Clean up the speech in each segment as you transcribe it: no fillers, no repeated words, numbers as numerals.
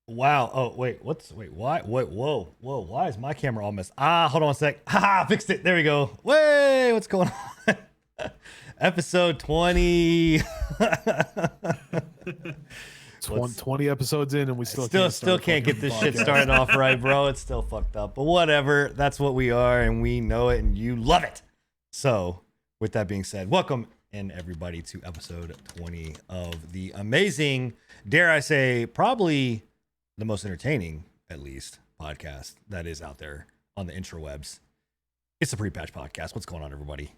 Wow. Oh, wait. Why? Wait, whoa. Why is my camera all messed? Hold on a sec. Haha, fixed it. There we go. Wait, what's going on? Episode 20. 20 episodes in and we still can't get this shit started off right, bro. It's still fucked up. But whatever. That's what we are, and we know it, and you love it. So, with that being said, welcome in everybody to episode 20 of the amazing, dare I say, probably the most entertaining, at least, podcast that is out there on the intrawebs. It's the Pre-Patch Podcast. What's going on, everybody?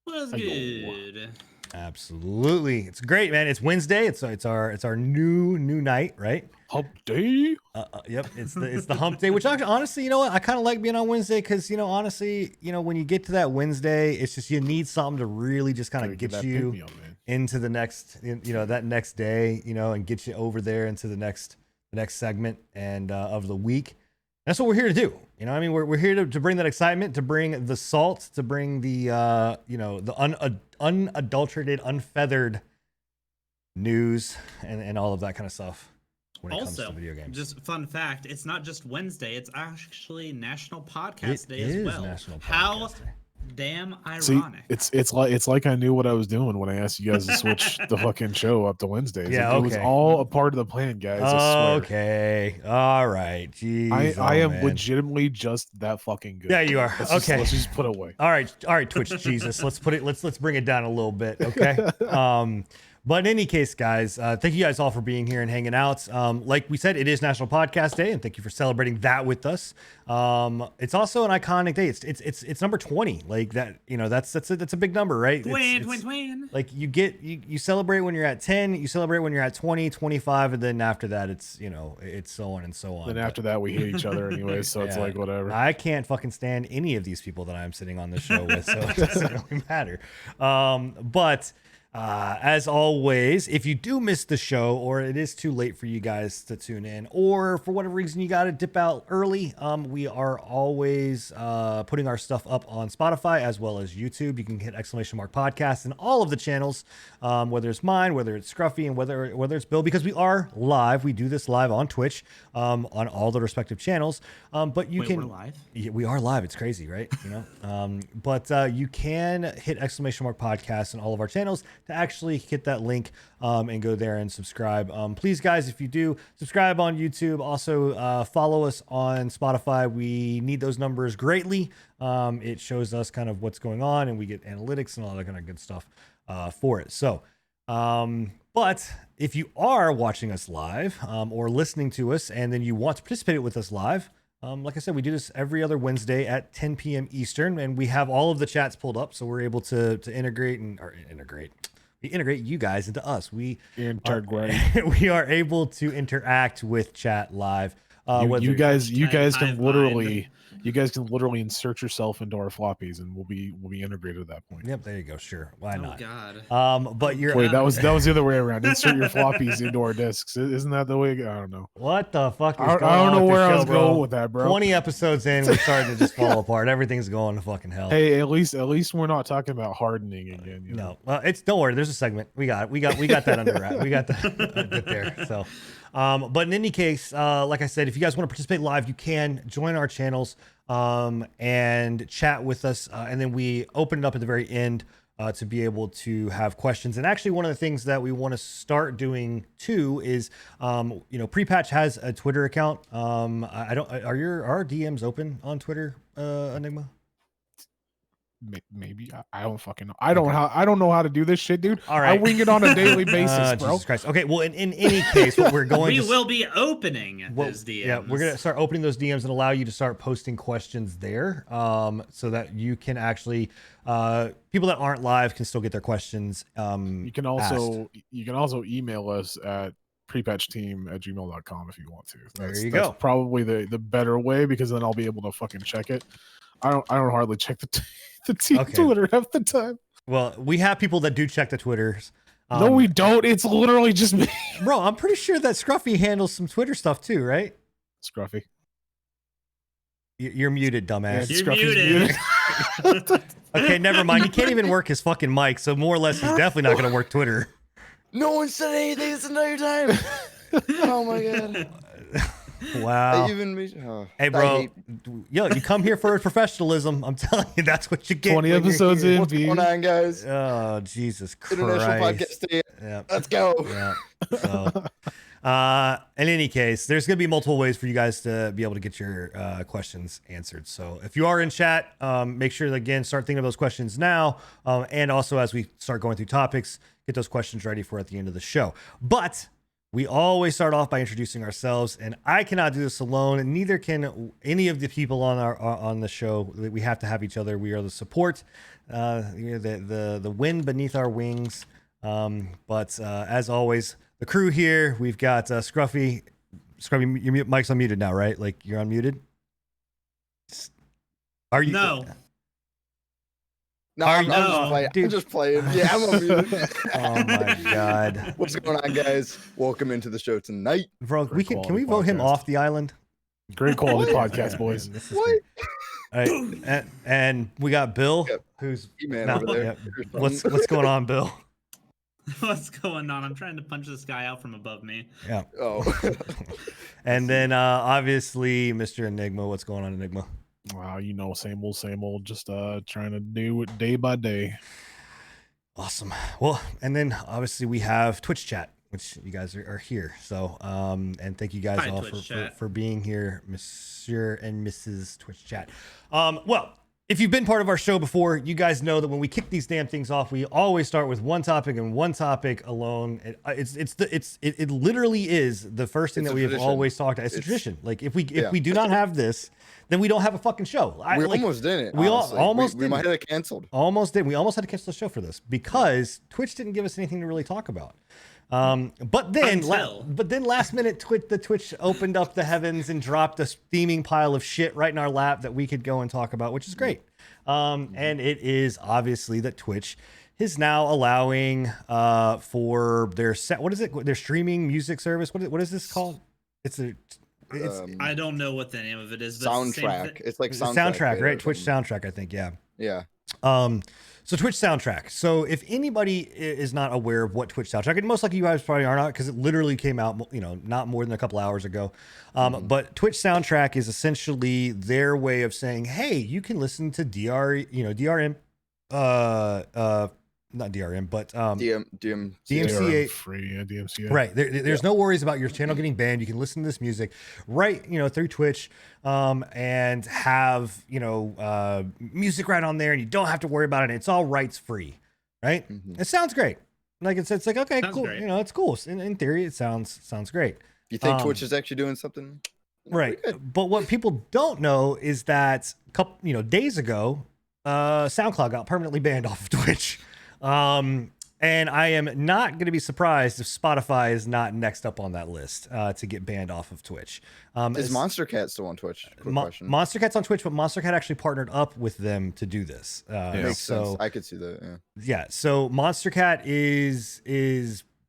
What's good? Absolutely, it's great, man. It's Wednesday. It's our new night, right? Hump day. Yep. It's the hump day, which honestly, you know what? I kind of like being on Wednesday because honestly, when you get to that Wednesday, it's just you need something to really just kind of get you into the next, that next day, and get you over there into the next segment and of the week. That's what we're here to do. We're here to bring that excitement, to bring the salt, to bring the the unadulterated, unfeathered news and all of that kind of stuff when it comes to video games. Just fun fact, it's not just Wednesday, it's actually National Podcast Day as well. National Podcast How Day. damn ironic. See, it's like I knew what I was doing when I asked you guys to switch the fucking show up to Wednesdays. Yeah, It was all a part of the plan, guys. I swear. Okay. All right. Jeez. I am man. legitimately just that fucking good. Yeah, you are. Let's just put it away. All right, Twitch Jesus. Let's bring it down a little bit, okay? But in any case, guys, thank you guys all for being here and hanging out. Like we said, it is National Podcast Day, and thank you for celebrating that with us. It's also an iconic day. It's number 20. Like that, that's a big number, right? Twin. Like you celebrate when you're at 10, you celebrate when you're at 20, 25, and then after that, it's so on and so on. Then after that, we hate each other anyway, so it's like whatever. I can't fucking stand any of these people that I'm sitting on the show with, so it doesn't really matter. But as always, if you do miss the show or it is too late for you guys to tune in, or for whatever reason you got to dip out early, we are always putting our stuff up on Spotify as well as YouTube. You can hit !podcast in all of the channels, whether it's mine, whether it's Scruffy, and whether it's Bill, because we are live. We do this live on Twitch, on all the respective channels. But you can. We're live? Yeah, we are live. It's crazy, right? But you can hit !podcast in all of our channels to actually hit that link and go there and subscribe. Please, guys, if you do subscribe on YouTube, also follow us on Spotify. We need those numbers greatly. It shows us kind of what's going on, and we get analytics and all that kind of good stuff for it. So, but if you are watching us live or listening to us, and then you want to participate with us live, like I said, we do this every other Wednesday at 10 p.m. Eastern, and we have all of the chats pulled up, so we're able to integrate. We integrate you guys into us. We Integrate. we are able to interact with chat live. You guys Hashtag can hive literally insert yourself into our floppies, and we'll be integrated at that point. Yep, there you go. Sure, why Oh not? God. But you're Wait, that was the other way around. Insert your floppies into our discs. Isn't that the way? I don't know. what the fuck is I going don't on know with where this I show, was bro? going with that, bro. 20 episodes in, we're starting to just fall apart. Everything's going to fucking hell. Hey, at least we're not talking about hardening again. You know? No, it's don't worry. There's a segment. We got that under wrap. We got that there. So, but in any case, like I said, if you guys want to participate live, you can join our channels and chat with us, and then we open it up at the very end to be able to have questions. And actually, one of the things that we want to start doing too is, Pre-Patch has a Twitter account. I don't. Are our DMs open on Twitter, Enigma? Maybe I don't fucking know. I don't know how to do this shit, dude. All right. I wing it on a daily basis, bro. Jesus Christ. Okay, well, in any case, what we're going We to will be opening those DMs. yeah, we're gonna start opening those DMs and allow you to start posting questions there, so that you can actually people that aren't live can still get their questions. You can also email us at prepatchteam@gmail.com if you want to. That's you go. Probably the better way, because then I'll be able to fucking check it. I don't hardly check the team Twitter half the time. Well, we have people that do check the Twitters. No, we don't. It's literally just me. Bro, I'm pretty sure that Scruffy handles some Twitter stuff too, right? Scruffy. You're muted, dumbass. You're Scruffy's muted. Okay, never mind. He can't even work his fucking mic, so more or less, he's definitely not going to work Twitter. No one said anything this entire time. Oh my god. Wow. Hey, I bro. hate- Yo, you come here for professionalism. I'm telling you, that's what you get. 20 when you're episodes here. in, What's going on, guys? Oh, Jesus Christ. International Podcast Day. Yeah. Let's go. Yeah. So, in any case, there's going to be multiple ways for you guys to be able to get your questions answered. So if you are in chat, make sure to, again, start thinking of those questions now. And also, as we start going through topics, get those questions ready for at the end of the show. But we always start off by introducing ourselves, and I cannot do this alone, and neither can any of the people on the show. We have to have each other. We are the support, the wind beneath our wings. But as always, the crew here, we've got Scruffy. Scruffy, your mic's unmuted now, right? Like, you're unmuted? Are you? No. No, Are I'm you- just playing. dude. I'm just playing. Yeah, I'm on mute. Oh my god, What's going on, guys? Welcome into the show tonight. bro! Great Can we quality vote him podcast. off the island? Great quality What? podcast, boys. Man, this is What? great. All right, and we got Bill, Yep. who's E-Man now- over there. yeah. There's What's going on, Bill? What's going on? I'm trying to punch this guy out from above me. Yeah, Oh. and then obviously Mr. Enigma. What's going on, Enigma? Wow, same old. Just trying to do it day by day. Awesome. Well, and then obviously we have Twitch chat, which you guys are here. So, and thank you guys Hi, all Twitch for chat. being here, Monsieur and Mrs. Twitch chat. Well, if you've been part of our show before, you guys know that when we kick these damn things off, we always start with one topic and one topic alone. It literally is the first thing It's that a we have tradition. always talked about. It's a It's- tradition. Like if we yeah. do not have this, then we don't have a fucking show. We almost didn't. we honestly. almost we might didn't. have canceled. Almost did. We almost had to cancel the show for this because Twitch didn't give us anything to really talk about. But then last minute, Twitch opened up the heavens and dropped a steaming pile of shit right in our lap that we could go and talk about, which is great. And it is obviously that Twitch is now allowing for their what is it? Their streaming music service. What is this called? It's I don't know what the name of it is. But it's the same Soundtrack. It's like soundtrack, beta right? or Twitch something. soundtrack, I think. Yeah. Yeah. So Twitch soundtrack. So if anybody is not aware of what Twitch soundtrack, and most likely you guys probably are not, because it literally came out, not more than a couple hours ago. But Twitch soundtrack is essentially their way of saying, hey, you can listen to DRM, not DRM, but DMCA. DMCA. Free, DMCA. Right. There's no worries about your channel getting banned. You can listen to this music right, through Twitch, and have, music right on there, and you don't have to worry about it. It's all rights free. Right. Mhm. It sounds great. Like it's like, okay, Sounds cool. great. It's cool. In theory, it sounds great. You think Um, Twitch is actually doing something? Right. Pretty good. But what people don't know is that a couple, days ago, SoundCloud got permanently banned off of Twitch. And I am not going to be surprised if Spotify is not next up on that list to get banned off of Twitch. Is Monster Cat still on Twitch? Quick question. Monster Cat's on Twitch, but Monster Cat actually partnered up with them to do this. Makes so sense. I could see that. Yeah. yeah, so Monster Cat is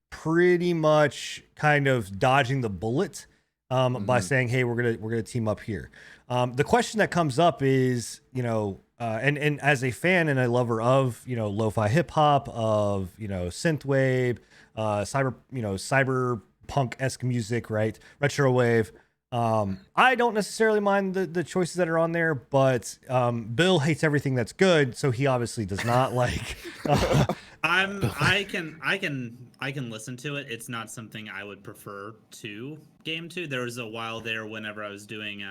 pretty much kind of dodging the bullet by saying, "Hey, we're gonna team up here." The question that comes up is, and as a fan and a lover of lo-fi hip hop, of synthwave, cyberpunk-esque music, right, retrowave. I don't necessarily mind the choices that are on there, but Bill hates everything that's good, so he obviously does not like. I can listen to it. It's not something I would prefer to game to. There was a while there whenever I was doing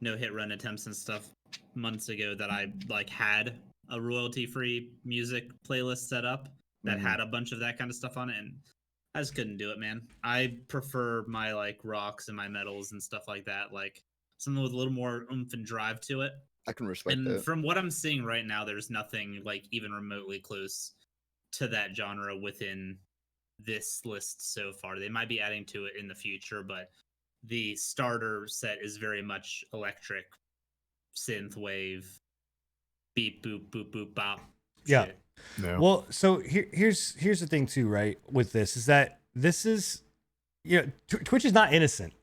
no hit run attempts and stuff months ago that I had a royalty free music playlist set up that had a bunch of that kind of stuff on it, and I just couldn't do it, man. I prefer my rocks and my metals and stuff like that, like something with a little more oomph and drive to it. I can respect And that. from what I'm seeing right now, there's nothing even remotely close to that genre within this list so far. They might be adding to it in the future, but the starter set is very much electric, synth wave, beep boop boop boop bop. Yeah. shit. Yeah. Well, so here's the thing too, right? With this is that this is, Twitch is not innocent.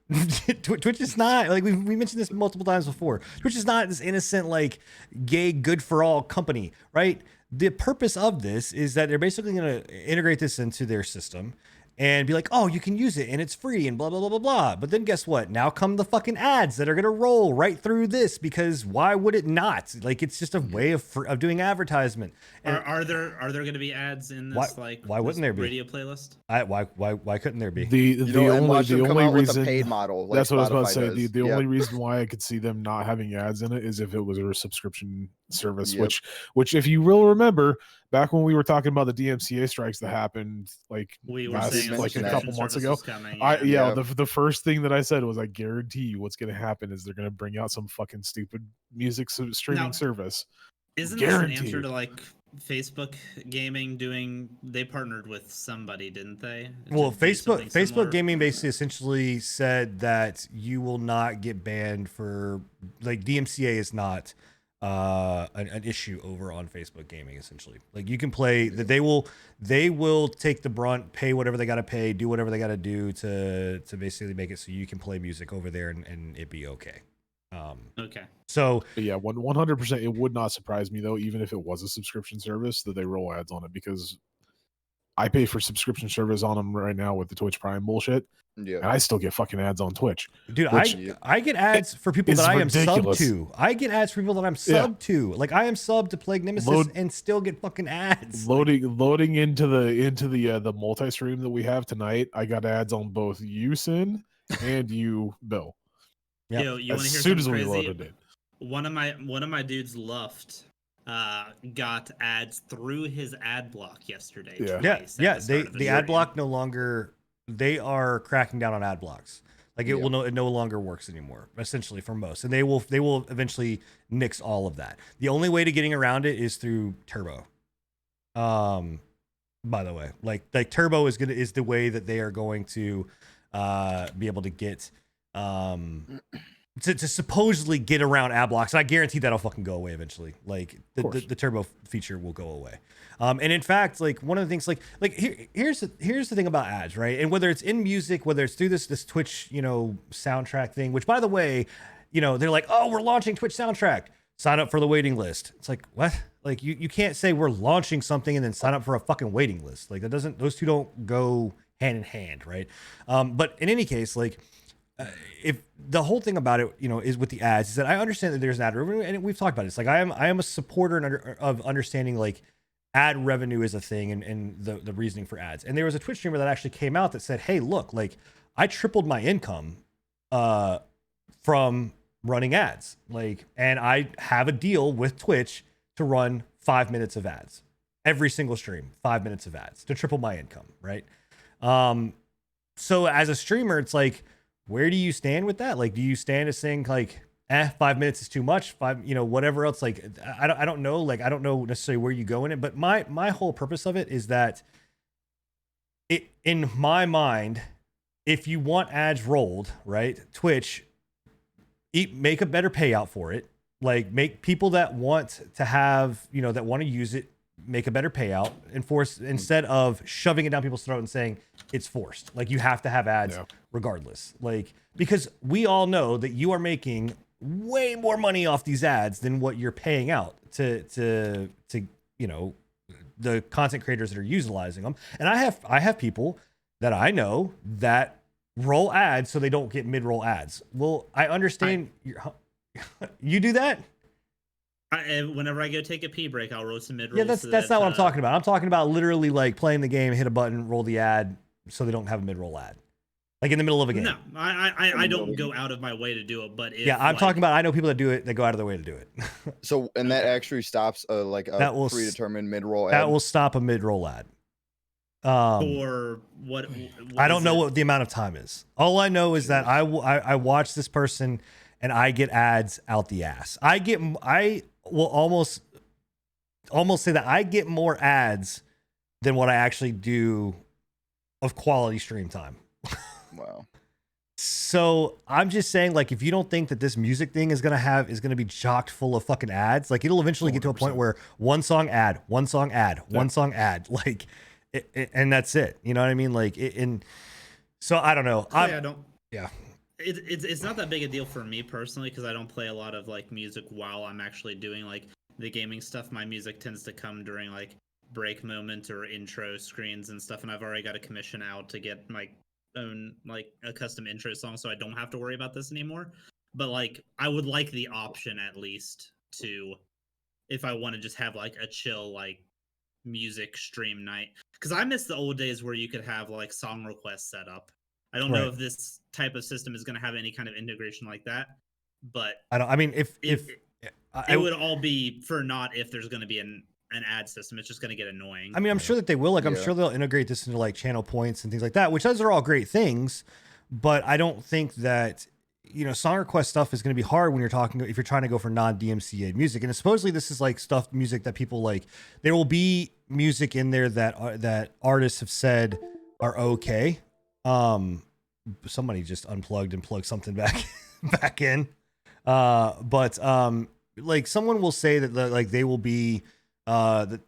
Twitch is not we mentioned this multiple times before. Twitch is not this innocent gay good for all company, right? The purpose of this is that they're basically going to integrate this into their system and be like, oh, you can use it and it's free and blah, blah, blah, blah, blah. But then guess what? Now come the fucking ads that are going to roll right through this, because why would it not? It's just a way of doing advertisement. And Are there going to be ads in this why wouldn't there be? radio playlist? why couldn't there be? The and watch them come only out with reason a paid model. Like that's what I was about to Spotify say. does. The Yeah. only reason why I could see them not having ads in it is if it was a subscription service, Yep. which if you will remember, back when we were talking about the DMCA strikes that happened We were last, saying a subscription couple months service ago. was coming, Yeah, Yeah. the first thing that I said was, I guarantee you what's going to happen is they're going to bring out some fucking stupid music streaming Now, service. Isn't this an answer Guaranteed. to Facebook gaming they partnered with somebody, didn't they? Well, to do something Facebook similar? Gaming basically essentially said that you will not get banned for DMCA is not an issue over on Facebook Gaming. Essentially, you can play that they will take the brunt, pay whatever they got to pay, do whatever they got to do to basically make it so you can play music over there and it be okay. Okay. So But yeah, 100%. It would not surprise me though, even if it was a subscription service, that they roll ads on it, because I pay for subscription service on them right now with the Twitch Prime bullshit, and Yeah. I still get fucking ads on Twitch. dude, Which I get ads for people is that I am ridiculous. sub to. I get ads for people that I'm sub to. I am sub to Plague Nemesis Load- and still get fucking ads. Loading into the multi-stream that we have tonight, I got ads on both you, Sin, and you, Bill. Yep. Yo, you want to As hear soon as something we crazy? loaded it. One of my dudes, Luft, got ads through his ad block yesterday. Yeah. twice at Yeah. the start of The ad stream. block no longer. They are cracking down on ad blocks. It Yeah. it no longer works anymore, essentially, for most, and they will eventually nix all of that. The only way to getting around it is through Turbo. By the way, Turbo is the way that they are going to be able to get to supposedly get around ad blocks. And I guarantee that'll fucking go away eventually. The Turbo feature will go away. And in fact, one of the things, here's the thing about ads, right? And whether it's in music, whether it's through this Twitch, soundtrack thing, which by the way, they're like, oh, we're launching Twitch soundtrack. Sign up for the waiting list. It's like, what? You can't say we're launching something and then sign up for a fucking waiting list. Those two don't go hand in hand, right? But in any case, if the whole thing about it, is with the ads, is that I understand that there's an ad revenue, and we've talked about it. It's I am a supporter of understanding ad revenue is a thing and the reasoning for ads. And there was a Twitch streamer that actually came out that said, hey, look, I tripled my income from running ads. And I have a deal with Twitch to run 5 minutes of ads every single stream, 5 minutes of ads to triple my income, right? So as a streamer, it's where do you stand with that? Do you stand as saying 5 minutes is too much. Whatever else. Like, I don't know. Like, I don't know necessarily where you go in it, but my whole purpose of it is that in my mind, if you want ads rolled, right, Twitch, make a better payout for it. Like, make people that want to have, that want to use it, make a better payout, instead of shoving it down people's throat and saying it's forced. Like, you have to have ads regardless. Like, because we all know that you are making way more money off these ads than what you're paying out to the content creators that are utilizing them. And I have people that I know that roll ads so they don't get mid-roll ads. Well, I understand you do that. Whenever I go take a pee break, I'll roll some mid-rolls. Yeah, that's not what I'm talking about. I'm talking about literally like playing the game, hit a button, roll the ad, so they don't have a mid-roll ad, like in the middle of a game. No, I don't go out of my way to do it, but I'm talking about. I know people that do it. That go out of their way to do it. So, and that actually stops a predetermined mid-roll ad. That will stop a mid-roll ad. Or what I don't know what the amount of time is. All I know is that I watch this person and I get ads out the ass. I will almost say that I get more ads than what I actually do of quality stream time. Wow. So I'm just saying, like, if you don't think that this music thing is gonna be chocked full of fucking ads, like, it'll eventually get to a point where one song ad, like, and that's it. You know what I mean? Like, so I don't know. It's not that big a deal for me personally, because I don't play a lot of like music while I'm actually doing like the gaming stuff. My music tends to come during like break moment or intro screens and stuff, and I've already got a commission out to get my own like a custom intro song, so I don't have to worry about this anymore. But like, I would like the option at least to, if I want to just have like a chill like music stream night, because I miss the old days where you could have like song requests set up. I don't know if this type of system is going to have any kind of integration like that, but it would all be for naught if there's going to be an ad system. It's just going to get annoying. I mean, I'm sure that they will. Like, I'm sure they'll integrate this into like channel points and things like that, which those are all great things. But I don't think that, song request stuff is going to be hard when if you're trying to go for non-DMCA music. And supposedly this is like music that people like. There will be music in there that artists have said are okay. Somebody just unplugged and plugged something back in. But like, someone will say that like they will be that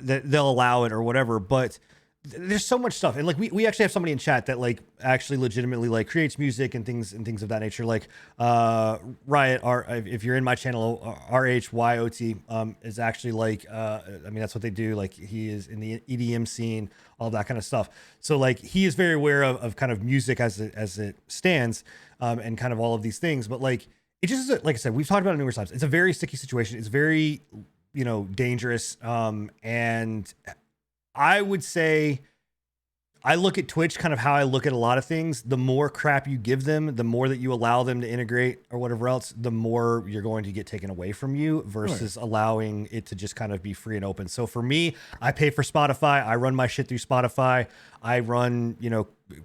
they'll allow it or whatever, but there's so much stuff. And like, we actually have somebody in chat that like actually legitimately like creates music and things of that nature. Like Riot, if you're in my channel, RHYOT is actually like that's what they do. Like, he is in the EDM scene, all that kind of stuff. So like, he is very aware of kind of music as it stands, and kind of all of these things. But like, it just is, like I said, we've talked about it numerous times. It's a very sticky situation. It's very dangerous. And I would say, I look at Twitch kind of how I look at a lot of things. The more crap you give them, the more that you allow them to integrate or whatever else, the more you're going to get taken away from you versus allowing it to just kind of be free and open. So for me, I pay for Spotify. I run my shit through Spotify. I run,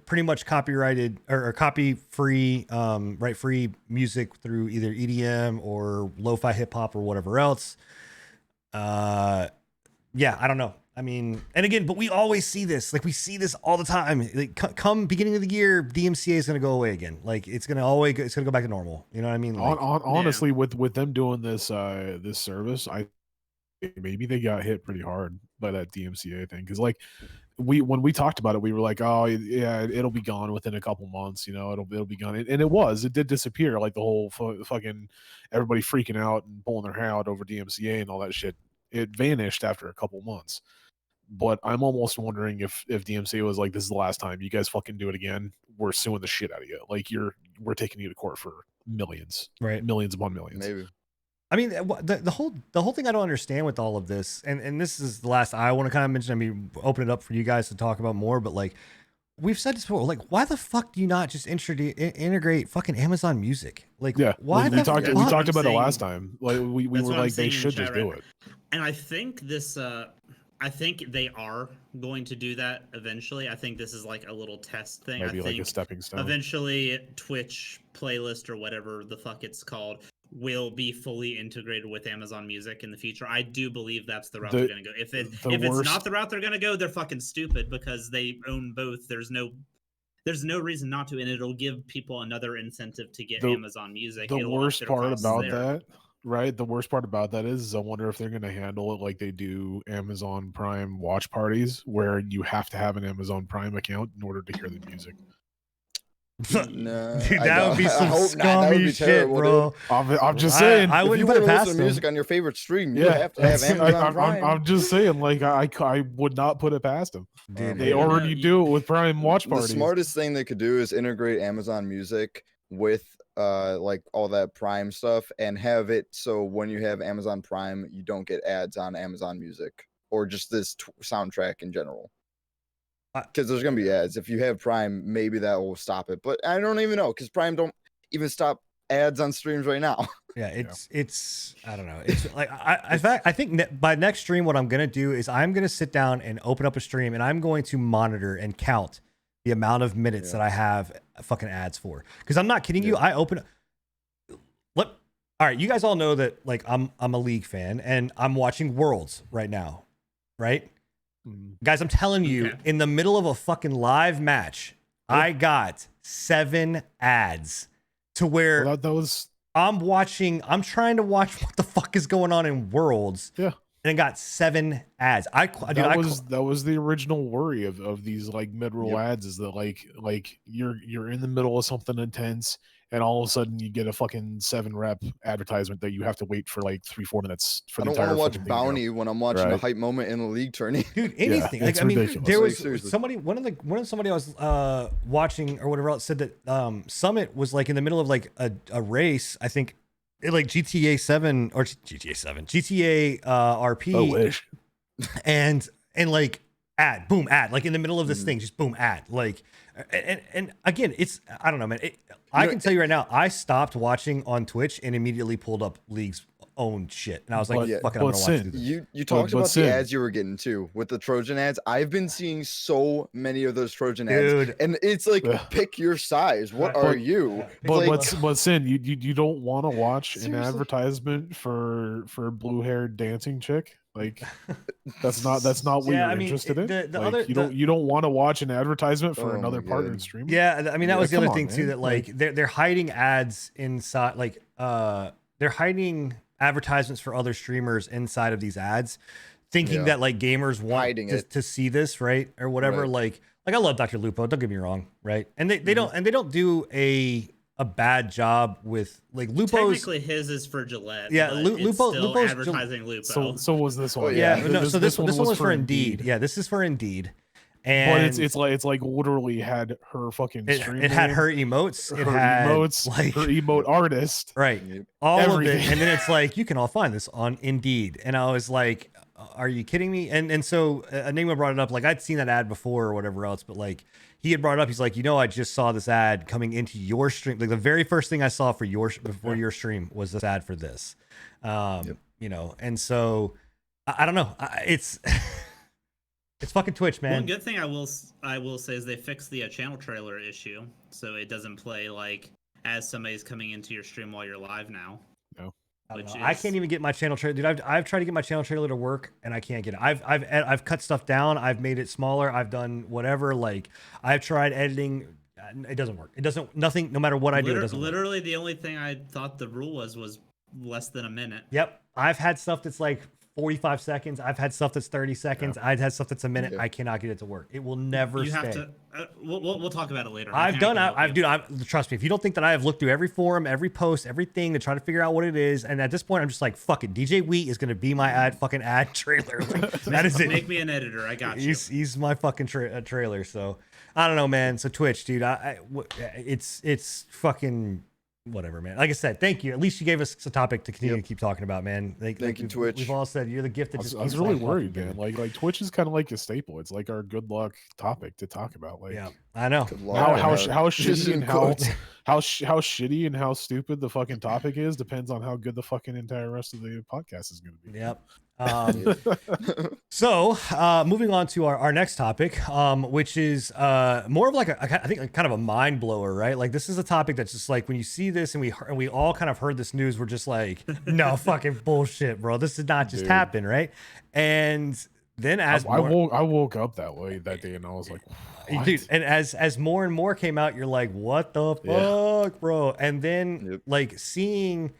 pretty much copyrighted or copy free, free music through either EDM or lo-fi hip hop or whatever else. I don't know. I mean, and again, but we always see this. Like, we see this all the time. Like, come beginning of the year, DMCA is going to go away again. Like, it's going to go back to normal. You know what I mean? Like, honestly, with them doing this this service, maybe they got hit pretty hard by that DMCA thing, because like when we talked about it, we were like, oh yeah, it'll be gone within a couple months. It'll be gone, and it did disappear. Like, the whole fucking everybody freaking out and pulling their hair out over DMCA and all that shit. It vanished after a couple months. But I'm almost wondering if DMCA was like, this is the last time you guys fucking do it again, we're suing the shit out of you. Like, we're taking you to court for millions, right? Millions upon millions. Maybe. I mean, the whole thing I don't understand with all of this, and this is the last I want to kind of mention. I mean, open it up for you guys to talk about more, but like, we've said this before, like, why the fuck do you not just integrate fucking Amazon Music? Like, why? We talked about it last time. Like, we were like, they should just do it. And I think this, I think they are going to do that eventually. I think this is like a little test thing. Maybe I like a think stepping stone. eventually Twitch playlist or whatever the fuck it's called will be fully integrated with Amazon Music in the future. I do believe that's the route they're going to go. If it's not the route they're going to go, they're fucking stupid because they own both. There's no reason not to, and it'll give people another incentive to get Amazon Music. The It'll worst their part costs about there. that, right? The worst part about that is I wonder if they're going to handle it like they do Amazon Prime watch parties, where you have to have an Amazon Prime account in order to hear the music. No, Dude, I that would don't- be I some hope not. That would scummy be shit, terrible, bro. I'm just saying. I If wouldn't you put it want to past listen to them. music on your favorite stream, you yeah, have to have Amazon Prime. I'm just saying, like I would not put it past them. Dude, They Yeah, already no, do it with Prime watch The parties. smartest thing they could do is integrate Amazon Music with like all that Prime stuff and have it so when you have Amazon Prime, you don't get ads on Amazon Music or just this soundtrack in general. Because there's gonna be ads. If you have Prime, maybe that will stop it. But I don't even know because Prime don't even stop ads on streams right now. Yeah, it's I don't know. It's like in fact, I think by next stream, what I'm gonna do is I'm gonna sit down and open up a stream, and I'm going to monitor and count the amount of minutes that I have fucking ads for. Because I'm not kidding you. I open. All right, you guys all know that like I'm a League fan, and I'm watching Worlds right now, right? Guys, I'm telling you, in the middle of a fucking live match, I got 7 ads to where Well, that was I'm trying to watch what the fuck is going on in Worlds. Yeah. And it got 7 ads. That was the original worry of these like mid-roll ads, is that like you're in the middle of something intense and all of a sudden you get a fucking 7-rep advertisement that you have to wait for like 3-4 minutes for I the don't want entire to watch fucking thing to go. Bounty when I'm watching a Right. hype moment in the league tourney. Dude, anything. it's I mean, ridiculous. there Like, was seriously. somebody, somebody I was watching or whatever else said that Summit was like in the middle of like a race, I think like GTA 7 or GTA RP. I wish. and like boom ad, like in the middle of this thing, just boom ad, like and again, it's I don't know, man. I can tell you right now, I stopped watching on Twitch and immediately pulled up League's own shit, and I was like, But- fuck it, I'm but gonna watch Sin, this. You talked about Sin. the ads you were getting too with the Trojan ads. I've been seeing so many of those Trojan ads, Dude. and it's like Ugh. pick your size. What But- are you? But Like, but Sin, you don't want to watch an Seriously? advertisement for blue-haired dancing chick? Like that's not what Yeah, you're I mean, interested in. the Like, other- you don't want to watch an advertisement for Oh another my partner God. stream. Yeah, I mean that Yeah, was the other come on, thing too, man. that like they're hiding ads inside, like they're hiding advertisements for other streamers inside of these ads, thinking Yeah. that like gamers want Hiding it. to see this, right, or whatever. Right. Like I love Dr. Lupo, don't get me wrong, right, and they don't do a bad job with like Lupo's. Technically, his is for Gillette. Yeah, but Lupo- it's still Lupo's advertising Lupo. So was this one? Yeah, Yeah, no, so this one was for Indeed. Indeed. Yeah, this is for Indeed, But and it's like literally had her fucking stream. it had name, her emotes, it her had emotes, like her emote artist. right. Yep. All of Everything. it, and then it's like you can all find this on Indeed, and I was like, "Are you kidding me?" And so Enigma brought it up, like I'd seen that ad before or whatever else, but like he had brought it up. He's like, I just saw this ad coming into your stream. Like the very first thing I saw for your your stream was this ad for this, you know. And so I don't know. It's it's fucking Twitch, man. One good thing I will say is they fixed the channel trailer issue, so it doesn't play like as somebody's coming into your stream while you're live now. I don't which know. I is- can't even get my channel trailer, dude. I've tried to get my channel trailer to work, and I can't get it. I've cut stuff down. I've made it smaller. I've done whatever. Like I've tried editing. It doesn't work. It doesn't. Nothing. No matter what I do, it doesn't work. Literally, the only thing I thought the rule was less than a minute. Yep. I've had stuff that's like 45 seconds. I've had stuff that's 30 seconds. I've had stuff that's a minute. Yeah. I cannot get it to work. It will never You stay. have to. We'll talk about it later. I've done. I can help you. Trust me. If you don't think that I have looked through every forum, every post, everything to try to figure out what it is, and at this point, I'm just like, fuck it. DJ Wheat is gonna be my fucking ad trailer. Like, that is it. Make me an editor. I got you. He's my fucking trailer. So I don't know, man. So Twitch, dude, it's fucking whatever, man. Like I said, thank you. At least you gave us a topic to continue to keep talking about, man. Like Thank you, we've- Twitch. We've all said you're the gift that I just. was keeps really on fucking worried, giving. man. Like Twitch is kind of like a staple. It's like our good luck topic to talk about. Like, Yeah. I know. Good Lord. How Yeah. how This shitty in and how quotes. how shitty and how stupid the fucking topic is depends on how good the fucking entire rest of the podcast is going to be. Yep. So moving on to our next topic, which is more of like I think kind of a mind blower, right? Like this is a topic that's just like when you see this and we all kind of heard this news, we're just like, no fucking bullshit, bro. This did not just Dude. happen, right? And then as I more, woke up that way that day and I was like, what? dude, and as more and more came out, you're like, what the Yeah. fuck, bro? And then Yep. like seeing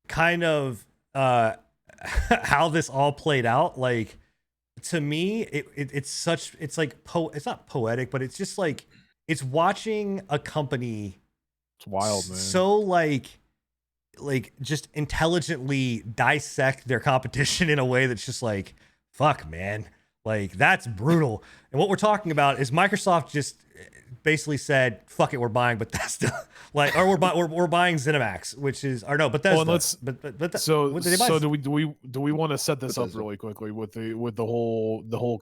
kind of how this all played out, like to me, it's like it's not poetic, but it's just like it's watching a company It's wild, man. so like just intelligently dissect their competition in a way that's just like, fuck, man, like that's brutal. And what we're talking about is Microsoft just basically said, fuck it, we're buying Bethesda, like, or we're buying ZeniMax, which is, or no, Bethesda. and let's- but so what did they buy? so do we want to set this up Bethesda. really quickly with the whole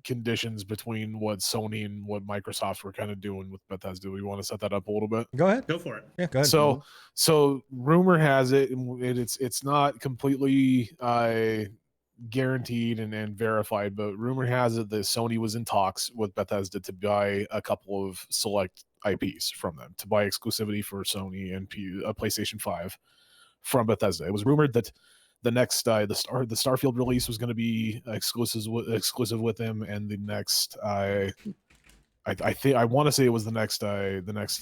conditions between what Sony and what Microsoft were kind of doing with Bethesda? Do we want to set that up a little bit? Go ahead. Go for it. Yeah, go ahead. So rumor has it, and it's not completely guaranteed and verified, but rumor has it that Sony was in talks with Bethesda to buy a couple of select IPs from them, to buy exclusivity for Sony and PlayStation 5 from Bethesda. It was rumored that the next the Starfield release was going to be exclusive with them, and the next I think I want to say it was the next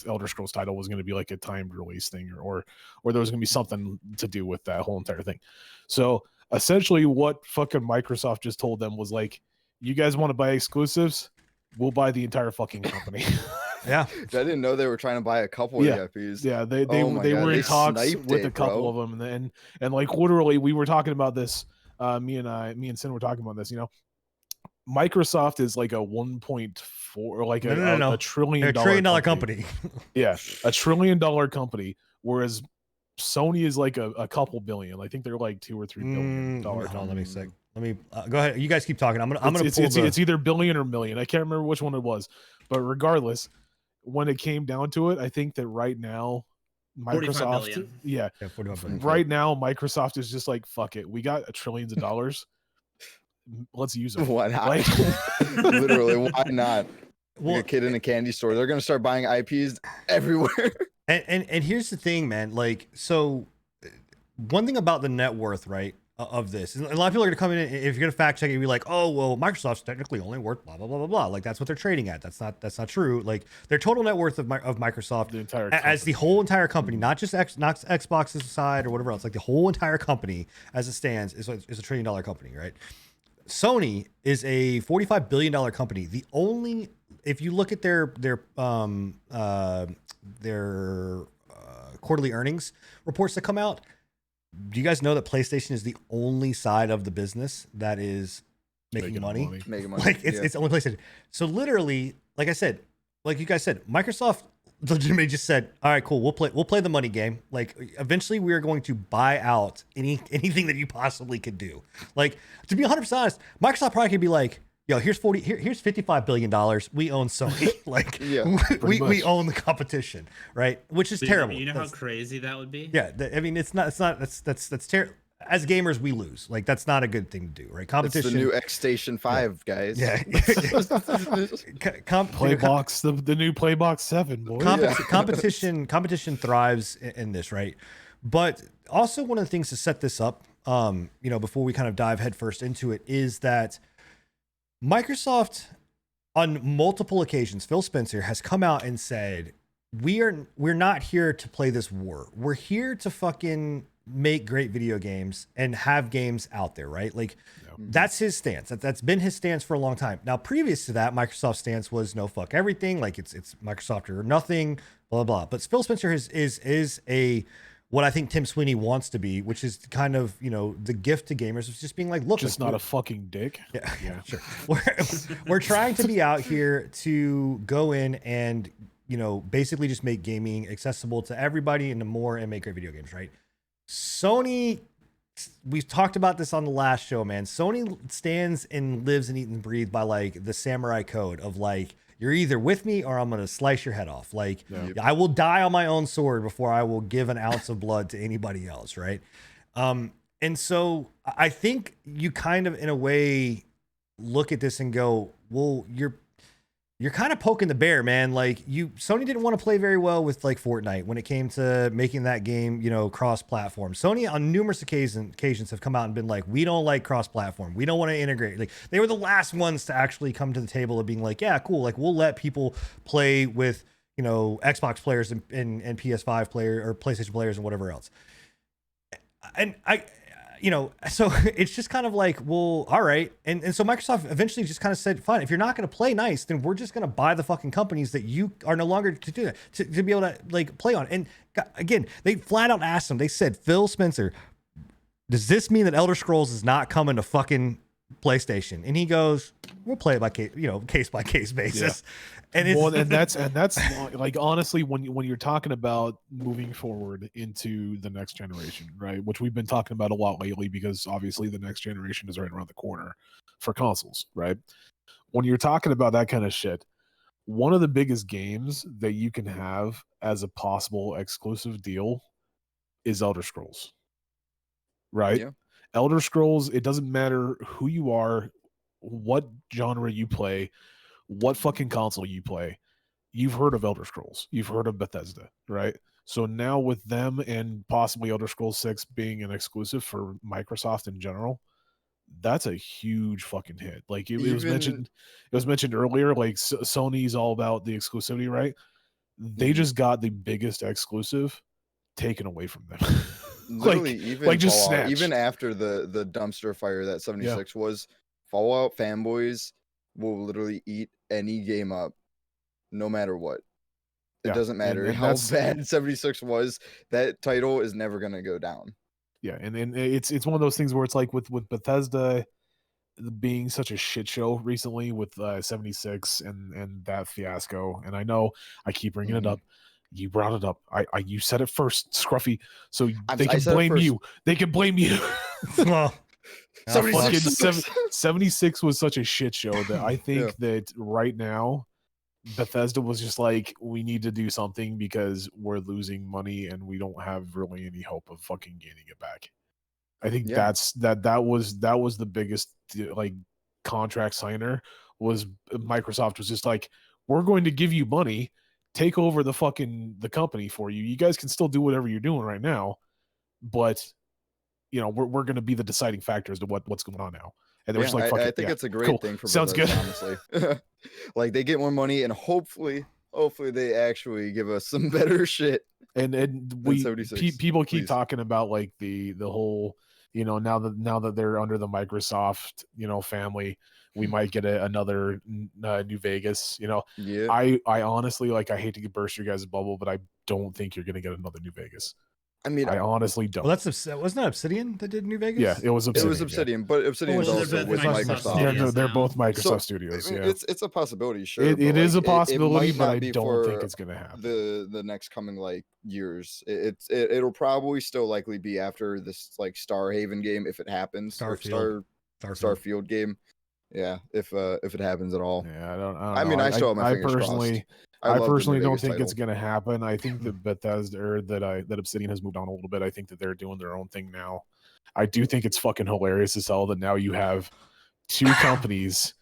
Elder Scrolls title was going to be like a timed release thing, or there was going to be something to do with that whole entire thing. So essentially what fucking Microsoft just told them was like, you guys want to buy exclusives? We'll buy the entire fucking company. Yeah. I didn't know they were trying to buy a couple Yeah. of the IPs. Yeah, they Oh my God, were in they talks sniped with a it, couple bro. of them, and like literally we were talking about this. Me and Sin were talking about this. You know, Microsoft is like a 1.4, like No, a no. $1 trillion They're a $1 trillion company. Yeah, $1 trillion company, whereas Sony is like a couple billion. I think they're like $2 or $3 billion Hold on, company. let me see. Let me go ahead. You guys keep talking. I'm gonna It's, pull it's, the. it's either billion or million. I can't remember which one it was, but regardless, when it came down to it, I think that right now, 45 Microsoft, billion. yeah, Yeah, 41 billion. right now, Microsoft is just like, fuck it, we got trillions of dollars, let's use it. Why not? Like, Literally, why not? Well, Like a kid in a candy store. They're gonna start buying IPs everywhere. and here's the thing, man. Like, so one thing about the net worth, right, of this, and a lot of people are gonna come in and if you're gonna fact check it, you're like, oh well, Microsoft's technically only worth blah blah blah blah blah. Like that's what they're trading at. That's not true. Like their total net worth of Microsoft the entire as the company. whole entire company, not just not Xbox's side or whatever else, like the whole entire company as it stands is $1 trillion company, right? Sony is a $45 billion company. The only, if you look at their quarterly earnings reports that come out, do you guys know that PlayStation is the only side of the business that is making money? Making money. Like it's only PlayStation. So literally, like I said, like you guys said, Microsoft legitimately just said, all right, cool, we'll play the money game. Like eventually we are going to buy out anything that you possibly could do. Like to be 100% honest, Microsoft probably could be like, yo, here's $55 billion. We own Sony. Like Yeah, we much. own the competition, right? Which is Dude, terrible. You know how That's- crazy that would be? yeah, I mean, that's terrible. As gamers, we lose. Like that's not a good thing to do, right? it's Competition. the new X Station 5, guys. Yeah. Playbox, the new Playbox 7, boy. Competition thrives in this, right? But also one of the things to set this up, before we kind of dive headfirst into it, is that Microsoft, on multiple occasions, Phil Spencer has come out and said, we're not here to play this war. We're here to fucking make great video games and have games out there, right? Like that's his stance. That's been his stance for a long time. Now, previous to that, Microsoft's stance was no, fuck everything. Like it's Microsoft or nothing, blah, blah, blah. But Phil Spencer is a what I think Tim Sweeney wants to be, which is kind of, the gift to gamers of just being like, look, Just like, not a fucking dick. yeah, sure. We're trying to be out here to go in and, basically just make gaming accessible to everybody and make great video games, right? Sony, we've talked about this on the last show, man. Sony stands and lives and eats and breathes by like the samurai code of like, you're either with me or I'm gonna slice your head off. Like Yeah. I will die on my own sword before I will give an ounce of blood to anybody else, right? And so I think you kind of, in a way, look at this and go, well, you're kind of poking the bear, man. Like Sony didn't want to play very well with like Fortnite when it came to making that game, cross-platform. Sony on numerous occasions have come out and been like, we don't like cross-platform. We don't want to integrate. Like they were the last ones to actually come to the table of being like, yeah, cool. Like we'll let people play with, Xbox players and PS5 player or PlayStation players and whatever else. And so it's just kind of like, well, all right. And so Microsoft eventually just kind of said, fine, if you're not going to play nice, then we're just going to buy the fucking companies that you are no longer to do that, to be able to like play on. And again, they flat out asked them, they said, Phil Spencer, does this mean that Elder Scrolls is not coming to fucking PlayStation? And he goes, we'll play it by case by case basis. Yeah. And it's, well, and that's like, honestly, when you're talking about moving forward into the next generation, right? Which we've been talking about a lot lately, because obviously the next generation is right around the corner for consoles, right? When you're talking about that kind of shit, one of the biggest games that you can have as a possible exclusive deal is Elder Scrolls, right? Yeah. Elder Scrolls, it doesn't matter who you are, what genre you play, what fucking console you play, you've heard of Elder Scrolls. You've heard of Bethesda, right? So now with them and possibly Elder Scrolls 6 being an exclusive for Microsoft in general, that's a huge fucking hit. Like it was mentioned earlier, like Sony's all about the exclusivity, right? They just got the biggest exclusive taken away from them. Literally, even just Fallout, snatched. even after the dumpster fire that 76 was, Fallout fanboys will literally eat any game up, no matter what. It doesn't matter and how bad 76 was. That title is never gonna go down. Yeah, and it's one of those things where it's like with Bethesda being such a shit show recently with 76 and that fiasco. And I know I keep bringing it up. You brought it up. You said it first, Scruffy. So they can blame you. They can blame you. well, 76 was such a shit show that I think that right now Bethesda was just like, we need to do something because we're losing money and we don't have really any hope of fucking gaining it back. I think that was the biggest like contract signer was Microsoft was just like, we're going to give you money, take over the company for you. You guys can still do whatever you're doing right now, but we're going to be the deciding factor as to what's going on now. And they were just like, fuck I it. think it's a great thing for Sounds Bethesda, good. honestly. Like they get more money and hopefully they actually give us some better shit. And people keep talking about like the whole, now that they're under the Microsoft, family, we might get another New Vegas. Yeah. I honestly, like, I hate to burst your guys' bubble, but I don't think you're gonna get another New Vegas. I mean, I honestly don't. Well, wasn't that Obsidian that did New Vegas? Yeah, it was Obsidian. It was Obsidian, but Obsidian's Well, also they're with both Microsoft. Microsoft. Yeah, they're both Microsoft So, studios. I mean, Yeah, it's a possibility, sure. it but, is a like, possibility, might but not I be don't for think it's gonna happen. The next coming like years. It'll probably still likely be after this like Starhaven game if it happens. Starfield game. Yeah, if it happens at all. Yeah, I don't I know. mean, I still have my fingers personally, crossed. I love the personally New don't Vegas think it's title. going to happen. I think that Bethesda or that Obsidian has moved on a little bit. I think that they're doing their own thing now. I do think it's fucking hilarious as hell that now you have two companies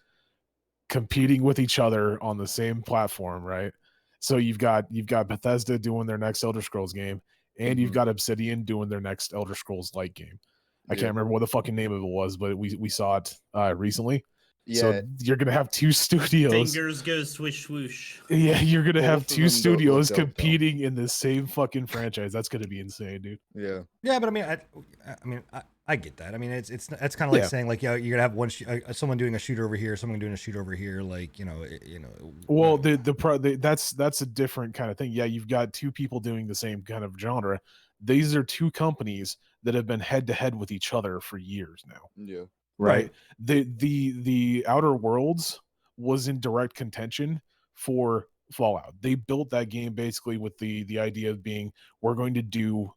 competing with each other on the same platform, right? So you've got Bethesda doing their next Elder Scrolls game, and you've got Obsidian doing their next Elder Scrolls like game. I can't remember what the fucking name of it was, but we saw it recently. Yeah. So you're gonna have two studios. Fingers go swish swoosh. Yeah, you're gonna have Both of two them studios dope, though. competing in the same fucking franchise. That's gonna be insane, dude. Yeah. Yeah, but I mean, I get that. I mean, it's kind of like saying like, you're gonna have someone doing a shooter over here, someone doing a shooter over here, like Well, that's a different kind of thing. Yeah, you've got two people doing the same kind of genre. These are two companies that have been head to head with each other for years now. Yeah. Right. The Outer Worlds was in direct contention for Fallout. They built that game basically with the idea of being, we're going to do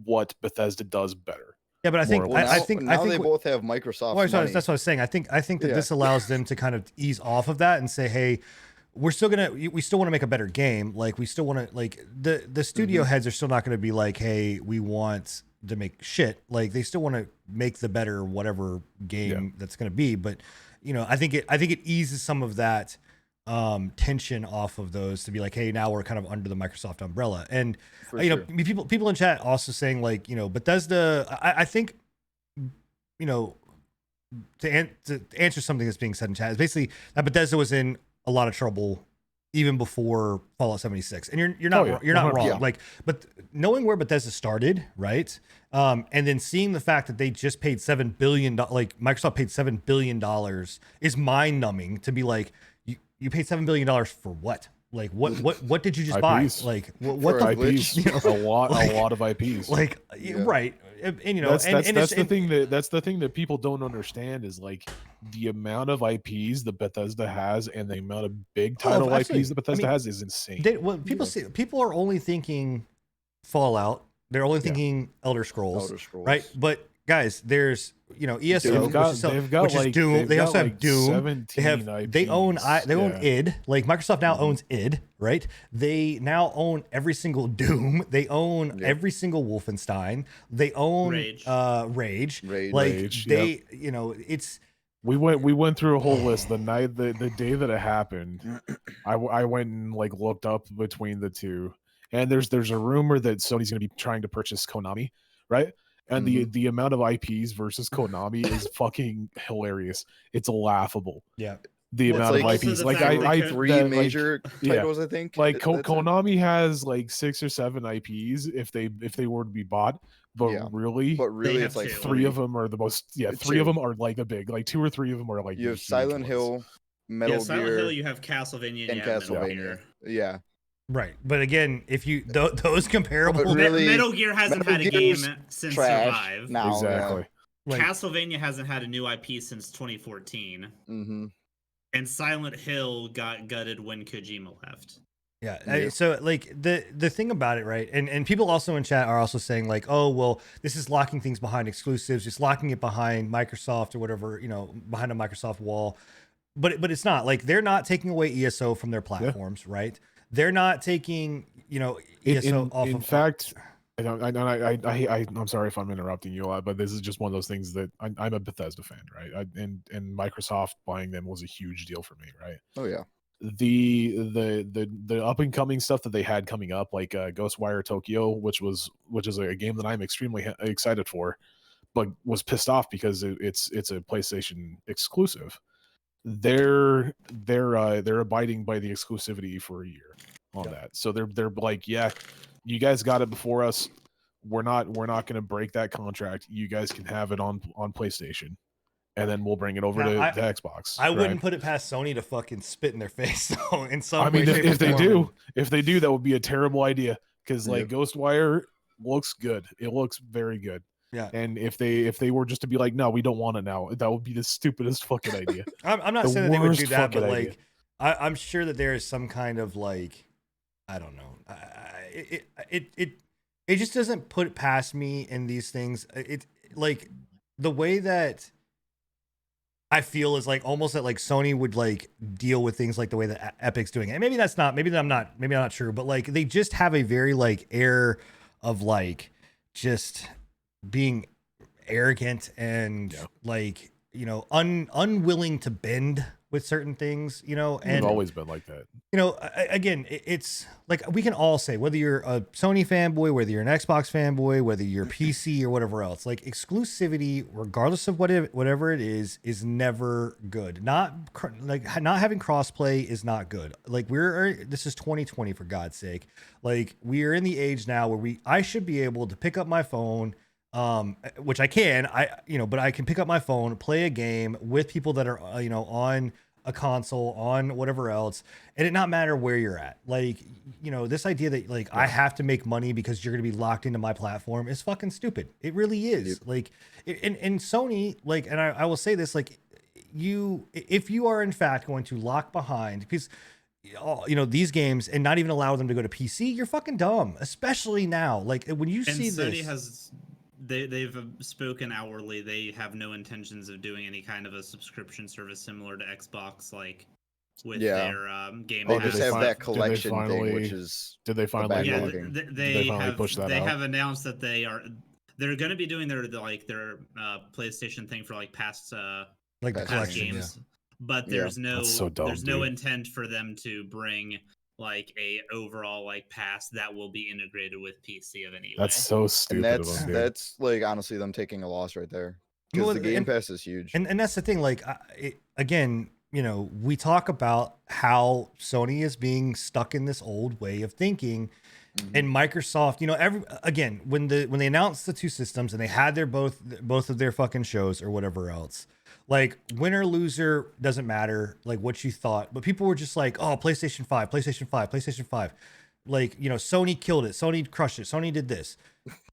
what Bethesda does better. Yeah, but I think Well, I think they both have Microsoft. Well, money. that's what I was saying. I think that this allows them to kind of ease off of that and say, hey, we're still we still want to make a better game. Like we still want to, like the studio heads are still not going to be like, hey, we want to make shit. Like they still want to make the better whatever game that's going to be. But I think it eases some of that tension off of those to be like, hey, now we're kind of under the Microsoft umbrella. And For sure. people in chat also saying like, Bethesda, I think, to answer something that's being said in chat is basically that Bethesda was in a lot of trouble even before Fallout 76, and you're not you're not wrong. Yeah. Like, but knowing where Bethesda started, right, and then seeing the fact that they just paid $7 billion, like Microsoft paid $7 billion, is mind numbing. To be like, you paid $7 billion for what? Like what did you just buy? IPs. Like what For the a glitch. IPs, a lot of IPs. like Yeah. right? And that's the thing. thing that people don't understand is like the amount of IPs that Bethesda has and the amount of big title absolutely. IPs that Bethesda I mean, has is insane. People are only thinking Fallout. They're only thinking Elder Scrolls, Elder Scrolls. right? But guys, there's ESO, they've got which is like Doom. They also have like Doom. 17 They own IPs. they own Yeah. id. Like Microsoft now owns id, right? They now own every single Doom. They own every single Wolfenstein. They own Rage. Rage. Rage. Like Rage, they, it's We went through a whole list the day that it happened. I went and like looked up between the two, and there's a rumor that Sony's going to be trying to purchase Konami, right? And the amount of IPs versus Konami is fucking hilarious. It's laughable. yeah. The Well, amount it's of like- IPs. Also the Like fact that I Three that, like, major yeah. titles, I think. like That's it. Konami has like 6 or 7 IPs if they were to be bought, but Yeah. really But really, have it's like two. 3 of them are the most. Yeah, 3 of Two. them are like the big. Like 2 or 3 of them are like You the have huge Silent ones. Hill, Metal Silent Gear, Hill, you have Castlevania, and you have Metal Castlevania. Gear. Yeah. Right. But again, if you those comparable, But really, Metal Gear hasn't Metal had a game Gear's since trash Survive. now. Exactly. like, Castlevania hasn't had a new IP since 2014. Mm-hmm. And Silent Hill got gutted when Kojima left. yeah. Yeah. So like the thing about it, right? And people also in chat are also saying like, oh well, this is locking things behind exclusives, just locking it behind Microsoft or whatever, behind a Microsoft wall. But it's not like they're not taking away ESO from their platforms, right? They're not taking ESO off. In of fact, I'm sorry if I'm interrupting you a lot, but this is just one of those things that I'm a Bethesda fan, right? And Microsoft buying them was a huge deal for me, right? Oh yeah. The up and coming stuff that they had coming up, like Ghostwire Tokyo, which is a game that I'm extremely excited for, but was pissed off because it's a PlayStation exclusive. They're abiding by the exclusivity for a year on that. So they're like, yeah, you guys got it before us. We're not going to break that contract. You guys can have it on PlayStation, and then we'll bring it over Now, to Xbox. I right? wouldn't put it past Sony to fucking spit in their face though. In some I mean, way, shape, if or they do, that would be a terrible idea because like Yep. Ghostwire looks good. It looks very good. Yeah. And if they were just to be like, no, we don't want it now, that would be the stupidest fucking idea. I'm not The saying that they would do worst that, but fucking like, idea. I'm sure that there is some kind of like, I don't know. It just doesn't put it past me in these things. It like the way that I feel is like almost that like Sony would like deal with things like the way that Epic's doing it. And maybe that's not, maybe I'm not true, but like they just have a very like air of like just being arrogant and like, unwilling to bend with certain things, and It's always been like that. again, it's like we can all say whether you're a Sony fanboy, whether you're an Xbox fanboy, whether you're PC or whatever else, like exclusivity, regardless of whatever it is never good. Not having crossplay is not good. Like this is 2020 for God's sake. Like we are in the age now where I should be able to pick up my phone, which I can, but I can pick up my phone, play a game with people that are, on a console, on whatever else, and it not matter where you're at. Like, this idea that like I have to make money because you're going to be locked into my platform is fucking stupid. It really is. Like, and Sony, like, and I will say this, like, if you are in fact going to lock behind, because these games and not even allow them to go to PC, you're fucking dumb, especially now. Like when you And see Sony this, they've spoken outwardly. They have no intentions of doing any kind of a subscription service similar to Xbox. Like with Yeah. their game. They Oh, did just Pass. have fin- that did they collection thing, which finally- is Did they finally Yeah, backlogging. they finally have push that they out? have announced that they're going to be doing their PlayStation thing for like past Like the Past past collection, yeah. games, but Yeah. there's no That's so dumb, there's no dude. intent for them to bring like a overall like pass that will be integrated with PC of any way. That's so stupid And of them, dude. that's like honestly them taking a loss right there because Well, the Game and- Pass is huge. And that's the thing. Like, again, you know, we talk about how Sony is being stuck in this old way of thinking, Mhm. and Microsoft. You know, again when they announced the two systems and they had their both of their fucking shows or whatever else. Like, winner loser doesn't matter. Like what you thought, but people were just like, oh, PlayStation 5, PlayStation 5, PlayStation 5. Like, you know, Sony killed it. Sony crushed it. Sony did this.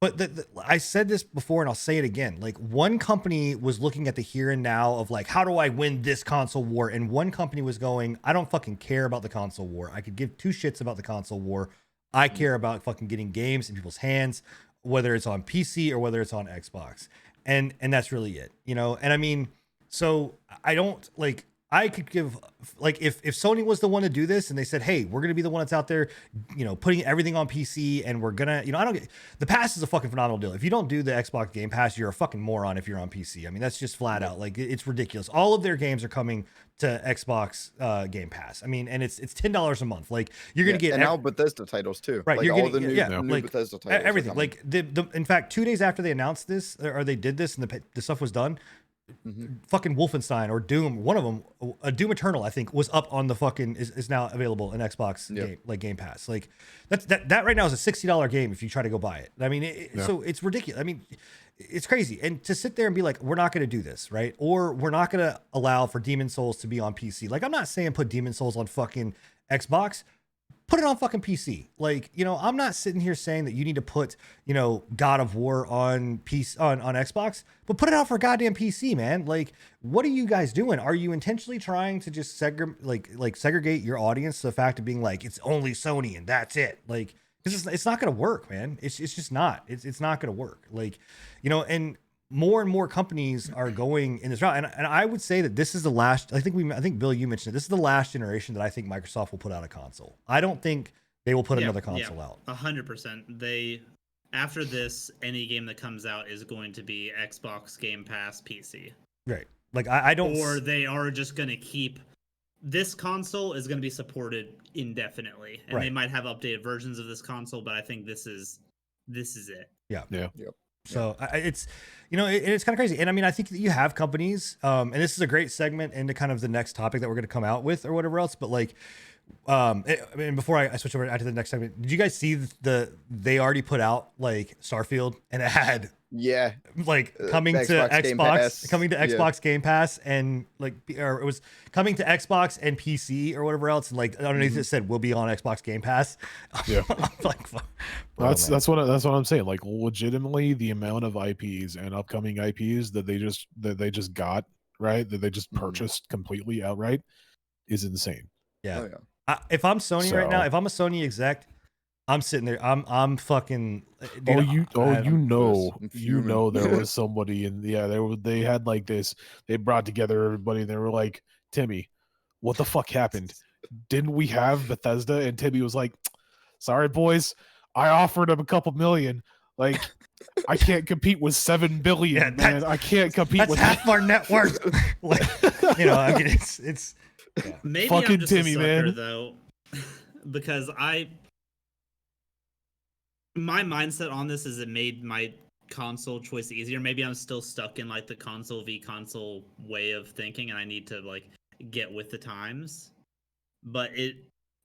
But I said this before and I'll say it again. Like, one company was looking at the here and now of like, how do I win this console war? And one company was going, I don't fucking care about the console war. I could give two shits about the console war. I care about fucking getting games in people's hands, whether it's on PC or whether it's on Xbox. And that's really it, you know? And I mean, so I don't like, I could give, like, if Sony was the one to do this and they said, hey, we're going to be the one that's out there, you know, putting everything on PC and we're going to, you know, I don't get, the pass is a fucking phenomenal deal. If you don't do the Xbox Game Pass, you're a fucking moron if you're on PC. I mean, that's just flat out, like, it's ridiculous. All of their games are coming to Xbox Game Pass. I mean, and it's $10 a month. Like, you're going to get, and now Bethesda titles too. Right, like you're all getting- the new, yeah, new like, Bethesda titles. are everything. coming. Like, the in fact, 2 days after they announced this, or they did this and the stuff was done, Mhm. fucking Wolfenstein or Doom, one of them, Doom Eternal, I think, was up on the fucking is now available in Xbox Yep. Game Pass. Like, that right now is a $60 game if you try to go buy it. I mean, Yeah. so it's ridiculous. I mean, it's crazy. And to sit there and be like, we're not going to do this, right? Or we're not going to allow for Demon Souls to be on PC. Like, I'm not saying put Demon Souls on fucking Xbox. Put it on fucking PC. Like, you know, I'm not sitting here saying that you need to put, you know, God of War on PC on Xbox, but put it out for goddamn PC, man. Like, what are you guys doing? Are you intentionally trying to just segregate your audience to the fact of being like, it's only Sony and that's it? Like, because it's not gonna work, man. It's just not. It's not gonna work. Like, you know, and more and more companies are going in this route, and I would say that this is the last. I think Bill, you mentioned it. This is the last generation that I think Microsoft will put out a console. I don't think they will put another console out. 100%. They after this, any game that comes out is going to be Xbox Game Pass PC, Right? Like, I don't. or they are just going to keep this console is going to be supported indefinitely, and they Right. might have updated versions of this console, but I think this is it. So it's, you know, it's kind of crazy. And I mean, I think that you have companies, and this is a great segment into kind of the next topic that we're going to come out with or whatever else. But like, I mean, before I switch over to the next segment, did you guys see they already put out like Starfield and it had Yeah, like coming to Xbox Game Xbox, Pass. coming to Yeah. Xbox Game Pass, and like, or it was coming to Xbox and PC or whatever else, and like underneath it said will be on Xbox Game Pass. Yeah. I'm like, fuck. That's Oh, man. that's what I'm saying. Like, legitimately, the amount of IPs and upcoming IPs that they just got, right, that they just Mhm. purchased completely outright is insane. Yeah. Oh, yeah. If I'm Sony right now, So- if I'm a Sony exec, I'm sitting there. I'm fucking. Dude, you I'm know fuming. there was somebody in they had like this, they brought together everybody and they were like, Timmy, what the fuck happened? Didn't we have Bethesda? And Timmy was like, sorry boys, I offered him a couple million. Like, I can't compete with 7 billion, Yeah, man. that's- I can't compete that's with half our net worth. Like, you know, I mean, it's. Maybe Fucking I'm just Timmy, a sucker, man. though, because my mindset on this is it made my console choice easier. Maybe I'm still stuck in like the console v console way of thinking, and I need to like get with the times. But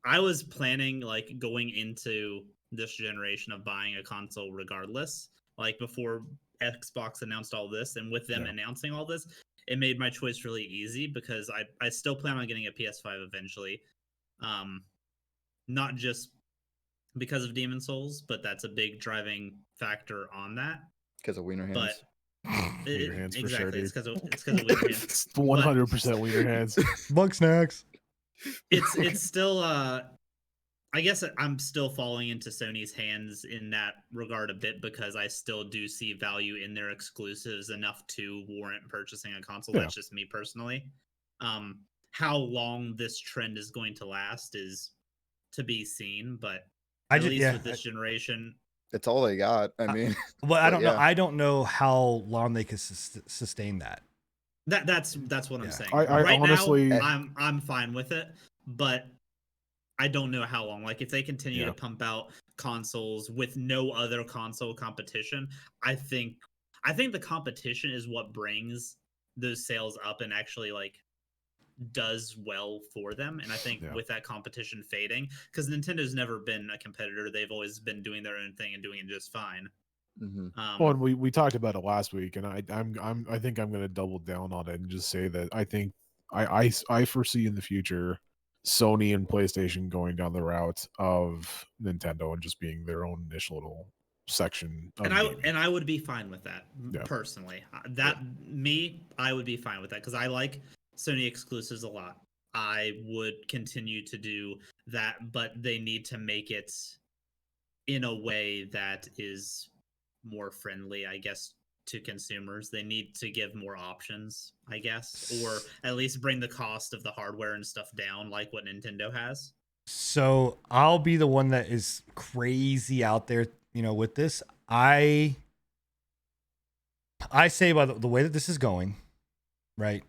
I was planning like going into this generation of buying a console regardless. Like before Xbox announced all this, and with them Yeah. announcing all this, it made my choice really easy because I still plan on getting a PS5 eventually. Not just because of Demon Souls, but that's a big driving factor on that. Because of Wiener hands. But Wiener hands for sure, exactly, dude. it's because of Wiener hands. 100% Wiener hands. Bug snacks. It's still I guess I'm still falling into Sony's hands in that regard a bit because I still do see value in their exclusives enough to warrant purchasing a console. Yeah. That's just me personally. how long this trend is going to last is to be seen, but I at just, least yeah, with this generation, It's all they got. I mean, well, I but don't know. yeah. I don't know how long they could sustain that. that's what I'm Yeah. saying. I Right honestly- now, I'm fine with it, but I don't know how long. Like if they continue Yeah. to pump out consoles with no other console competition, I think the competition is what brings those sales up and actually like does well for them. And I think Yeah. with that competition fading, because Nintendo's never been a competitor, they've always been doing their own thing and doing it just fine. Mhm. Well, and we talked about it last week, and I think I'm going to double down on it and just say that I think I foresee in the future Sony and PlayStation going down the route of Nintendo and just being their own initial little section of gaming. And I would be fine with that Yeah. personally. I would be fine with that because I like Sony exclusives a lot. I would continue to do that, but they need to make it in a way that is more friendly, I guess, to consumers. They need to give more options, I guess, or at least bring the cost of the hardware and stuff down, like what Nintendo has. So I'll be the one that is crazy out there, with this. I say by the way that this is going, right?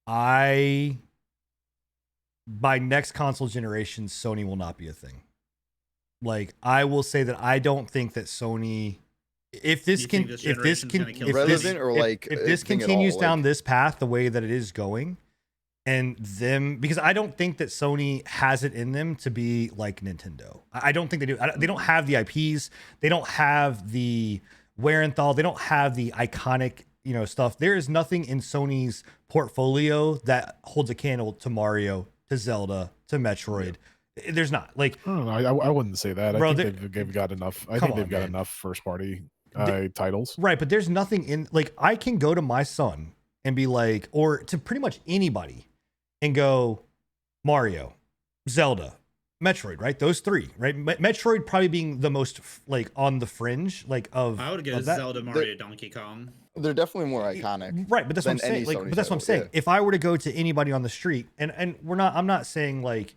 By next console generation, Sony will not be a thing. Like I will say that I don't think that Sony, if this You think this generation's gonna kill Relevant or like if this thing at continues all, down like- this path the way that it is going, and them, because I don't think that Sony has it in them to be like Nintendo. I don't think they do. They don't have the IPs. They don't have the wear and thaw. They don't have the iconic, stuff. There is nothing in Sony's portfolio that holds a candle to Mario, to Zelda, to Metroid. There's not. Like, I don't know. I wouldn't say that. Bro, I think they've got enough. I Come think they've on, got man. enough first party titles. right, but there's nothing in, like, I can go to my son and be like, or to pretty much anybody and go, Mario, Zelda, Metroid, right? Those three, right? Metroid probably being the most like on the fringe, like of. I would go of that. Zelda, Mario, Donkey Kong. They're definitely more iconic. Right, but that's what I'm than any saying. Like, Sony but that's what I'm title, saying. yeah. If I were to go to anybody on the street, and I'm not saying like,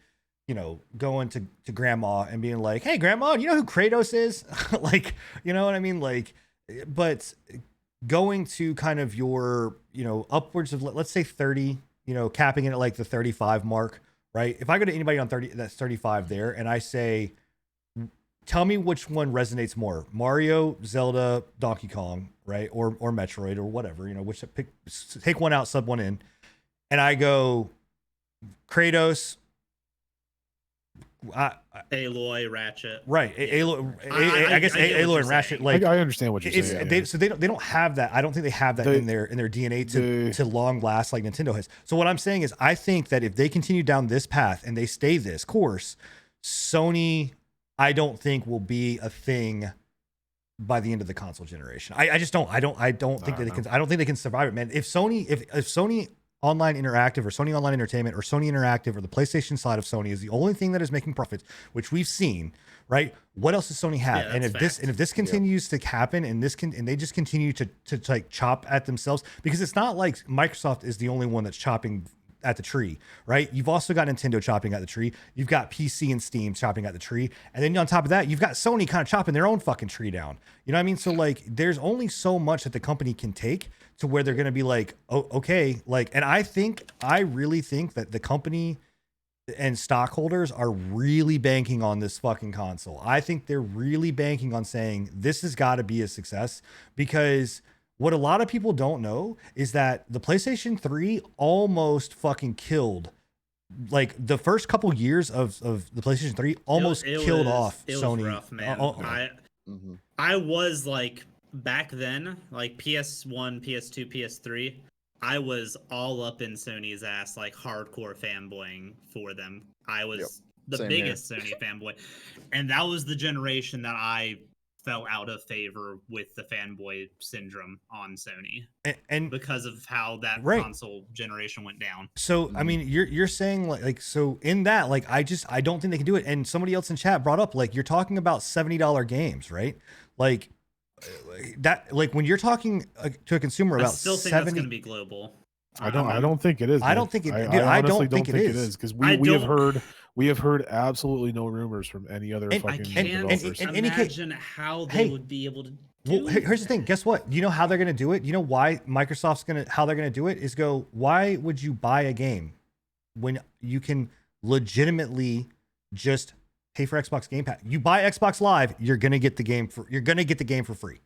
going to grandma and being like, hey grandma, you know who Kratos is? Like, you know what I mean? Like, but going to kind of your, upwards of, let's say 30, capping it at like the 35 mark, right? If I go to anybody on 30, that's 35 there, and I say, tell me which one resonates more, Mario, Zelda, Donkey Kong, right? Or Metroid or whatever, take one out, sub one in. And I go Kratos, Aloy, Ratchet. right. Yeah. Aloy, I guess I get what Aloy you're and Ratchet, saying. like, I understand what you're it's, saying. they, so they don't have that. I don't think they have that in their DNA to long last like Nintendo has. So what I'm saying is, I think that if they continue down this path and they stay this course, Sony, I don't think will be a thing by the end of the console generation. I just don't. I don't think that they can. I don't think they can survive it, man. If Sony Online Interactive or Sony Online Entertainment or Sony Interactive or the PlayStation side of Sony is the only thing that is making profits, which we've seen, right? What else does Sony have? Yeah, and that's if this continues to happen and they just continue to like chop at themselves, because it's not like Microsoft is the only one that's chopping at the tree, right? You've also got Nintendo chopping at the tree. You've got PC and Steam chopping at the tree. And then on top of that, you've got Sony kind of chopping their own fucking tree down. You know what I mean? So like, there's only so much that the company can take to where they're going to be like, oh, okay. Like, and I really think that the company and stockholders are really banking on this fucking console. I think they're really banking on saying this has got to be a success, because what a lot of people don't know is that the PlayStation 3 almost fucking killed, like the first couple years of the PlayStation 3 almost killed off Sony. Was rough, man. Mhm. I was like, back then, like PS1, PS2, PS3, I was all up in Sony's ass, like hardcore fanboying for them. I was the Same biggest Sony fanboy. And that was the generation that I fell out of favor with the fanboy syndrome on Sony And because of how that Right. console generation went down. so, I mean, you're saying like, so in that, like, I don't think they can do it. And somebody else in chat brought up, like, you're talking about $70 games, right? Like that, like when you're talking to a consumer I about still think that's 70, going to be global. I don't think it is. I don't man. think it- I, dude, I I honestly don't think it is. because I we have heard absolutely no rumors from any other And- I fucking can't developers. in any case- imagine how they Hey, would be able to do Well, here's the thing. that. Guess what? You know how they're gonna do it. You know why how they're gonna do it is go. Why would you buy a game when you can legitimately just pay for Xbox Game Pass? You buy Xbox Live, you're gonna get the game for free.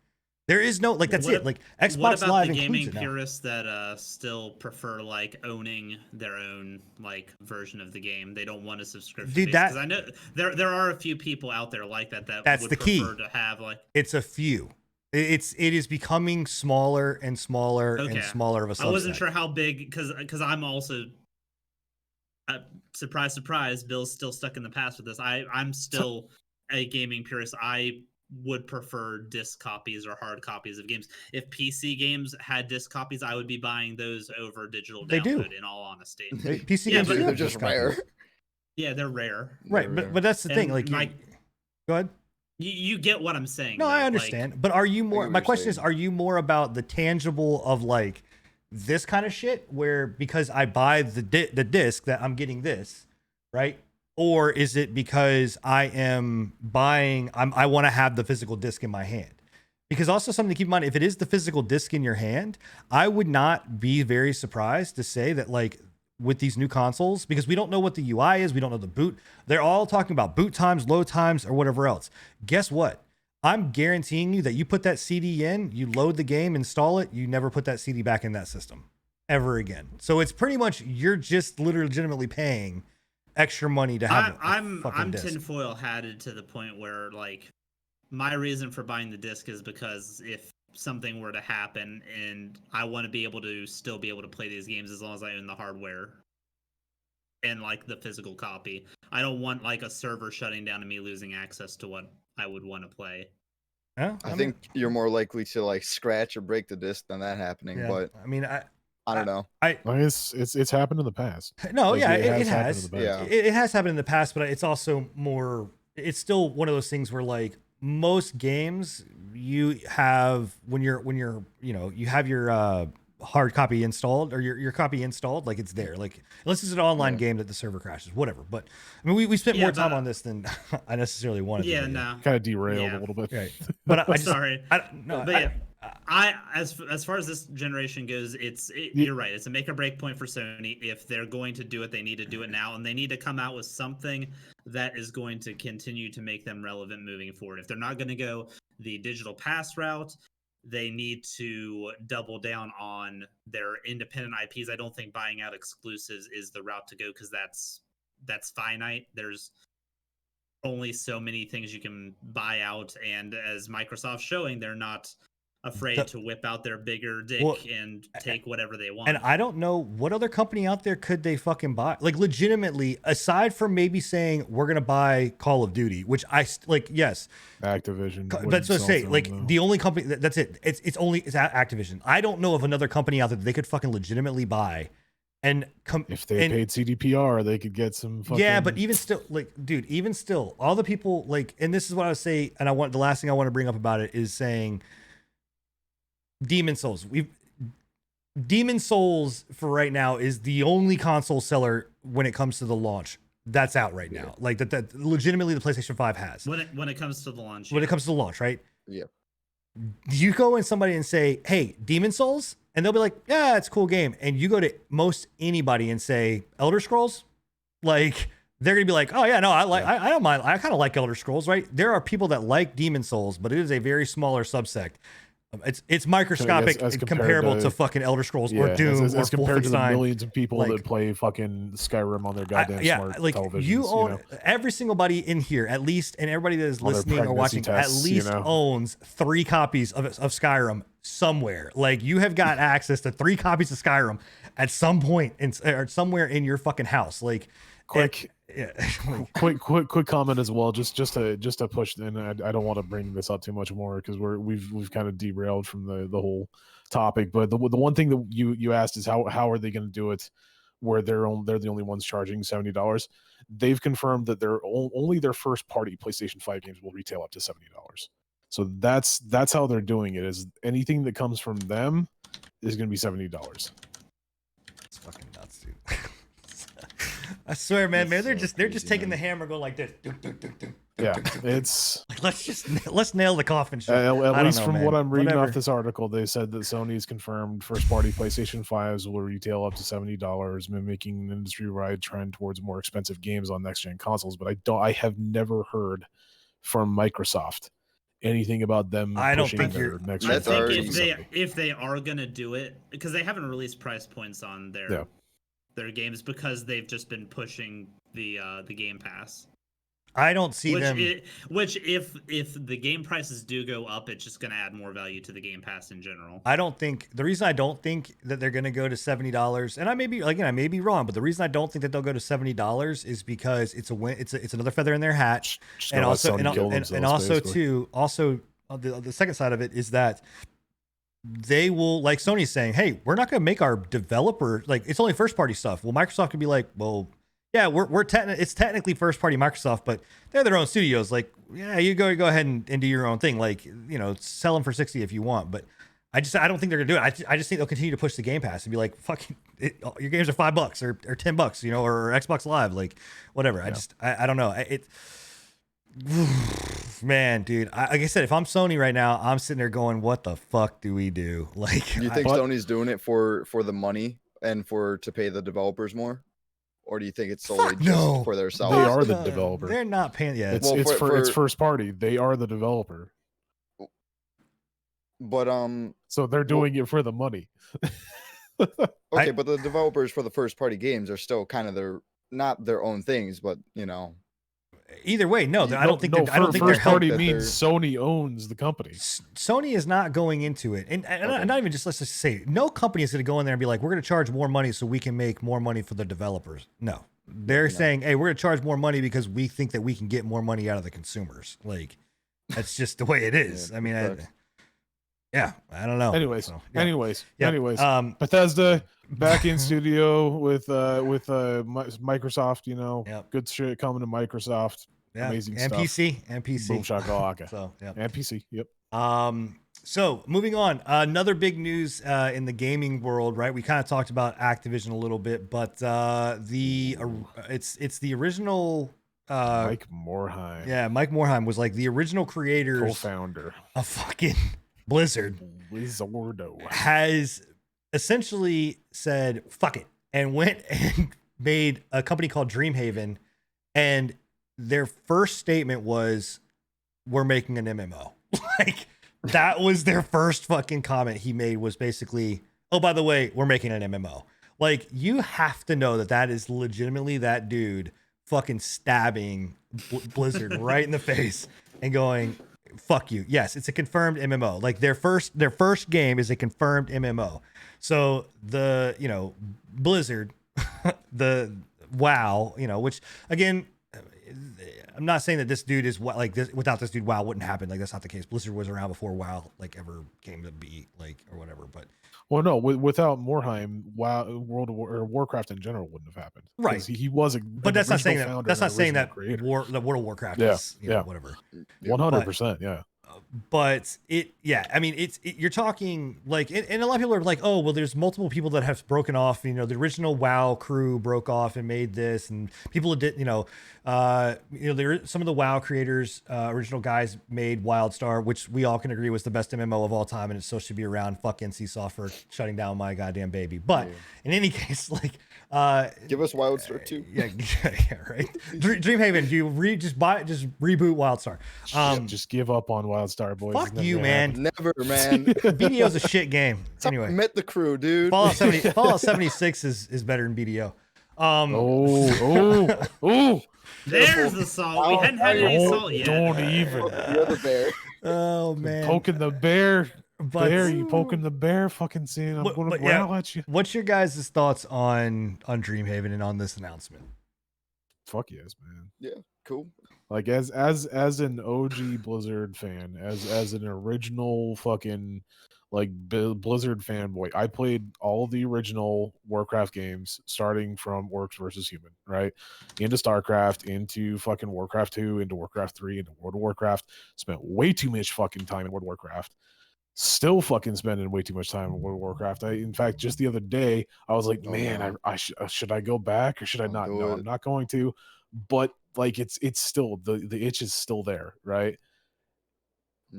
There is no like that's What it. ab- Like What Xbox about Live the includes gaming it now. purists that still prefer like owning their own like version of the game? They don't want a subscription. Dude, because I know there are a few people out there like that That's would the key. prefer to have like. It's a few. It is becoming smaller and smaller and Okay. smaller of a subset. I wasn't sure how big because I'm also. Surprise, surprise! Bill's still stuck in the past with this. I'm still a gaming purist. I would prefer disc copies or hard copies of games. If PC games had disc copies, I would be buying those over digital They do. download. In all honesty, PC Yeah, games but do they're have just disc copies. rare. yeah, they're rare. Right, They're but that's the thing. And Like, Mike- go ahead. You get what I'm saying. No, though, I like- understand. But are you more? what My you're question is: saying. are you more about the tangible of like this kind of shit, where because I buy the disc that I'm getting this, right? Or is it because I am buying? I want to have the physical disc in my hand. Because also something to keep in mind: if it is the physical disc in your hand, I would not be very surprised to say that like with these new consoles, because we don't know what the UI is, we don't know the boot. They're all talking about boot times, load times, or whatever else. Guess what? I'm guaranteeing you that you put that CD in, you load the game, install it, you never put that CD back in that system ever again. So it's pretty much you're just literally legitimately paying extra money to have I'm fucking disc. tinfoil hatted to the point where like my reason for buying the disc is because if something were to happen and I want to be able to still be able to play these games as long as I own the hardware and like the physical copy. I don't want like a server shutting down and me losing access to what I would want to play. Yeah, I mean, think you're more likely to like scratch or break the disc than that happening. yeah. But I mean, I don't know. Like, it's happened in the past. No, Like, yeah, it it has happened has. in the past. Yeah. It has happened in the past, but it's also more. It's still one of those things where like most games, you have when you're you have your hard copy installed or your copy installed, like it's there. Like unless it's an online Yeah. game that the server crashes, whatever. But I mean, we spent Yeah, more time but- on this than I necessarily wanted. Yeah, to do. no. Kind of derailed Yeah. a little bit. Right. But I just Sorry. no, But yeah, as far as this generation goes, you're right. It's a make or break point for Sony. If they're going to do it, they need to do it now, and they need to come out with something that is going to continue to make them relevant moving forward. If they're not going to go the digital pass route, they need to double down on their independent IPs. I don't think buying out exclusives is the route to go because that's finite. There's only so many things you can buy out, and as Microsoft's showing, they're not afraid to whip out their bigger dick Well, and take whatever they want. and I don't know what other company out there could they fucking buy. Like legitimately, aside from maybe saying we're gonna buy Call of Duty, which like yes, Activision. that's wouldn't what I sell say. to Like them, though. the only company that's it. It's Activision. I don't know of another company out there that they could fucking legitimately buy, and If they paid CDPR, they could get some. Fucking, yeah, but even still, like, dude, even still, all the people like, and this is what I would say, and the last thing I want to bring up about it is saying, Demon Souls. Demon Souls for right now is the only console seller when it comes to the launch that's out right now. Like that legitimately the PlayStation 5 has. when it comes to the launch, When it comes to the launch, right? Yeah. You go in somebody and say, "Hey, Demon Souls," and they'll be like, "Yeah, it's a cool game." And you go to most anybody and say, "Elder Scrolls," like they're gonna be like, "Oh yeah, no, I don't mind. I kind of like Elder Scrolls, right?" There are people that like Demon Souls, but it is a very smaller subsect. It's microscopic as compared comparable to- to fucking Elder Scrolls yeah, or Doom as or compared to the Wolfenstein. millions of people like- that play fucking Skyrim on their goddamn smart like televisions. you own know? every single body in here, at least, and everybody that is All their listening or pregnancy watching, tests, at least owns 3 copies of Skyrim somewhere. Like you have got access to 3 copies of Skyrim at some point or somewhere in your fucking house. Like Quick, yeah, quick comment as well, just to push. And I don't want to bring this up too much more because we've kind of derailed from the whole topic. But the one thing that you asked is how are they going to do it where they're the only ones charging $70? They've confirmed that only their first party PlayStation 5 games will retail up to $70. So that's how they're doing it. Is anything that comes from them is going to be $70. It's fucking nuts, dude. I swear, man, That's they're so just crazy, taking the man. hammer, going like this. Dunk, dunk, dunk, dunk, Yeah, dunk, dunk, dunk. it's Like, let's nail the coffin shit. at I don't least know, from man. what I'm reading Whatever. off this article, they said that Sony's confirmed first-party PlayStation 5s will retail up to $70, mimicking an industry-wide trend towards more expensive games on next-gen consoles. But I have never heard from Microsoft anything about them I don't pushing think their you're- next-gen I That's think already- if they are gonna do it, because they haven't released price points on their games because they've just been pushing the Game Pass. I don't see them. Which if the game prices do go up, it's just gonna add more value to the Game Pass in general. I don't think the reason I don't think that they're going to go to $70, and I may be again, I may be wrong, but the reason I don't think that they'll go to $70 is because it's another feather in their hat, Just and gonna let also Sony kill themselves, basically. also the second side of it is that they will, like Sony's saying, hey, we're not going to make our developer, like, it's only first party stuff. Well, Microsoft could be like, well, yeah, it's technically first party Microsoft, but they're their own studios. Like, yeah, you go ahead and do your own thing. Like, you know, sell them for 60 if you want. But I don't think they're gonna do it. I just think they'll continue to push the Game Pass and be like, fucking, your games are $5 or $10, you know, or Xbox Live, like, whatever. Yeah. I don't know. Man, dude, like I said, if I'm Sony right now, I'm sitting there going, what the fuck do we do? Like, Do you think But- Sony's doing it for the money and to pay the developers more, or do you think it's solely Fuck just no. for their They self? are the developer. They're not paying. Yeah, It's Well, it's for- it's first party. They are the developer, But so they're doing it for the money. okay, but the developers for the first party games are still kind of not their own things, but you know, either way, no, I don't think. No, I don't think they're first party that means Sony owns the company. Sony is not going into it, and Okay. not even just, let's just say, no company is going to go in there and be like, we're going to charge more money so we can make more money for the developers. No, they're saying, hey, we're going to charge more money because we think that we can get more money out of the consumers. Like, that's just the way it is. Yeah, I mean, facts. I don't know. Anyways, So, yeah. anyways, Yeah. anyways. Um, Bethesda back in studio with Microsoft. You know, Yep. good shit coming to Microsoft. yeah, amazing and stuff. PC. Boom shakalaka. So, yeah. And PC. Yep. So moving on, another big news in the gaming world, right? We kind of talked about Activision a little bit, but it's the original. Mike Morhaime, Yeah, Mike Morhaime was like the original creators co-founder. of fucking Blizzard, Blizzardo. has essentially said fuck it and went and made a company called Dreamhaven, and their first statement was, "We're making an MMO." Like, that was their first fucking comment he made, was basically, "Oh, by the way, we're making an MMO." Like, you have to know that that is legitimately that dude fucking stabbing Blizzard right in the face and going, fuck you. Yes, it's a confirmed MMO. Like, their first game is a confirmed MMO. So the, you know, Blizzard, the WoW, you know, which again, I'm not saying that this dude is like this, without this dude WoW wouldn't happen. Like, that's not the case. Blizzard was around before WoW like ever came to be, like, or whatever. But Well, no, without Morhaime, Warcraft in general wouldn't have happened. 'Cause Right. He was a. but that's not saying that. That's not saying that Creator. World of Warcraft Yeah, is, you know, yeah. whatever. 100%. Yeah. But I mean, you're talking like, and a lot of people are like, oh, well, there's multiple people that have broken off. You know, the original WoW crew broke off and made this, and people who did, some of the WoW creators, original guys made WildStar, which we all can agree was the best MMO of all time, and it still should be around. Fuck NCSoft for shutting down my goddamn baby. But in any case, like, give us WildStar 2. yeah, yeah, right. Dreamhaven, do you just reboot WildStar? Just give up on WildStar, boys. Fuck It's never you, gonna man. happen. Never, man. BDO's a shit game. Anyway, Met the crew, dude. Fallout 76 is better than BDO. Oh. There's the salt. We hadn't had any salt yet. Don't even. You're the bear. Oh man. Poking the bear. But Bear, you poking the bear, fucking saying I'm But- going to but yeah. growl at you. what's your guys' thoughts on Dreamhaven and on this announcement? Fuck yes, man. Cool. Like as an OG Blizzard fan, as an original fucking like Blizzard fanboy, I played all of the original Warcraft games, starting from Orcs versus Human, right, into StarCraft, into fucking Warcraft 2, into Warcraft 3, into World of Warcraft. Spent way too much fucking time in World of Warcraft. still fucking spending way too much time in World of Warcraft. In fact, just the other day, I was like, Oh, man, no. I should I go back or should I Don't not? do No, it. I'm not going to. But like, it's still the itch is still there, right?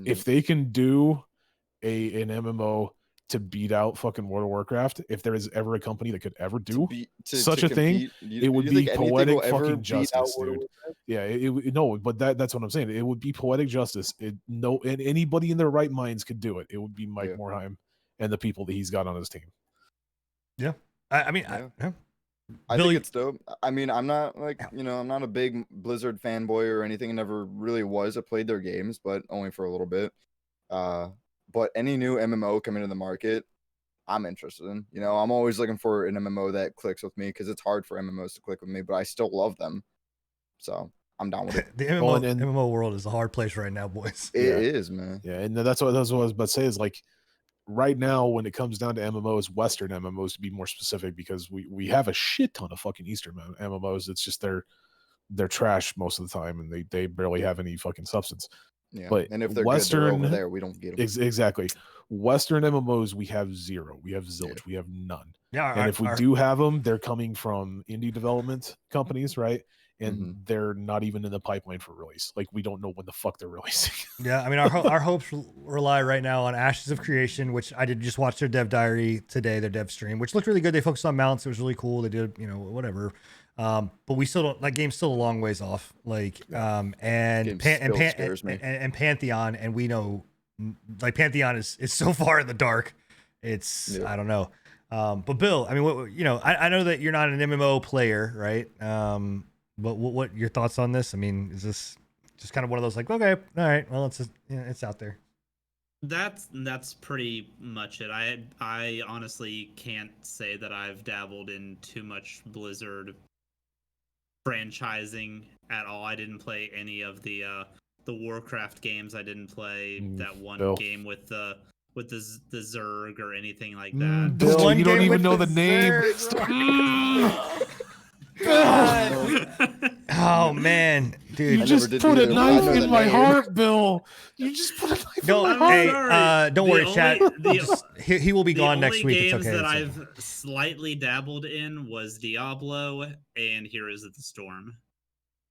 If they can do an MMO to beat out fucking World of Warcraft, if there is ever a company that could ever do such a thing, it would be poetic fucking justice, dude. Yeah, no, but that's what I'm saying. It would be poetic justice. And anybody in their right minds could do it. It would be Mike Morhaime and the people that he's got on his team. Yeah, I mean, Yeah. I Billy- think it's dope. I mean, I'm not like, I'm not a big Blizzard fanboy or anything. I never really was. I played their games, but only for a little bit. But any new MMO coming to the market, I'm interested in. I'm always looking for an MMO that clicks with me because it's hard for MMOs to click with me, but I still love them. So I'm down with it. The MMO world is a hard place right now, boys. It is, man. Yeah, and that's what I was about to say is like, right now, when it comes down to MMOs, Western MMOs to be more specific, because we have a shit ton of fucking Eastern MMOs. It's just they're trash most of the time, and they barely have any fucking substance. Yeah, but and if they're Western, good, they're over there, we don't get them. Exactly. Western MMOs, we have zero. We have zilch. We have none. Yeah, and if we do have them, they're coming from indie development companies, right? And they're not even in the pipeline for release. Like, we don't know when the fuck they're releasing. Yeah, I mean, our hopes rely right now on Ashes of Creation, which I did just watch their dev diary today, their dev stream, which looked really good. They focused on mounts. It was really cool. They did, whatever. But we still don't. That game's still a long ways off. Like, and Pantheon, and we know, like, Pantheon is so far in the dark. It's I don't know. But Bill, I mean, I know that you're not an MMO player, right? But what your thoughts on this? I mean, is this just kind of one of those like, okay, all right, well, it's out there. That's pretty much it. I honestly can't say that I've dabbled in too much Blizzard franchising at all. I didn't play any of the Warcraft games. I didn't play that one game with the Zerg or anything like that. Bill, you don't even know the name. God. Oh man, dude! You just put a knife in my heart, Bill. You just put a knife in my heart. Don't worry, chat. He will be gone next week. It's okay. The only games that I've slightly dabbled in was Diablo and Heroes of the Storm.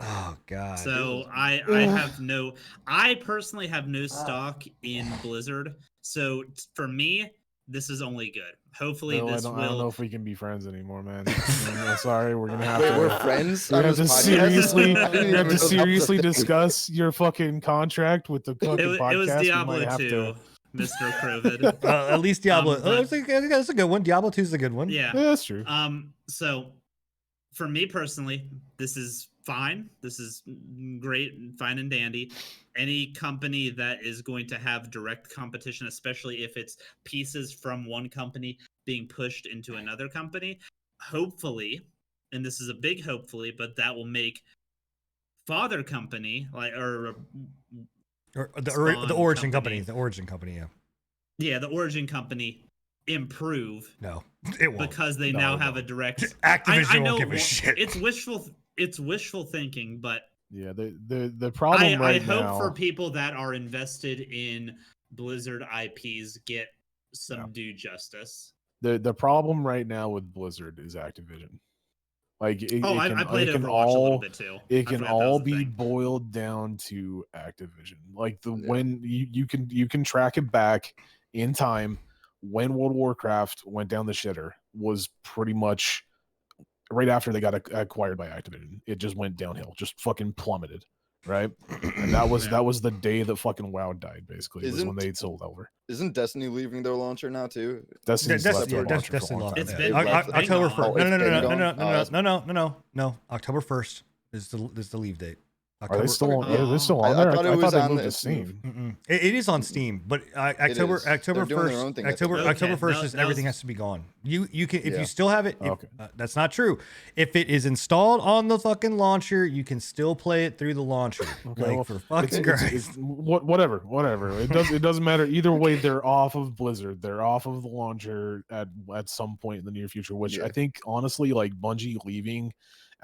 Oh God! So I personally have no stock in Blizzard. So for me, this is only good. Hopefully, Bill, this I don't know if we can be friends anymore, man. I'm sorry, we're gonna have Wait, to. we're friends. We're gonna have to seriously discuss your fucking contract with the fucking podcast. It was Diablo 2, Mr. Crovid. At least Diablo. That's a good one. Diablo 2 is a good one. Yeah, that's true. So for me personally, this is fine. This is great, fine and dandy. Any company that is going to have direct competition, especially if it's pieces from one company being pushed into another company, hopefully, and this is a big hopefully, but that will make father company or the Origin company, the Origin company, yeah, the Origin company improve. No, it won't, because they now have a direct. Activision won't give a shit. It's wishful thinking, but yeah, the problem I hope for people that are invested in Blizzard IPs get some due justice. The problem right now with Blizzard is Activision. Like, I played Overwatch a little bit too. It can all be boiled down to Activision. Like when you can track it back in time when World of Warcraft went down the shitter was pretty much right after they got acquired by Activision. It just went downhill, just fucking plummeted, right? And that was the day that fucking WoW died. Basically, was when they sold over. Isn't Destiny leaving their launcher now too? Destiny's left their launcher for a long time. It's been October 1st. No. October 1st is the leave date. Are they still on? Yeah, they're still on there. I thought they moved to Steam. It is on Steam, but October 1st is everything has to be gone. You can if you still have it. That's not true. If it is installed on the fucking launcher, you can still play it through the launcher. Okay, for fucking Christ. Whatever. It doesn't matter either way. They're off of Blizzard. They're off of the launcher at some point in the near future. Which I think honestly, like Bungie leaving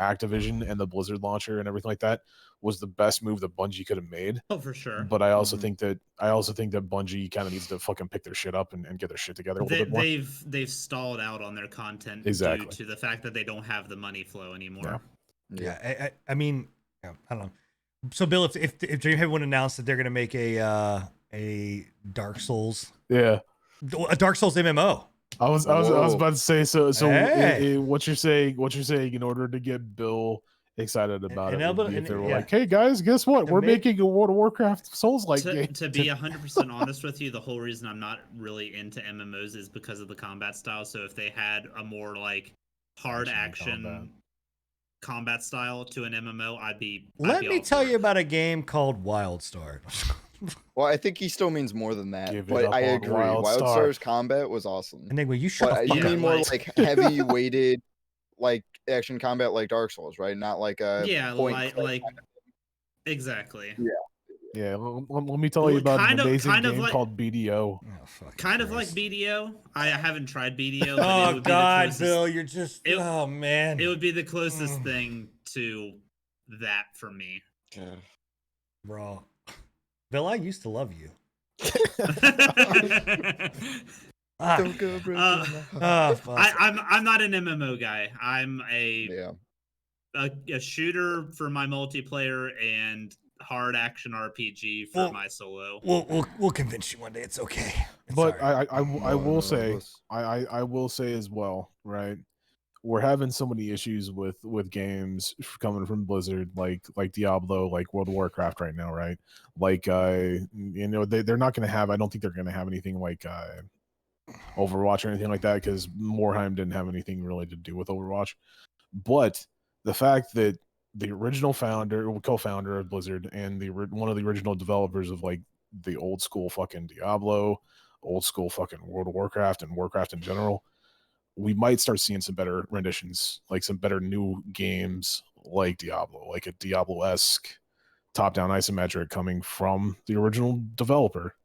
Activision and the Blizzard launcher and everything like that was the best move that Bungie could have made. Oh, for sure. But I also Mhm. think that Bungie kind of needs to fucking pick their shit up and get their shit together a little bit more. They've stalled out on their content Exactly. due to the fact that they don't have the money flow anymore. Yeah, I mean, yeah, I don't know. So, Bill, if Dreamhaven would announce that they're gonna make a Dark Souls, Yeah. a Dark Souls MMO, I was Whoa. about to say Hey. what you're saying in order to get Bill excited about And it would be and- if they were yeah. like, hey guys, guess what, To we're make- making a World of Warcraft Souls like game. To be 100% honest with you, the whole reason I'm not really into MMOs is because of the combat style. So if they had a more like hard action combat style to an MMO, I'd be. let be me all tell for you it. about a game called WildStar. Well, I think he still means more than that. Give it But up I on agree. WildStar. WildStar's combat was awesome. Enigma, you shut But the fuck you up. mean more like- like heavy weighted, like action combat, like Dark Souls, right? Not like a Yeah, point like click like exactly. Yeah, let me tell you Well, about kind an of- amazing kind of game like- called BDO. Oh, fucking Kind of like Christ. BDO. I haven't tried BDO. But it Oh would be the God, closest- Bill, you're just. it- oh man. It would be the closest Mm. thing to that for me. Bro. Bill, I used to love you. Ah, Don't go breaking Uh, my heart. fuck. I'm not an MMO guy. I'm Yeah. a shooter for my multiplayer and hard action RPG for Well, my solo. We'll convince you one day. It's okay. It's But all right. I No, will no, say listen. I will say as well, right? We're having so many issues with games coming from Blizzard, like Diablo, like World of Warcraft right now, right? Like they're not going to have. I don't think they're going to have anything like Overwatch or anything like that because Morheim didn't have anything really to do with Overwatch. But the fact that the original co-founder of Blizzard and one of the original developers of like the old school fucking Diablo, old school fucking World of Warcraft and Warcraft in general, we might start seeing some better renditions, like some better new games like Diablo, like a Diablo-esque top-down isometric coming from the original developer,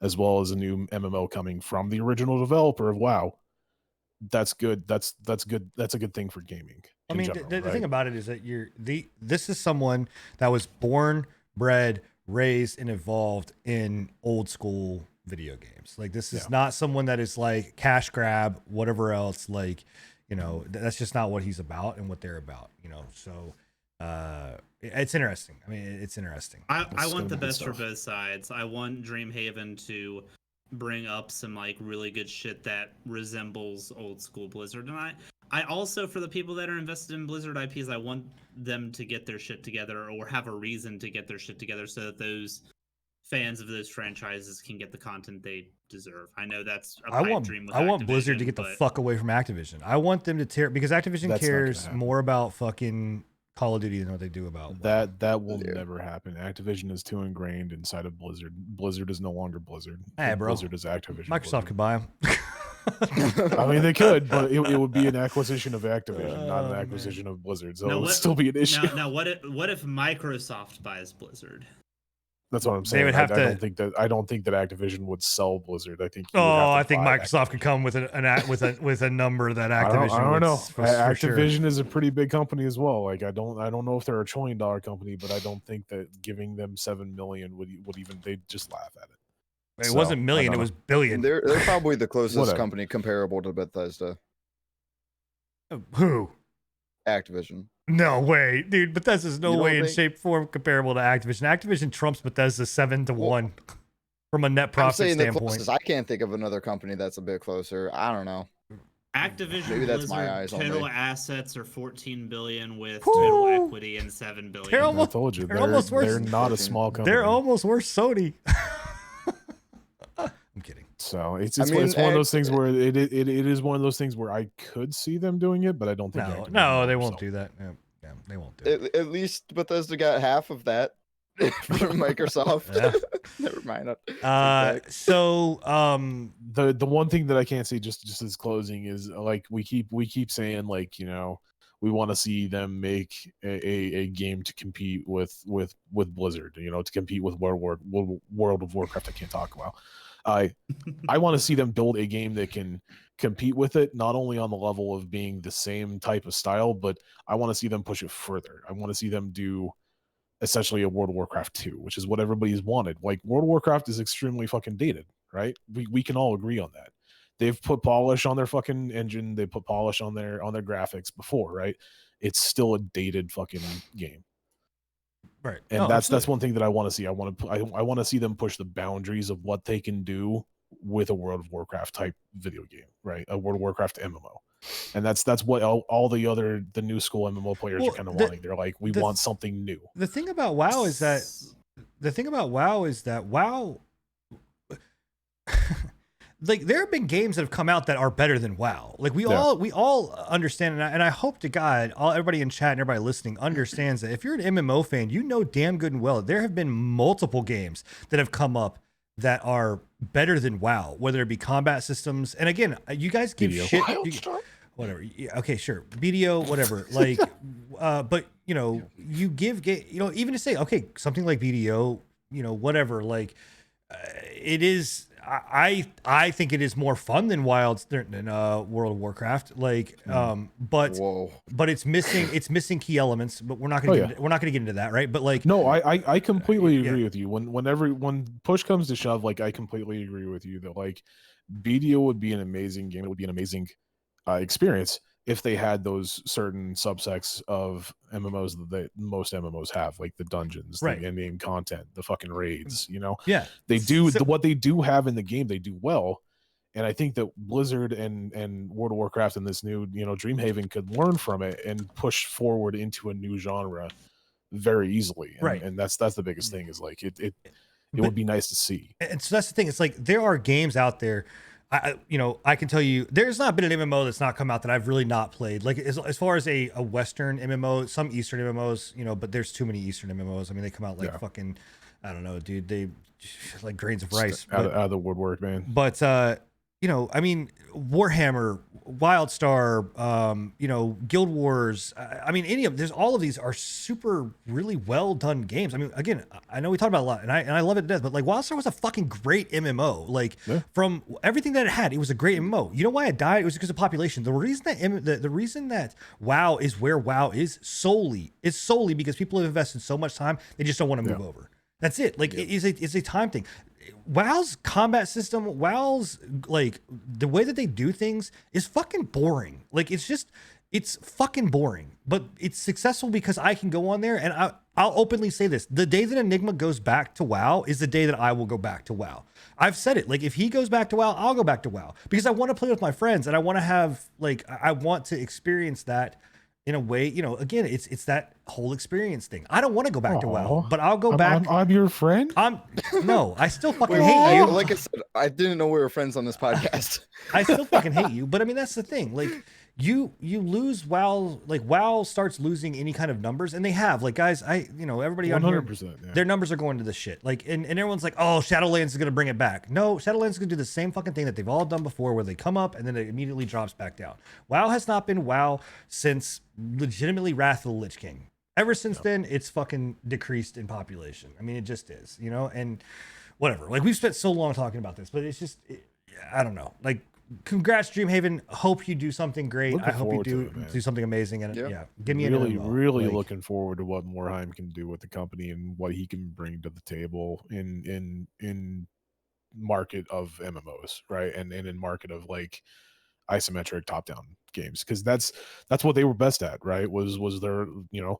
as well as a new MMO coming from the original developer of WoW. That's good. That's good. That's a good thing for gaming. I in mean, general, the right? thing about it is that this is someone that was born, bred, raised, and evolved in old school video games. Like this is Yeah. not someone that is like cash grab, whatever else. Like, that's just not what he's about and what they're about. So it's interesting. I mean, it's interesting. I That's want the gonna be good best for stuff. both sides. I want Dreamhaven to bring up some like really good shit that resembles old school Blizzard, and I also, for the people that are invested in Blizzard IPs, I want them to get their shit together or have a reason to get their shit together so that those fans of those franchises can get the content they deserve. I know that's a pipe dream with I want Blizzard to Activision, get the but- fuck away from Activision. I want them to tear because Activision That's not gonna cares happen. more about fucking Call of Duty than what they do about That will Yeah. never happen. Activision is too ingrained inside of Blizzard. Blizzard is no longer Blizzard. Hey, bro. Blizzard is Activision. Microsoft could buy them. I mean, they could, but it would be an acquisition of Activision, not Oh, an man. acquisition of Blizzard. So Now it would what- still be an issue. Now what if Microsoft buys Blizzard? That's what I'm They saying. would I have to- I don't think that Activision would sell Blizzard. I think. you would Oh, have to I think buy Microsoft could come with with a number that I Activision. don't would know. for sure. Activision is a pretty big company as well. Like I don't know if they're a $1 trillion company, but I don't think that giving them $7 million would even they'd just laugh at it. It So, wasn't I million; it don't was billion. They're probably the closest Whatever. company comparable to Bethesda. Who? Activision. No way, dude. Bethesda's no You don't way in think- shape, form comparable to Activision. Activision trumps Bethesda 7-1 from a net I'm profit saying the standpoint. closest. I can't think of another company that's a bit closer. I don't know. Activision Maybe that's Blizzard my eyes total only. assets are 14 billion with Whew. total equity and 7 billion. They're I almost- told you they're almost worse- they're not a small company. They're almost worse Sony. I'm kidding. So it's I it's, mean, it's one of those eh, things where it is one of those things where I could see them doing it, but I don't think. No, Activision no, will they won't themselves. do that. Yeah, they won't do it. At least Bethesda got half of that from Microsoft. Yeah. Never mind. So, The one thing that I can't see just as closing is like we keep saying like we want to see them make a game to compete with Blizzard, to compete with World of Warcraft. I can't talk about. I want to see them build a game that can compete with it, not only on the level of being the same type of style, but I want to see them push it further. I want to see them do essentially a World of Warcraft 2, which is what everybody's wanted. Like, World of Warcraft is extremely fucking dated, right? We can all agree on that. They've put polish on their fucking engine, they put polish on their graphics before, right? It's still a dated fucking game. Right. And No, that's one thing that I want to see. I want to see them push the boundaries of what they can do with a World of Warcraft type video game, right? A World of Warcraft MMO. And that's what all the new school MMO players are kind of wanting. They're like, we want something new. The thing about WoW is that WoW like, there have been games that have come out that are better than WoW. Like, we all understand, and I hope to God everybody in chat and everybody listening understands that if you're an MMO fan, you know damn good and well there have been multiple games that have come up that are better than WoW, whether it be combat systems. And again, you guys give shit. Whatever. Yeah, okay, sure. BDO, whatever. Like, but you know, you give, you know, even to say, okay, something like BDO, you know, whatever. Like, it is. I think it is more fun than World of Warcraft. Like, but it's missing key elements. But we're not gonna get into that, right? But like, no, I completely agree with you. When push comes to shove, like, I completely agree with you that like BDO would be an amazing game. It would be an amazing experience if they had those certain subsects of MMOs that most MMOs have, like the dungeons, right, the in-game content, the fucking raids, you know? Yeah. They do what they do have in the game, they do well. And I think that Blizzard and World of Warcraft and this new, you know, Dreamhaven could learn from it and push forward into a new genre very easily. And, right. And that's the biggest thing is like it would be nice to see. And so that's the thing. It's like there are games out there. I can tell you, there's not been an MMO that's not come out that I've really not played. Like as far as a Western MMO, some Eastern MMOs, you know, but there's too many Eastern MMOs. I mean, they come out like fucking, I don't know, dude. They like grains of rice. Out of the woodwork, man. But you know, I mean, Warhammer, WildStar, you know, Guild Wars. I mean, there's all of these are super really well done games. I mean, again, I know we talked about a lot, and I love it to death. But like, WildStar was a fucking great MMO. Like from everything that it had, it was a great MMO. You know why it died? It was because of population. The reason that the reason that WoW is where WoW is solely because people have invested so much time, they just don't want to move over. That's it. Like it's a time thing. WoW's combat system, WoW's like the way that they do things is fucking boring. Like it's fucking boring. But it's successful because I can go on there and I'll openly say this: the day that Enigma goes back to WoW is the day that I will go back to WoW. I've said it. Like if he goes back to WoW, I'll go back to WoW because I want to play with my friends and I want to have I want to experience that. In a way, you know, again, it's that whole experience thing. I don't want to go back to WoW, but I'll go back. I'm your friend. No, I still fucking hate you. Like I said, I didn't know we were friends on this podcast. I still fucking hate you, but I mean that's the thing. Like you lose WoW. Like WoW starts losing any kind of numbers, and they have. Like guys, everybody on here, 100%, their numbers are going to this shit. Like and everyone's like, oh, Shadowlands is gonna bring it back. No, Shadowlands is gonna do the same fucking thing that they've all done before, where they come up and then it immediately drops back down. WoW has not been WoW since legitimately Wrath of the Lich King. Ever since then, it's fucking decreased in population. I mean, it just is, you know, and whatever. Like we've spent so long talking about this, but it's just, I don't know. Like, congrats, Dreamhaven. Hope you do something great. I hope you do something amazing. And give me really looking forward to what Morhaime can do with the company and what he can bring to the table in market of MMOs, right? And in market of like isometric top-down games, because that's what they were best at, right? Was their, you know,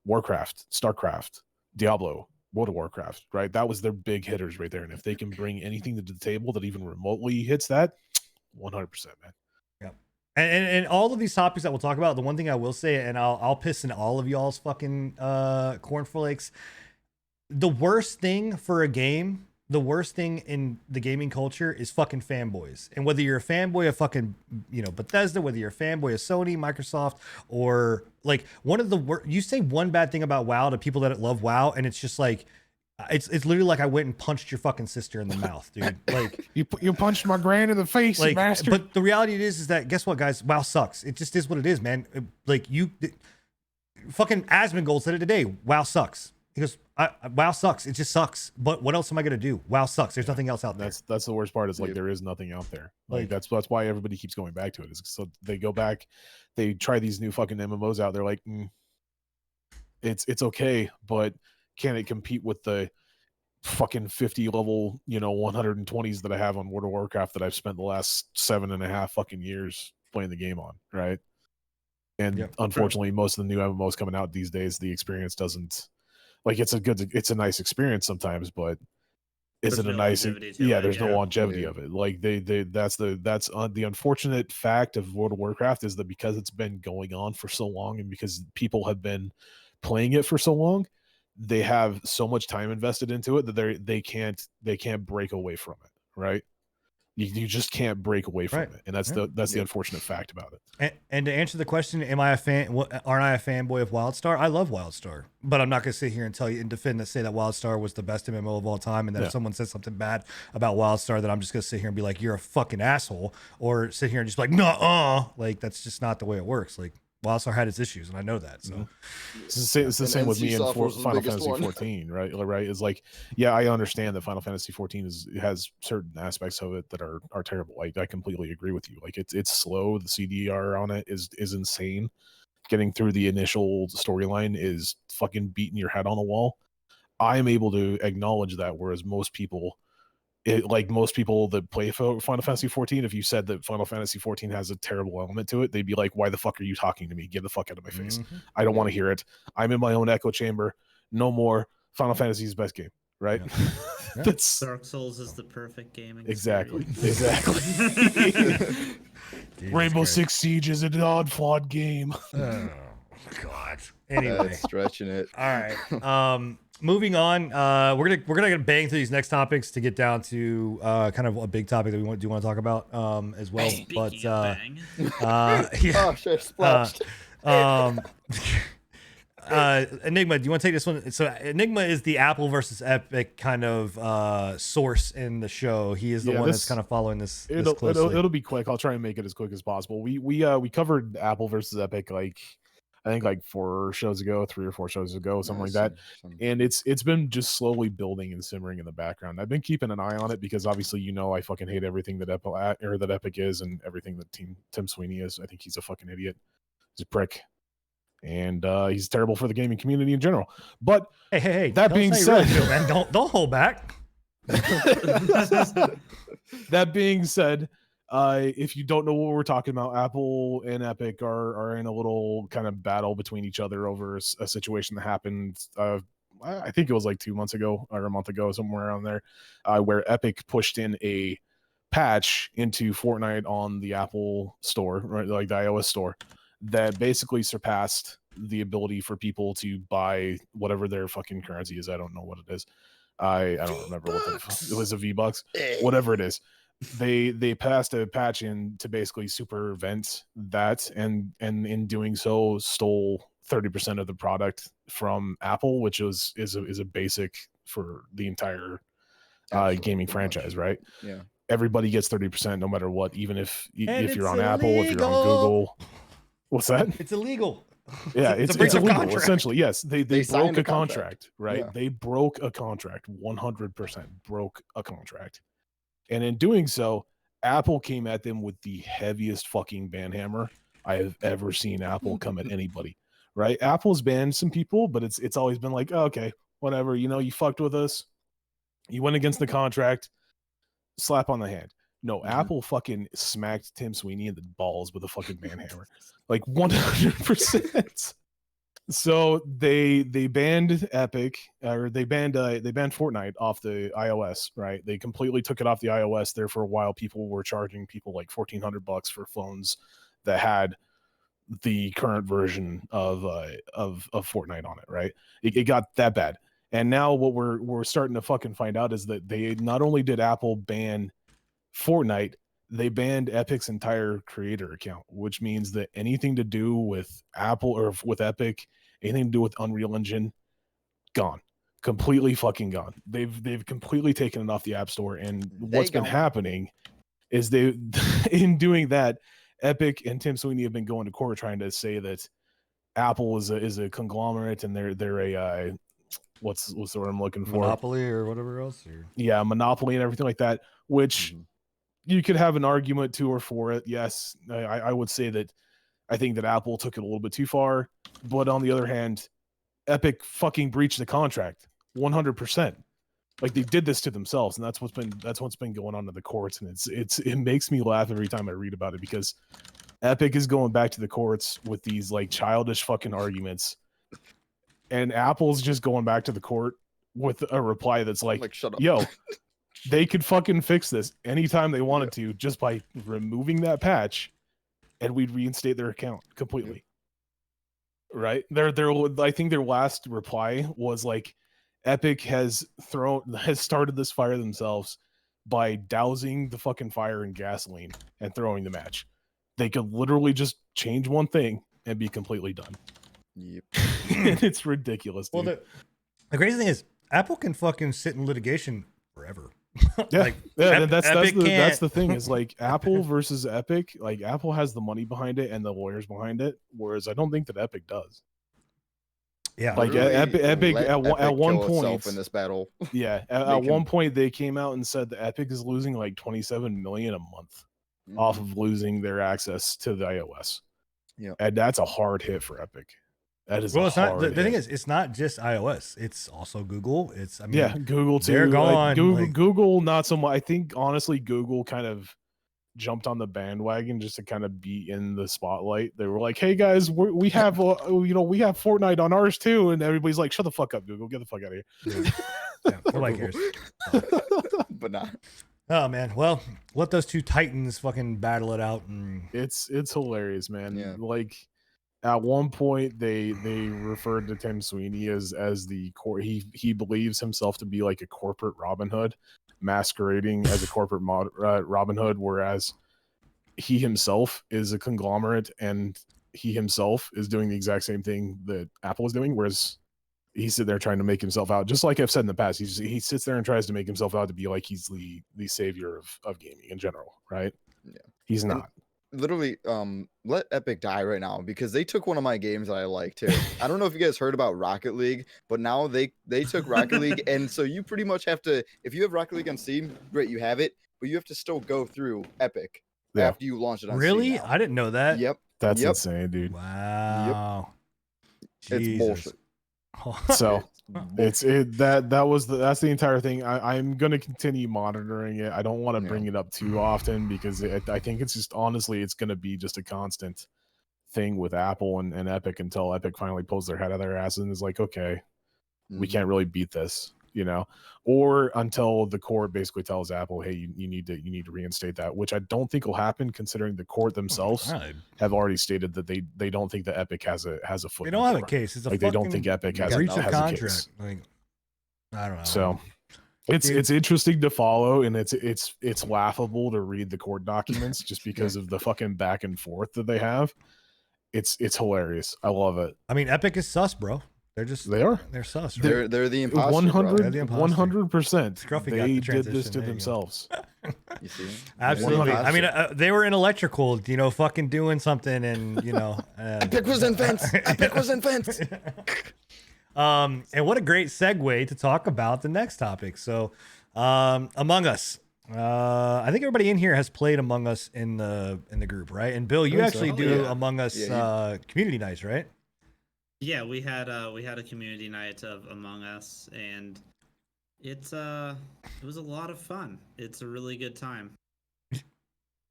Warcraft, Starcraft, Diablo, World of Warcraft, right? That was their big hitters right there. And if they can bring anything to the table that even remotely hits that, 100%, man. Yeah. And all of these topics that we'll talk about, the one thing I will say, and I'll piss in all of y'all's fucking cornflakes, the worst thing for a game, the worst thing in the gaming culture is fucking fanboys. And whether you're a fanboy of fucking, you know, Bethesda, whether you're a fanboy of Sony, Microsoft, or like one of the worst, you say one bad thing about WoW to people that love WoW, and it's just like, it's literally like I went and punched your fucking sister in the mouth, dude. Like you punched my grand in the face, like, you bastard. But the reality is that guess what, guys? WoW sucks. It just is what it is, man. Like fucking Asmongold said it today. WoW sucks. He goes, WoW sucks. It just sucks. But what else am I gonna do? WoW sucks. There's nothing else out there. That's the worst part is like Yep. there is nothing out there. Like Like- that's why everybody keeps going back to it. Is so they go back, they try these new fucking MMOs out. They're like, it's okay, but can it compete with the fucking 50 level 120s that I have on World of Warcraft that I've spent the last 7.5 fucking years playing the game on, right? And Yep. unfortunately, most of the new MMOs coming out these days, the experience doesn't like it's a nice experience sometimes, but is There's it a no nice longevity to yeah it, there's no yeah. longevity Yeah. of it. Like they that's the unfortunate fact of World of Warcraft is that because it's been going on for so long and because people have been playing it for so long, they have so much time invested into it that they can't break away from it, right? You just can't break away from Right. it, and that's Yeah. the Yeah. unfortunate fact about it. And to answer the question, am I a fan? Aren't I a fanboy of WildStar? I love WildStar, but I'm not going to sit here and tell you and defend say that WildStar was the best MMO of all time, and that Yeah. if someone says something bad about WildStar, that I'm just going to sit here and be like, "You're a fucking asshole," or sit here and just be like, "Nuh-uh." Like that's just not the way it works. Like WildStar had its issues, and I know that. So Mhm. It's the same And with me in NCSoft was the Final biggest Fantasy one. 14, right? Right? It's like, yeah, I understand that Final Fantasy 14 has certain aspects of it that are terrible. I completely agree with you. Like it's slow. The CDR on it is insane. Getting through the initial storyline is fucking beating your head on the wall. I am able to acknowledge that, whereas most people that play Final Fantasy 14, if you said that Final Fantasy 14 has a terrible element to it, they'd be like, why the fuck are you talking to me? Get the fuck out of my face. Mhm. I don't want to hear it. I'm in my own echo chamber. No more. Final Fantasy is best game, right? Yeah. That's Dark Souls is the perfect gaming. exactly. experience. Jesus Rainbow Christ. Six Siege is an odd flawed game. Oh God. Anyway. That's stretching it. All right. Moving on. We're gonna bang through these next topics to get down to kind of a big topic that we want to talk about as well. Speaking But of bang, yeah. Oh, shit, splashed. Um, Enigma, do you want to take this one? So Enigma is the Apple versus Epic kind of source in the show. He is the Yeah, one that's this- kind of following this It'll closely. be quick. I'll try and make it as quick as possible. We covered Apple versus Epic I think 3 or 4 shows ago, something like that. And it's been just slowly building and simmering in the background. I've been keeping an eye on it because obviously I fucking hate everything that Epic is and everything that Tim Sweeney is. I think he's a fucking idiot. He's a prick. And he's terrible for the gaming community in general. But Hey! That tell us being how you really said- feel, man, don't hold back. that being said, if you don't know what we're talking about, Apple and Epic are in a little kind of battle between each other over a situation that happened. I think it was like 2 months ago or a month ago, somewhere around there, where Epic pushed in a patch into Fortnite on the Apple store, right, like the iOS store, that basically surpassed the ability for people to buy whatever their fucking currency is. I don't know what it is. I don't remember what it was. A V-Bucks, whatever it is. They passed a patch in to basically supervent that, and in doing so stole 30% of the product from Apple, which is a basic for the entire Absolutely, gaming pretty much. franchise, right? Yeah. Everybody gets 30% no matter what, even if And you're it's on Apple, if you're on illegal. Google. What's that? It's illegal. Yeah, It's it's a breach of illegal, contract. essentially. Yes, they signed broke a a contract, contract. right? Yeah. They broke a contract, 100% broke a contract. And in doing so, Apple came at them with the heaviest fucking ban hammer I have ever seen Apple come at anybody, right? Apple's banned some people, but it's always been like, oh, okay, whatever, you fucked with us. You went against the contract, slap on the hand. No, Apple fucking smacked Tim Sweeney in the balls with a fucking ban hammer. Like 100%. So they banned Epic, or they banned Fortnite off the iOS, right? They completely took it off the iOS. There for a while, people were charging people like $1,400 for phones that had the current version of Fortnite on it, right? It got that bad. And now what we're starting to fucking find out is that they not only did Apple ban Fortnite, they banned Epic's entire creator account, which means that anything to do with Apple or with Epic, anything to do with Unreal Engine, gone. Completely fucking gone. They've completely taken it off the App Store. And what's been gone. happening is they in doing that, Epic and Tim Sweeney have been going to court trying to say that Apple is a conglomerate and they're a what's the word I'm looking for? Monopoly or whatever else. Or... Yeah, monopoly and everything like that, which Mhm. you could have an argument to or for it. Yes, I would say that I think that Apple took it a little bit too far, but on the other hand, Epic fucking breached the contract 100%. Like they did this to themselves, and that's what's been going on in the courts, and it makes me laugh every time I read about it because Epic is going back to the courts with these like childish fucking arguments, and Apple's just going back to the court with a reply that's like, Shut up. yo, they could fucking fix this anytime they wanted to just by removing that patch, and we'd reinstate their account completely. Right? I think their last reply was like, Epic has started this fire themselves by dousing the fucking fire in gasoline and throwing the match. They could literally just change one thing and be completely done. Yep. And it's ridiculous, dude. Well, the crazy thing is, Apple can fucking sit in litigation forever. Yeah, Like, yeah, Ep- that's Epic the can't. thing is like Apple versus Epic. Like Apple has the money behind it and the lawyers behind it, whereas I don't think that Epic does. Yeah, Like Literally Epic let at Epic one kill itself point in this battle. Yeah, They at one can- point they came out and said that Epic is losing like 27 million a month off Mhm. of losing their access to the iOS. Yeah. And that's a hard hit for Epic. That is well, a it's not. hard The thing hit. is, it's not just iOS. It's also Google. It's Yeah, Google too. they're Like, gone, Google not so much. I think honestly, Google kind of jumped on the bandwagon just to kind of be in the spotlight. They were like, "Hey guys, we have we have Fortnite on ours too," and everybody's like, "Shut the fuck up, Google! Get the fuck out of here." yeah, nobody cares. But not. Oh man, well, let those two titans fucking battle it out. And It's hilarious, man. Yeah. Like at one point they referred to Tim Sweeney as the core. He believes himself to be like a corporate Robin Hood, masquerading as a corporate Robin Hood, whereas he himself is a conglomerate and he himself is doing the exact same thing that Apple is doing, whereas he's sitting there trying to make himself out, just like I've said in the past. He sits there and tries to make himself out to be like he's the savior of gaming in general, right? Yeah. He's And- not. Literally, let Epic die right now because they took one of my games that I like too. I don't know if you guys heard about Rocket League, but now they took Rocket League, and so you pretty much have to, if you have Rocket League on Steam, great, you have it, but you have to still go through Epic Yeah. after you launch it on Steam. really, now. I didn't know that. Yep, That's Yep. insane, dude. Wow. it's Jesus. bullshit. So Bullshit. that's the entire thing. I'm gonna continue monitoring it. I don't want to Yeah. bring it up too often because I think it's just honestly it's gonna be just a constant thing with Apple and Epic until Epic finally pulls their head out of their ass and is like, okay, we Mhm. can't really beat this, or until the court basically tells Apple, hey, you need to reinstate that, which I don't think will happen considering the court themselves God. have already stated that they don't think that Epic has a foot. They in don't the have a door. case. It's a Like they don't fucking think Epic has breach has of a contract. case. Like, I don't know. So it's Dude. interesting to follow, and it's laughable to read the court documents just because of the fucking back and forth that they have. It's hilarious. I love it. I mean, Epic is sus, bro. They're sus. Right? They're the imposter. 100 the imposter. 100%. Scruffy got They the did this transition. to There you go. themselves. You see? Absolutely. I mean, Imposter. they were in electrical, fucking doing something, and Epic was in fence. Epic was in fence. And what a great segue to talk about the next topic. So, Among Us. I think everybody in here has played Among Us in the group, right? And Bill, you I think so. actually Oh, do yeah. Among Us Yeah, community nights, right? Yeah, we had a community night of Among Us, and it was a lot of fun. It's a really good time.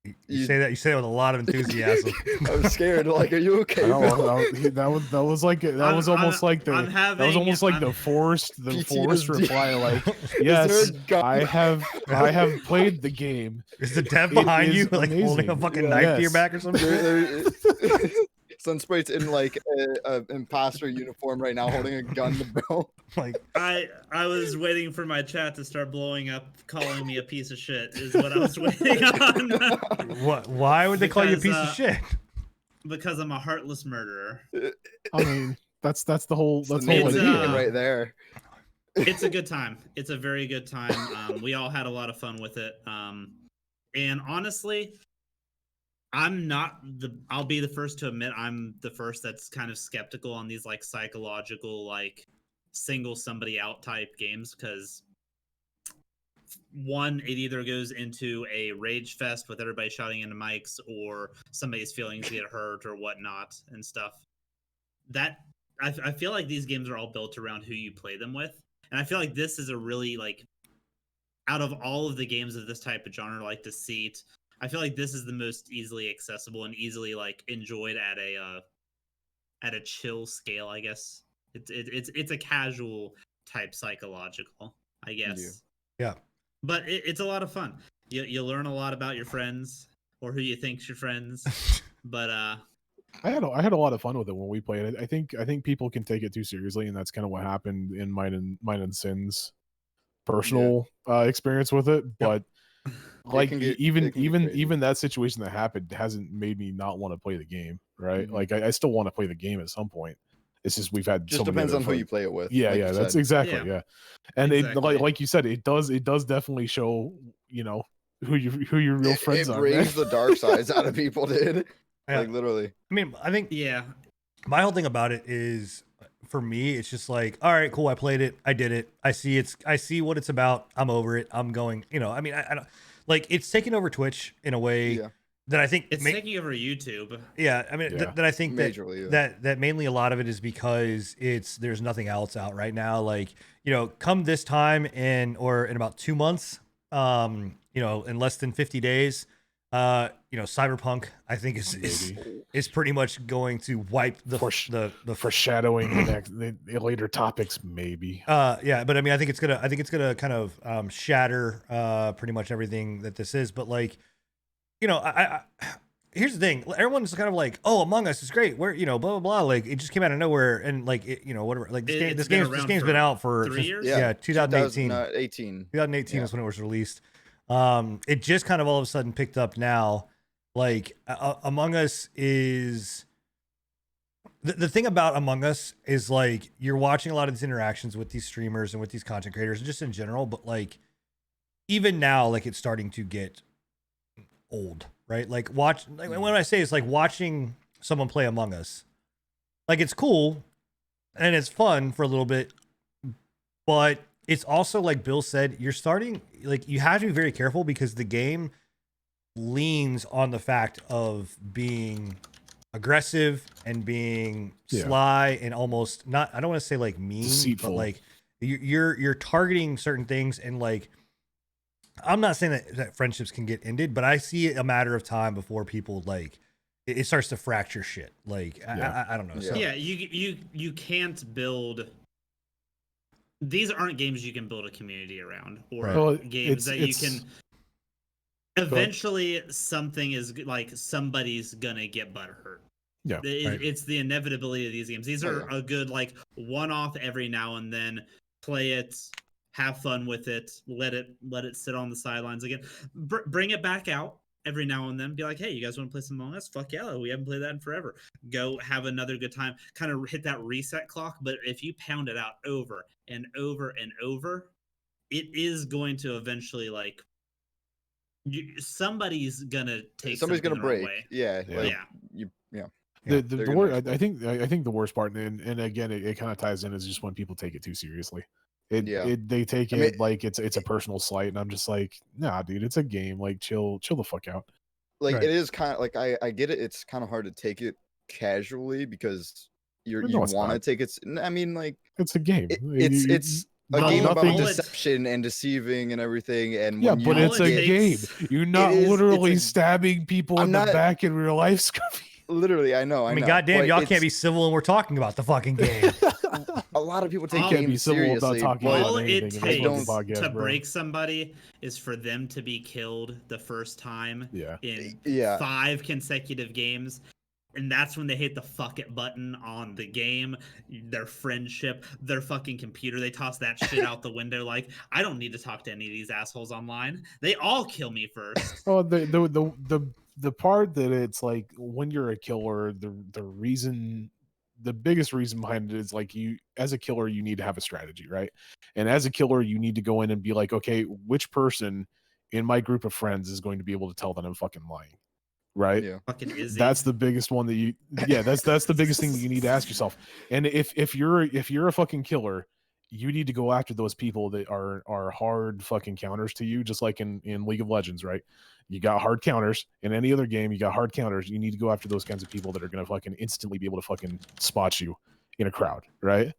You You- say that with a lot of enthusiasm. I was scared. Like, are you okay? I bro? don't know, that was like almost like the I'm that was almost like having- the forced PTSD. reply. Like, Is yes, there a gun? I have played the game. Is the dev It behind you is like holding a amazing. fucking Yeah. knife to your Yes. back or something? Sunsprite's in like a imposter uniform right now, holding a gun to Bill. Like, I was waiting for my chat to start blowing up, calling me a piece of shit. Is what I was waiting on. what? Why would they call you a Because, piece of shit? Because I'm a heartless murderer. I mean, that's the whole That's that's the whole It's, idea. right there. It's a good time. It's a very good time. We all had a lot of fun with it. And honestly, I'll be the first to admit I'm the first that's kind of skeptical on these like psychological like single somebody out type games, because one, it either goes into a rage fest with everybody shouting into mics, or somebody's feelings get hurt or whatnot and stuff. That I feel like these games are all built around who you play them with, and I feel like this is a really like, out of all of the games of this type of genre, like Deceit, I feel like this is the most easily accessible and easily like enjoyed at a chill scale. I guess it's a casual type psychological, I guess. Yeah. But it's a lot of fun. You learn a lot about your friends, or who you think's your friends. But I had a lot of fun with it when we played it. I think people can take it too seriously, and that's kind of what happened in mine and Sin's personal experience with it. But like even that situation that happened hasn't made me not want to play the game, right? Mm-hmm. Like I still want to play the game at some point. It's just we've had just so many depends other on who you play it with. Yeah, like yeah, you that's said. exactly Yeah. And Exactly. it like you said, it does definitely show, you know, who your real friends it are. brings Man. the dark sides out of people, dude. Yeah. Like literally. I mean, I think yeah, my whole thing about it is, for me, it's just like, all right, cool, I played it, I did it, I see what it's about, I'm over it, I'm going, you know, I mean, I don't like, it's taking over Twitch in a way Yeah. that I think it's taking over YouTube. yeah, I mean, Yeah. that I think that Majorly, yeah. that mainly a lot of it is because there's nothing else out right now. Like, you know, come this time or in about 2 months, you know, in less than 50 days, you know, Cyberpunk, I think is pretty much going to wipe the Foreshadowing the later topics, maybe. yeah, but I mean, I think it's gonna kind of shatter pretty much everything that this is. But like, you know, I here's the thing: everyone's kind of like, "Oh, Among Us is great." Where, you know, blah blah blah. Like, it just came out of nowhere, and like, it, you know, whatever. Like this game's been out for 3 years. Yeah, 2018. 2018. 2018 is when it was released. It just kind of all of a sudden picked up now. Like, Among Us is the thing about Among Us is, like, you're watching a lot of these interactions with these streamers and with these content creators, just in general. But like, even now, like, it's starting to get old, right? Like, when I say it's like watching someone play Among Us, like, it's cool and it's fun for a little bit, but it's also, like Bill said, you're starting, like, you have to be very careful because the game leans on the fact of being aggressive and being sly and almost not, I don't want to say like mean, deceitful, but like you're targeting certain things. And like, I'm not saying that friendships can get ended, but I see it a matter of time before people, like, it starts to fracture shit. Like, I don't know. So. Yeah, you can't build. These aren't games you can build a community around, or Well, games that you can. Eventually, something is like somebody's gonna get butthurt. Yeah, It's the inevitability of these games. These are a good like one-off every now and then. Play it, have fun with it, let it sit on the sidelines again. Bring it back out every now and then. Be like, hey, you guys want to play some Among Us? Fuck yeah, we haven't played that in forever. Go have another good time. Kind of hit that reset clock. But if you pound it out over and over and over, it is going to eventually like. Somebody's gonna take. Somebody's gonna break. Away. Yeah. Like, Yeah. The word, I think the worst part, and again, it kind of ties in, is just when people take it too seriously. They take it like it's a personal slight, and I'm just like, nah, dude, it's a game. Like, chill the fuck out. Like, it is kind of like, I get it. It's kind of hard to take it casually because you want to take it. I mean, like, it's a game. It's a But game about nothing- deception and deceiving and everything. And Yeah, when but you it's a get- game. You're not It is- literally it's a- stabbing people I'm in the not- back in real life, Scruffy. Literally, I know. I mean, know, goddamn, but y'all it's- can't be civil and we're talking about the fucking game. A lot of people take All- Can't be games civil about seriously. talking but about All anything it in this takes fucking podcast, to bro. break somebody is for them to be killed the first time Yeah. in Yeah. 5 consecutive games. And that's when they hit the fuck it button on the game, their friendship, their fucking computer. They toss that shit out the window. Like, I don't need to talk to any of these assholes online. They all kill me first. Oh, the part that it's like, when you're a killer, the biggest reason behind it is, like, you as a killer, you need to have a strategy, right? And as a killer, you need to go in and be like, okay, which person in my group of friends is going to be able to tell that I'm fucking lying, right? Yeah. Fucking Izzy. That's the biggest one that's the biggest thing that you need to ask yourself. And if you're a fucking killer you need to go after those people that are hard fucking counters to you, just like in League of Legends, right? You got hard counters. In any other game, you got hard counters. You need to go after those kinds of people that are gonna fucking instantly be able to fucking spot you in a crowd, right?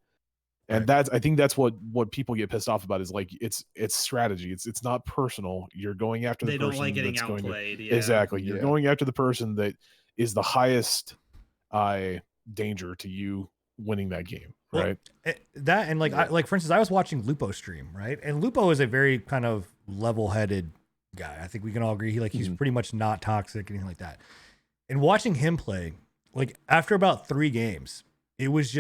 And I think that's what people get pissed off about is like it's strategy. It's not personal. You're going after the They person don't like getting that's going to outplayed. Yeah. exactly. You're Yeah. going after the person that is the highest danger to you winning that game, Well, right? That and like Yeah. like for instance, I was watching Lupo stream, right? And Lupo is a very kind of level-headed guy. I think we can all agree he's pretty much not toxic, anything like that. And watching him play, like after about 3 games, it was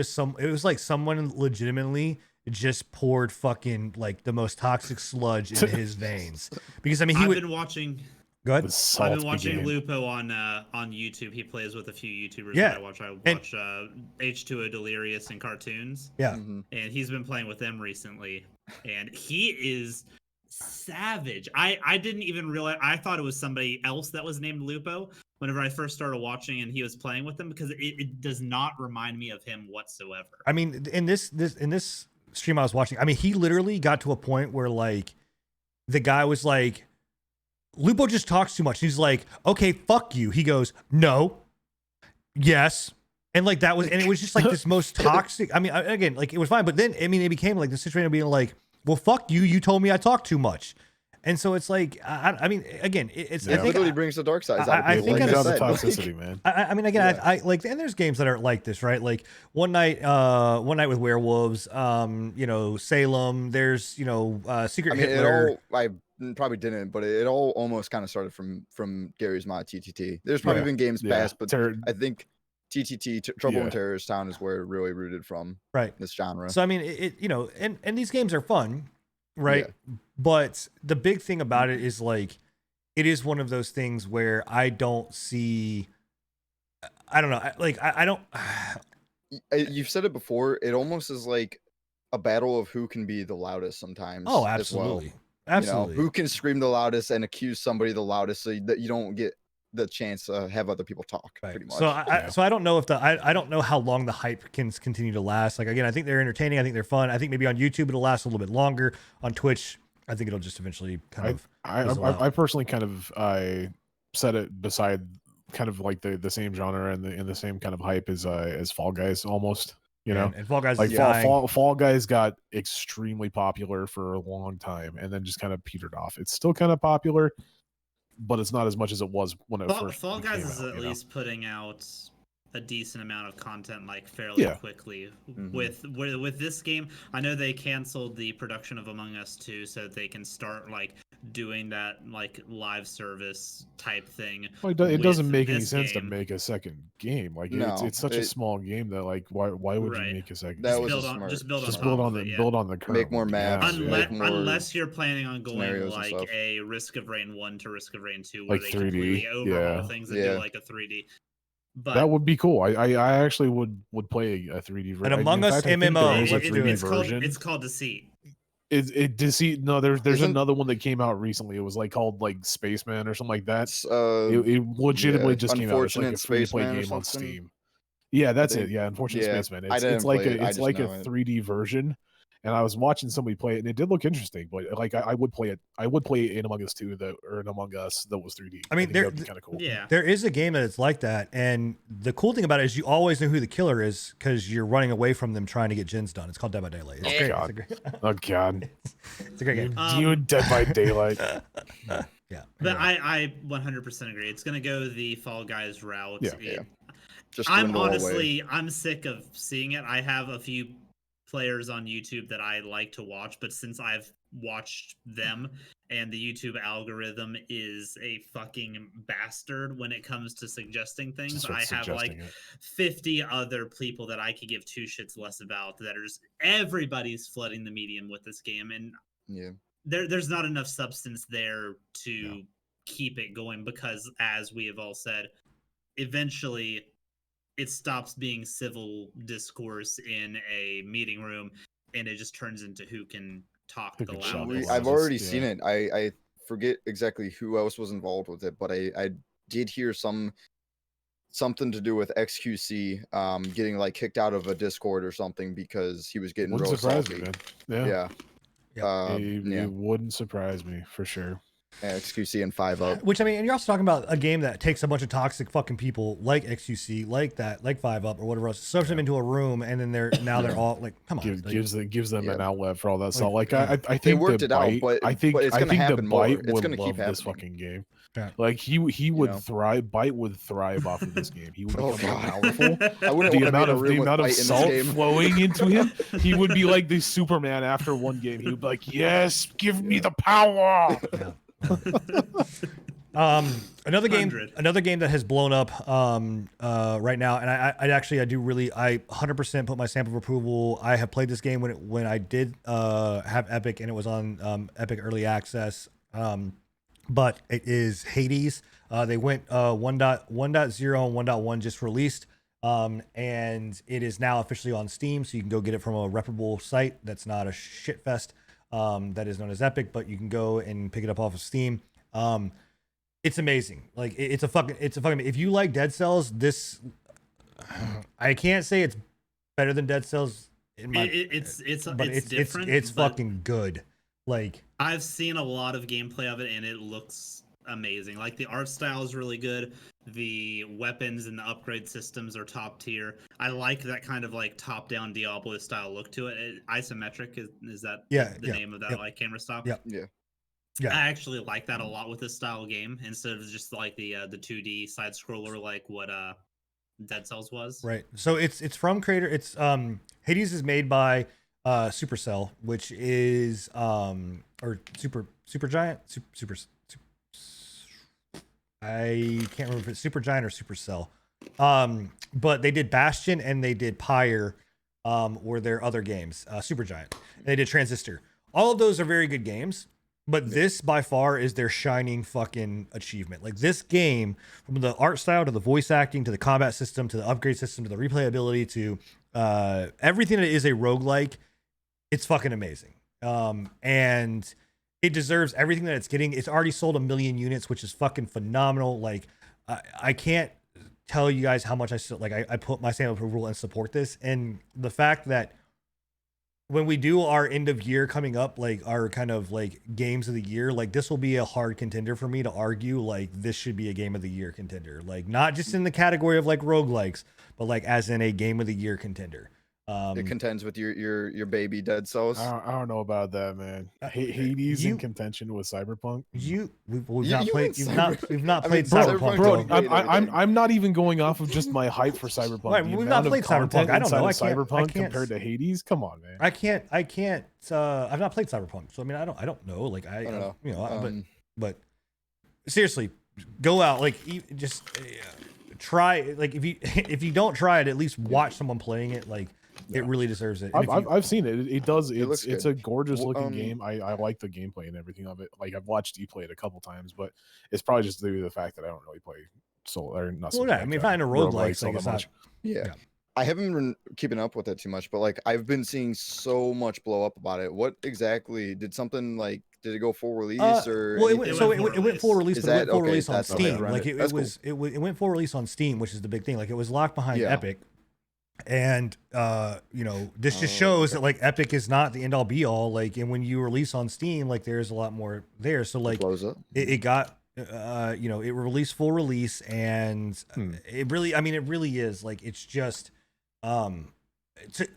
like someone legitimately just poured fucking like the most toxic sludge into his veins. Because I mean, I've been watching. Go ahead. The salt I've been watching began. Lupo on YouTube. He plays with a few YouTubers Yeah, that I watch. and- H2O Delirious and Cartoons, Yeah. Mhm. and he's been playing with them recently, and he is savage. I didn't even realize. I thought it was somebody else that was named Lupo whenever I first started watching, and he was playing with them because it does not remind me of him whatsoever. I mean, in this stream I was watching, I mean, he literally got to a point where like the guy was like, Lupo just talks too much. He's like, okay, fuck you. He goes, no, yes. And like that was, and it was just like this most toxic. I mean, again, like it was fine, but then I mean, it became like the situation of being like, well, fuck you. You told me I talk too much. And so it's like, I mean, again, it's, Yeah. I think, Literally brings the dark side out I of people. think Like Bring I down the said, like- toxicity, man. I mean, again, Yeah. I like, and there's games that are like this, right? Like one night with werewolves, you know, Salem. There's, you know, Secret I mean, Hitler. I probably didn't, but it all almost kind of started from Gary's mod TTT. There's probably Yeah. been games Yeah. past, but I think TTT Trouble Yeah. in Terrorist Town is where it really rooted from Right. this genre. So I mean, you know, and these games are fun, right? Yeah. But the big thing about it is like, it is one of those things where I don't see. I don't know. I don't. You've said it before. It almost is like a battle of who can be the loudest sometimes. Oh, as well. absolutely, You know, absolutely. who can scream the loudest and accuse somebody the loudest, so that you don't get the chance to have other people talk. Right. Pretty much. So Yeah. so I don't know if I don't know how long the hype can continue to last. Like again, I think they're entertaining. I think they're fun. I think maybe on YouTube it'll last a little bit longer. On Twitch, I think it'll just eventually kind of. fizzle out. I personally kind of I set it beside kind of like the same genre and the same kind of hype as Fall Guys almost. You know, and Fall Guys like is dying. Fall Guys got extremely popular for a long time and then just kind of petered off. It's still kind of popular, but it's not as much as it was when it first Fall came Guys is out, at you know? least putting out a decent amount of content like fairly Yeah. quickly. Mhm. With this game, I know they canceled the production of Among Us 2 so that they can start like doing that like live service type thing. Well, it doesn't with make any this sense to game. make a second game. Like No, it's such a it- small game that like why would Right. you make a second? That game? was build a on smart- just build just on build top on of the it, build on the current more one, maps, yeah. Unless, make more unless you're planning on going scenarios and like stuff. a Risk of Rain 1 to Risk of Rain 2 where Like they 3D, completely overhaul yeah. things and Yeah. do like a 3D. But That would be cool. I actually would play a 3D version. An Among Us MMO, There is a let's do 3D it. version. it's called Deceit. It Deceit. No, there's Isn't- another one that came out recently. It was like called like Spaceman or something like that. That's, It legitimately yeah, just came out. It's like a Unfortunate free to play Spaceman or game on something. Steam. Yeah, that's They- it. Yeah, Unfortunate yeah, Spaceman. I It's didn't like play it, I it's just like a know it. 3D version. And I was watching somebody play it, and it did look interesting. But like, I would play it. I would play an Among Us 2 or an Among Us that was 3D. I mean, think there- that'd be kind of cool. Yeah. There is a game that it's like that, and the cool thing about it is you always know who the killer is because you're running away from them trying to get gens done. It's called Dead by Daylight. It's Oh, great. God. It's a great, Oh God, it's a great game. you Dead by Daylight. Yeah. But anyway. I 100% agree. It's gonna go the Fall Guys route. Yeah. Yeah. Just I'm dwindle away. honestly I'm sick of seeing it. I have a few players on YouTube that I like to watch, but since I've watched them and the YouTube algorithm is a fucking bastard when it comes to suggesting things, Just I start have like suggesting it. 50 other people that I could give two shits less about that are just everybody's flooding the medium with this game, and Yeah. there's not enough substance there to No. keep it going because, as we have all said, eventually it stops being civil discourse in a meeting room and it just turns into who can talk Who the can shout the loudest. I've loudest, already yeah. seen it. I forget exactly who else was involved with it, but I did hear some something to do with XQC getting like kicked out of a Discord or something because he was getting Wouldn't real surprise salty. me, man. Yeah, Yeah. it wouldn't surprise me for sure. XQC and 5-Up. Which I mean, and you're also talking about a game that takes a bunch of toxic fucking people like XQC, like that, like 5-Up or whatever else, stuffs them into a room, and then they're all like, come on, like, gives them an outlet for all that stuff. Like, Like I think They worked it out, Bite, but I think it's I gonna think the happen more. Bite It's would gonna keep love this happening. fucking game. Yeah. Like he would know? thrive. Bite would thrive off of this game. He would Oh, become more God. powerful. I wouldn't The want to be amount in a of room with Bite in this salt game. flowing into him, he would be like the Superman after one game. He would be like, "Yes, give me the power." Another game 100. that has blown up right now, and I do really 100% put my stamp of approval. I have played this game when I did have Epic and it was on Epic Early Access. But it is Hades. They went 1.0 and 1.1 just released. And it is now officially on Steam, so you can go get it from a reputable site that's not a shit fest that is known as Epic, but you can go and pick it up off of Steam. It's amazing. Like it's a fucking if you like Dead Cells, this I can't say it's better than Dead Cells in my It's different. it's but fucking good. Like I've seen a lot of gameplay of it, and it looks amazing. Like the art style is really good. The weapons and the upgrade systems are top tier. I like that kind of like top-down Diablo style look to it. Isometric is that the name of that like camera style? Yeah. I actually like that a lot with this style game instead of just like the 2D side scroller like what Dead Cells was. right. So it's from creator. It's Hades is made by Supercell, which is or Supergiant. I can't remember if it's Supergiant or Supercell. But they did Bastion and they did Pyre, were their other games. Supergiant. And they did Transistor. All of those are very good games, but this by far is their shining fucking achievement. Like this game, from the art style to the voice acting to the combat system to the upgrade system to the replayability to everything that is a roguelike, it's fucking amazing. And it deserves everything that it's getting. It's already sold 1 million units, which is fucking phenomenal. Like I can't tell you guys how much I put my stamp of approval and support this. And the fact that when we do our end of year coming up, like our kind of like games of the year, like this will be a hard contender for me to argue like this should be a game of the year contender. Like not just in the category of like roguelikes, but like as in a game of the year contender. It contends with your baby Dead Cells. I don't know about that, man. Hades in contention with Cyberpunk. We've not played Cyberpunk, Cyberpunk. Bro, I'm not even going off of just my hype for Cyberpunk. Right, The we've not amount of played Cyberpunk. content I don't know. inside of I Cyberpunk can't- compared to Hades. Come on, man. I can't. I've not played Cyberpunk, so I mean, I don't know. Like I don't know. You know, but seriously, go out. Like just try. Like if you don't try it, at least watch someone playing it. Like it really deserves it. And if you- I've seen it. It does. looks It's good. a gorgeous looking Um, game. I like the gameplay and everything of it. Like I've watched you play it a couple times, but it's probably just due to the fact that I don't really play Soul or not. Well, yeah, I mean, if I'm in a roguelike, like, it's not- Yeah. Yeah. I haven't been keeping up with it too much, but like I've been seeing so much blow up about it. What exactly did something like? Did it go full release or? well, anything? it went full release, Is but it went that- full okay, release on that's okay. Steam. Like it That's was, it went full release on Steam, which is the big thing. Like it was locked behind Yeah. Epic, and you know, this just Oh, shows okay. that like Epic is not the end all be all. Like, and when you release on Steam, like there's a lot more there. So like blows up. it got you know, it released full release, and it really, I mean, it really is like it's just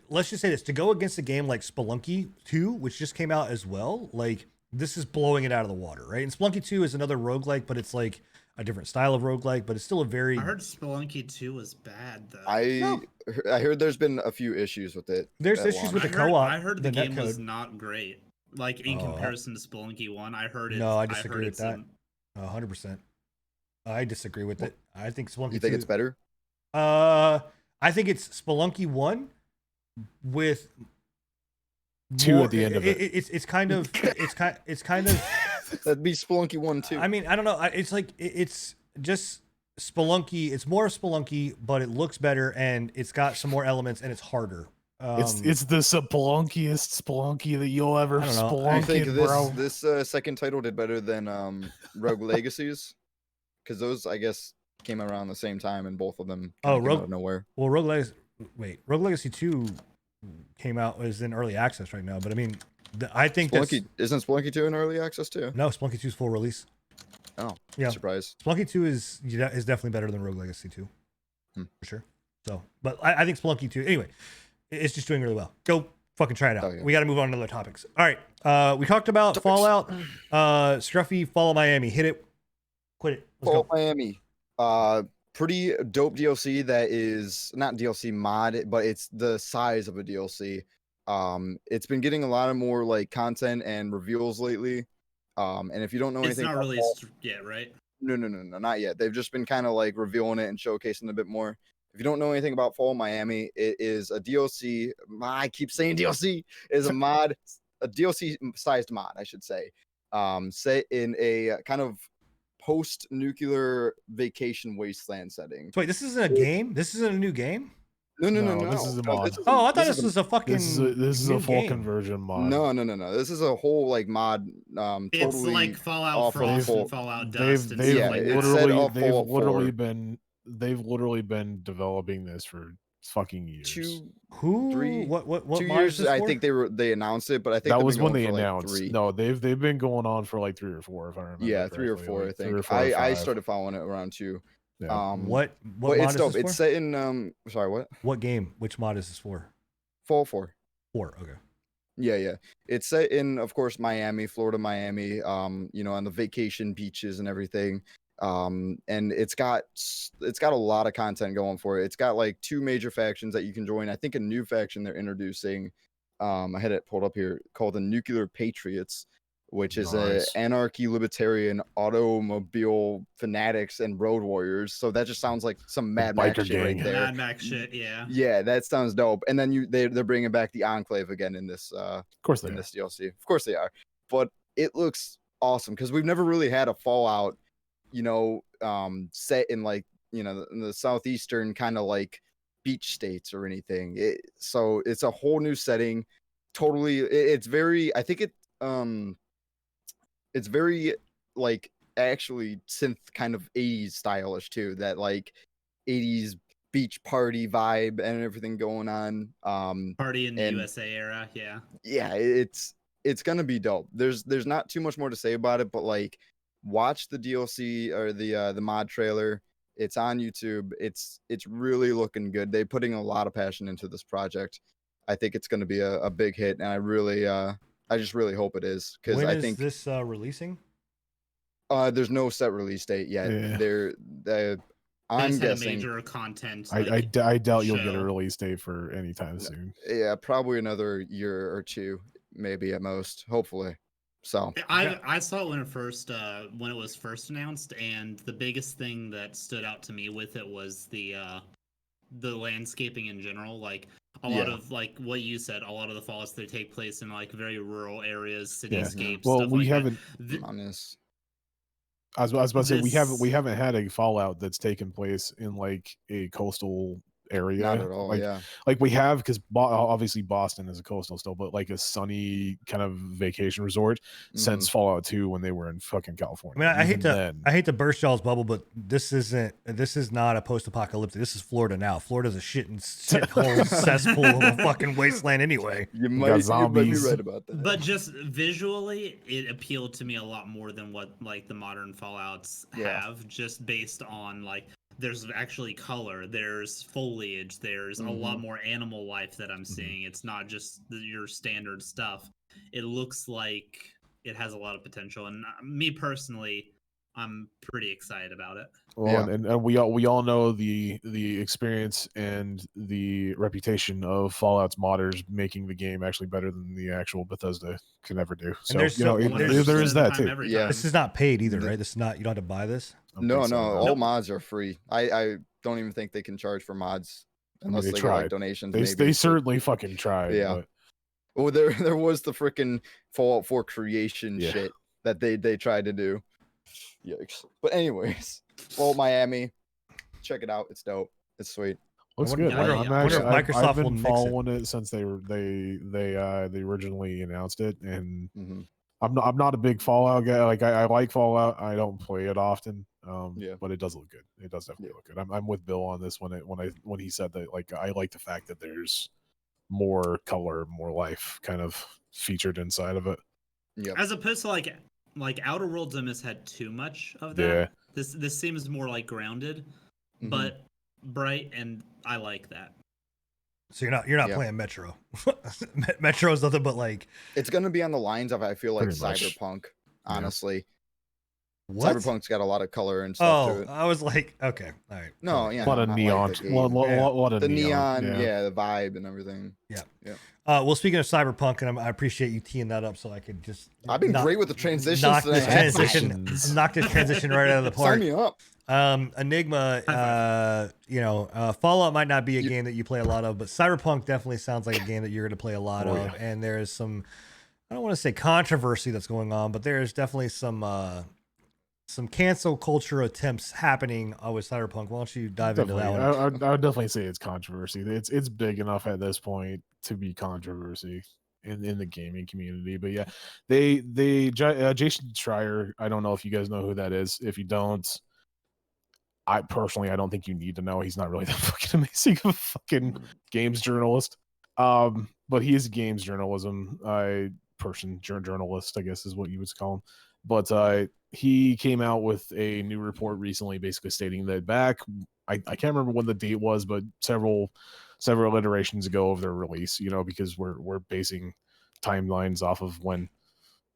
let's just say this, to go against a game like Spelunky 2, which just came out as well, like this is blowing it out of the water, right? And Spelunky 2 is another roguelike, but it's like a different style of roguelike, but it's still a very I heard Spelunky 2 was bad though. I heard there's been a few issues with it. There's at issues with launch. the co-op. I heard the the game was netcode. not great. Like in Oh. comparison to Spelunky 1, I heard it. No, I heard disagree with it's that. 100%. I disagree with it. I think Spelunky You think 2 it's better? I think it's Spelunky 1 with 2 at the end of it. It's kind of it's kind of That'd be Spelunky 1 too. I mean, I don't know. It's like it's just Spelunky. It's more Spelunky, but it looks better and it's got some more elements and it's harder. It's the Spelunkiest Spelunky that you'll ever I don't know. I I think Spelunky, this bro. this second title did better than Rogue Legacies, because those I guess came around the same time, and both of them Oh, came out of nowhere. Well, Rogue Legacy 2 came out is in early access right now, but I mean, I think Spelunky isn't Spelunky 2 in early access too? no, Spelunky 2 is full release. Oh, Yeah. surprise. Spelunky 2 is definitely better than Rogue Legacy 2 Hmm. for sure. So, but I think Spelunky 2 anyway, it's just doing really well. Go fucking try it out. Oh, yeah. We got to move on to other topics. All right, we talked about Fallout, Scruffy, Fallout Miami. Hit it, quit it. Let's Fallout go. Miami. Pretty dope DLC that is not DLC mod, but it's the size of a DLC. It's been getting a lot of more like content and reveals lately. And if you don't know It's anything, not about released yet, right? No, not yet. They've just been kind of like revealing it and showcasing a bit more. If you don't know anything about Fallout Miami, it is a DLC. I keep saying DLC is a mod, a DLC sized mod, I should say. Set in a kind of post-nuclear vacation wasteland setting. So wait, this isn't a game. This isn't a new game. No. This is a mod. Oh, I thought this was a fucking. This is new a full game. conversion mod. No. This is a whole like mod. It's Totally like Fallout off of Frost full- and Fallout They've Dust and they've stuff like it that. said literally up Fallout 4. they've literally been developing this for fucking years. Who? Three- What 2 mod is years. this I for? think they announced it, but I think That they've was been when going they for, like, announced. 3. No, they've been going on for like 3 or 4, if I remember. Yeah, 3 or correctly, 4. I like 3 think or 4 or I 5. started following it around 2. Yeah. What But mod it's is dope. this It's for? set in sorry, what? What game? Which mod is this for? Fall 4. 4. Okay. Yeah. It's set in, of course, Miami, Florida, Miami. On the vacation beaches and everything. And it's got a lot of content going for it. It's got like 2 major factions that you can join. I think a new faction they're introducing. I had it pulled up here called the Nuclear Patriots, which is Nice. a anarchy libertarian automobile fanatics and road warriors. So that just sounds like some Mad Max biker shit right gang. there. Mad Max shit, yeah. Yeah, that sounds dope. And then they're bringing back the Enclave again in this Of course they in are. this DLC. Of course they are. But it looks awesome because we've never really had a Fallout, set in like, in the southeastern kind of like beach states or anything. So it's a whole new setting. Totally, it's very. I think it's very like actually synth kind of 80s stylish too. That like 80s beach party vibe and everything going on. Party in the and- USA era, yeah. Yeah, it's gonna be dope. There's not too much more to say about it, but like watch the DLC or the mod trailer. It's on YouTube. It's really looking good. They're putting a lot of passion into this project. I think it's gonna be a big hit, and I just really hope it is because When I is think this releasing? there's no set release date yet. Yeah. They I'm just had a guessing major content. I doubt you'll get a show. release date for anytime soon. yeah, probably another year or 2, maybe at most. Hopefully. So I saw it when it was first announced, and the biggest thing that stood out to me with it was the landscaping in general. Like a lot Yeah. of like what you said, a lot of the fallouts they take place in like very rural areas, Yeah. cityscapes. Well, stuff we like that. haven't. honest. I was about to say we This- haven't had a Fallout that's taken place in like a coastal area. Not at all. Like, yeah. like we have because obviously Boston is a coastal still, but like a sunny kind of vacation resort since Fallout 2 when they were in fucking California. I mean, Even I hate to burst y'all's bubble, but this is not a post-apocalyptic. This is Florida now. Florida's a shithole cesspool of a fucking wasteland anyway. You got might be zombies. right about that. But just visually, it appealed to me a lot more than what like the modern Fallouts Yeah. have, just based on like there's actually color, there's foliage, there's a lot more animal life that I'm seeing. It's not just your standard stuff. It looks like it has a lot of potential, and me personally, I'm pretty excited about it. Well, Yeah. and we all know the experience and the reputation of Fallout's modders making the game actually better than the actual Bethesda can ever do. So there's you know, so- it, there's- there is that too. Yeah. This is not paid either, right? This is not. You don't have to buy this. I don't No, think so, all Nope. mods are free. I don't even think they can charge for mods I mean, unless they they get like tried. donations. They maybe. they certainly fucking tried. Yeah. but Oh, there was the freaking Fallout 4 creation Yeah. shit that they tried to do. Yikes. But anyways, Fallout Miami, check it out. It's dope. It's sweet. looks wonder- good. I wonder- I'm I wonder actually, if I've Microsoft will been mix it. following it since they originally announced it, and hmm I'm not a big Fallout guy. Like I like Fallout. I don't play it often. Yeah. But it does look good. It does definitely Yeah. look good. I'm with Bill on this when he said that, like, I like the fact that there's more color, more life kind of featured inside of it. Yep. As opposed to like Outer Worlds almost had too much of that. Yeah. This seems more like grounded, Mhm. but bright, and I like that. So you're not Yeah. playing Metro. Metro is nothing but like It's gonna be on the lines of, I feel like, Pretty much. Cyberpunk. Honestly, what? Cyberpunk's got a lot of color and stuff to Oh, it. I was like, okay, all right. No, cool. yeah, A lot of not neon, like the game. lot of The neon. neon, yeah, the vibe and everything. Well, speaking of Cyberpunk, and I appreciate you teeing that up so I could just. I've been knock- great with the transitions knock today. this haven't I? Transitions. knock this transition right out of the park. Sign me up. Enigma, Fallout might not be a You- game that you play a lot of, but Cyberpunk definitely sounds like a game that you're going to play a lot Oh, of. yeah. And there's some, I don't want to say controversy that's going on, but there's definitely some cancel culture attempts happening with Cyberpunk. Why don't you dive into that Definitely. one? I would definitely say it's controversy. It's big enough at this point to be controversy in the gaming community. But yeah, Jason Schreier. I don't know if you guys know who that is. If you don't, I don't think you need to know. He's not really that fucking amazing of a fucking games journalist. But he is a games journalism journalist, I guess is what you would call him. But he came out with a new report recently, basically stating that I can't remember when the date was, but several iterations ago of their release, because we're basing timelines off of when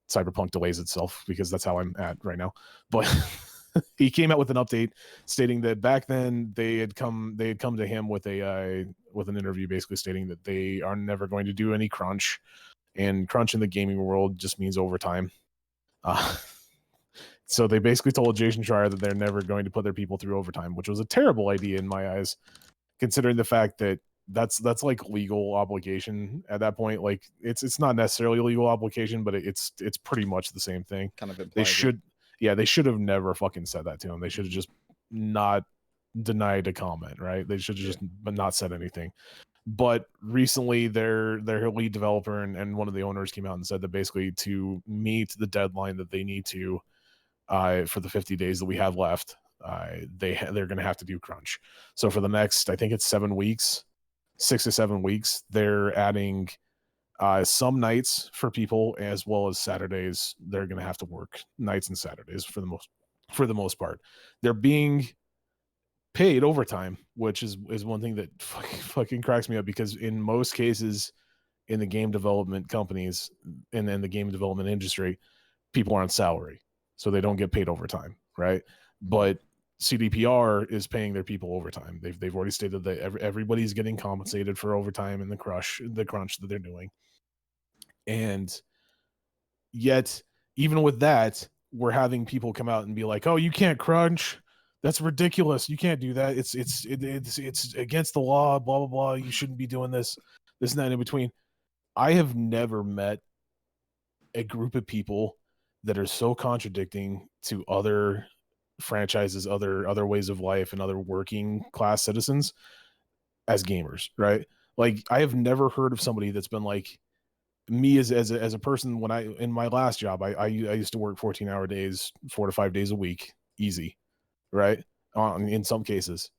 Cyberpunk delays itself, because that's how I'm at right now. But he came out with an update stating that back then they had come to him with an interview basically stating that they are never going to do any crunch, and crunch in the gaming world just means overtime. So they basically told Jason Schreier that they're never going to put their people through overtime, which was a terrible idea in my eyes, considering the fact that that's like legal obligation at that point. Like it's not necessarily a legal obligation, but it's pretty much the same thing. Kind of They implied. they should have never fucking said that to him. They should have just not denied a comment, right? They should have just not said anything. But recently their lead developer and one of the owners came out and said that basically to meet the deadline that they need to for the 50 days that we have left, they're going to have to do crunch. So for the next, I think it's 6 to 7 weeks, they're adding some nights for people as well as Saturdays. They're going to have to work nights and Saturdays for the most part. They're being paid overtime, which is one thing that fucking cracks me up, because in most cases in the game development companies and in the game development industry, people are on salary, so they don't get paid overtime, right? But CDPR is paying their people overtime. They've already stated that everybody's getting compensated for overtime and the crunch that they're doing. And yet, even with that, we're having people come out and be like, "Oh, you can't crunch. That's ridiculous. You can't do that. It's against the law. Blah blah blah. You shouldn't be doing this and that in between." I have never met a group of people that are so contradicting to other franchises, other ways of life, and other working class citizens as gamers, right? Like, I have never heard of somebody that's been like me as a person. When in my last job, I used to work 14-hour days, 4 to 5 days a week, easy, right? In some cases,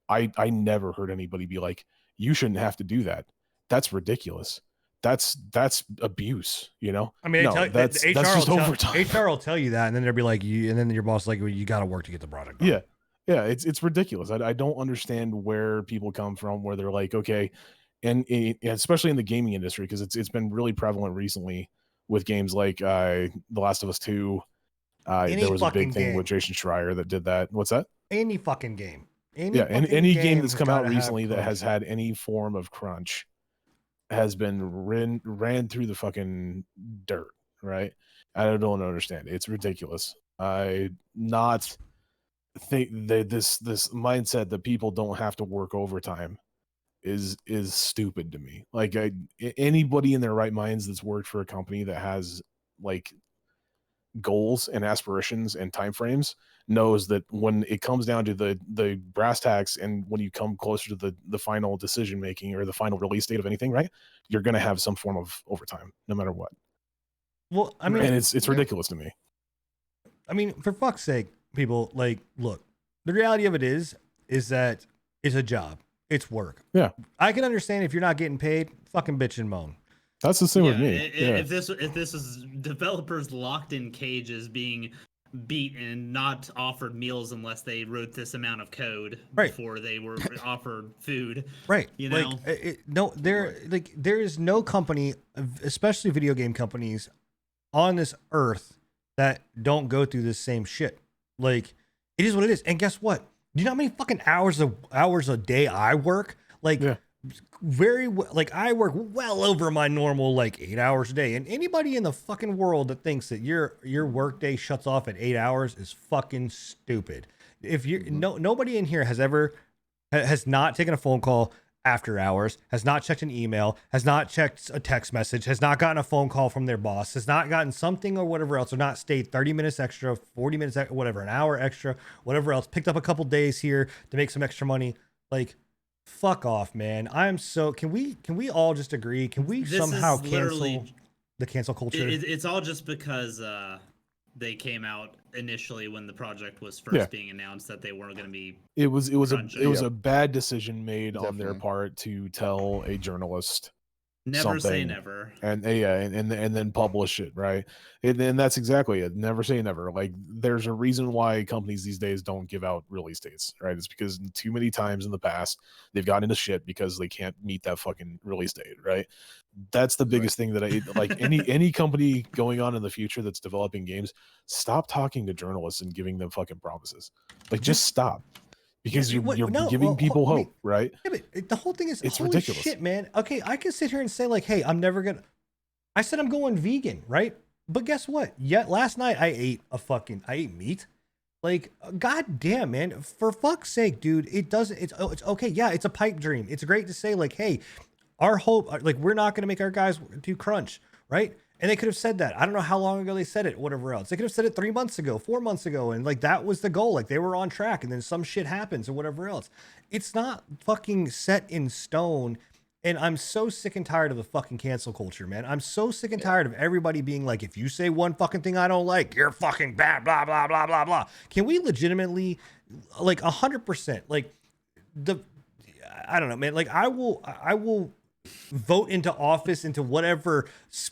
I never heard anybody be like, "You shouldn't have to do that. That's ridiculous. That's abuse." I mean, no, that's just overtime. HR will tell you that, and then they'll be like, and then your boss is like, well, you got to work to get the product done. Yeah, it's ridiculous. I don't understand where people come from, where they're like, okay, and especially in the gaming industry, because it's been really prevalent recently with games like The Last of Us 2. There was a big thing with Jason Schreier that did that. What's that? Any fucking game. Any game that's come out gotta have recently that crunch. has had any form of crunch has been ran through the fucking dirt, right? I don't understand. It's ridiculous. I not think that this mindset that people don't have to work overtime is stupid to me. Like, anybody in their right minds that's worked for a company that has like goals and aspirations and timeframes knows that when it comes down to the brass tacks, and when you come closer to the final decision making or the final release date of anything, right, you're going to have some form of overtime no matter what. Well, I mean, and it's ridiculous to me. I mean, for fuck's sake, people, like, look, the reality of it is that it's a job. It's work. Yeah. I can understand if you're not getting paid, fucking bitch and moan. That's the same with me. If this is developers locked in cages being beat and not offered meals unless they wrote this amount of code Right. before they were offered food. Right. You like, know? there is no company, especially video game companies, on this earth that don't go through this same shit. Like, it is what it is. And guess what? Do you know how many fucking hours a day I work? Like, like I work well over my normal like 8 hours a day. And anybody in the fucking world that thinks that your work day shuts off at 8 hours is fucking stupid. If you nobody in here has not taken a phone call after hours, has not checked an email, has not checked a text message, has not gotten a phone call from their boss, has not gotten something or whatever else, or not stayed 30 minutes extra, 40 minutes, whatever, an hour extra, whatever else, picked up a couple days here to make some extra money. Like, fuck off, man. Can we all just agree? Can we somehow cancel the cancel culture? It's all just because they came out initially when the project was first being announced that they weren't going to be. It was crunching. a bad decision made on their Definitely. part to tell a journalist Never say something, never. and then publish it, right? And that's exactly it. Never say never. Like, there's a reason why companies these days don't give out release dates, right? It's because too many times in the past they've gotten into shit because they can't meet that fucking release date, right? That's the biggest thing that I like. Any company going on in the future that's developing games, stop talking to journalists and giving them fucking promises. Like, just stop. Because you're giving people hope, right? Yeah, but the whole thing is, It's holy ridiculous. shit, man. Okay, I can sit here and say like, hey, I said I'm going vegan, right? But guess what? Last night I ate meat. Like, goddamn, man. For fuck's sake, dude. It's okay. Yeah, it's a pipe dream. It's great to say like, hey, our hope, like, we're not going to make our guys do crunch, right? And they could have said that. I don't know how long ago they said it, whatever else. They could have said it 3 months ago, 4 months ago. And like, that was the goal. Like, they were on track, and then some shit happens or whatever else. It's not fucking set in stone. And I'm so sick and tired of the fucking cancel culture, man. I'm so sick and tired of everybody being like, if you say one fucking thing I don't like, you're fucking bad, blah, blah, blah, blah, blah. Can we legitimately, like, 100%, like, I don't know, man. Like, I will vote into office, into whatever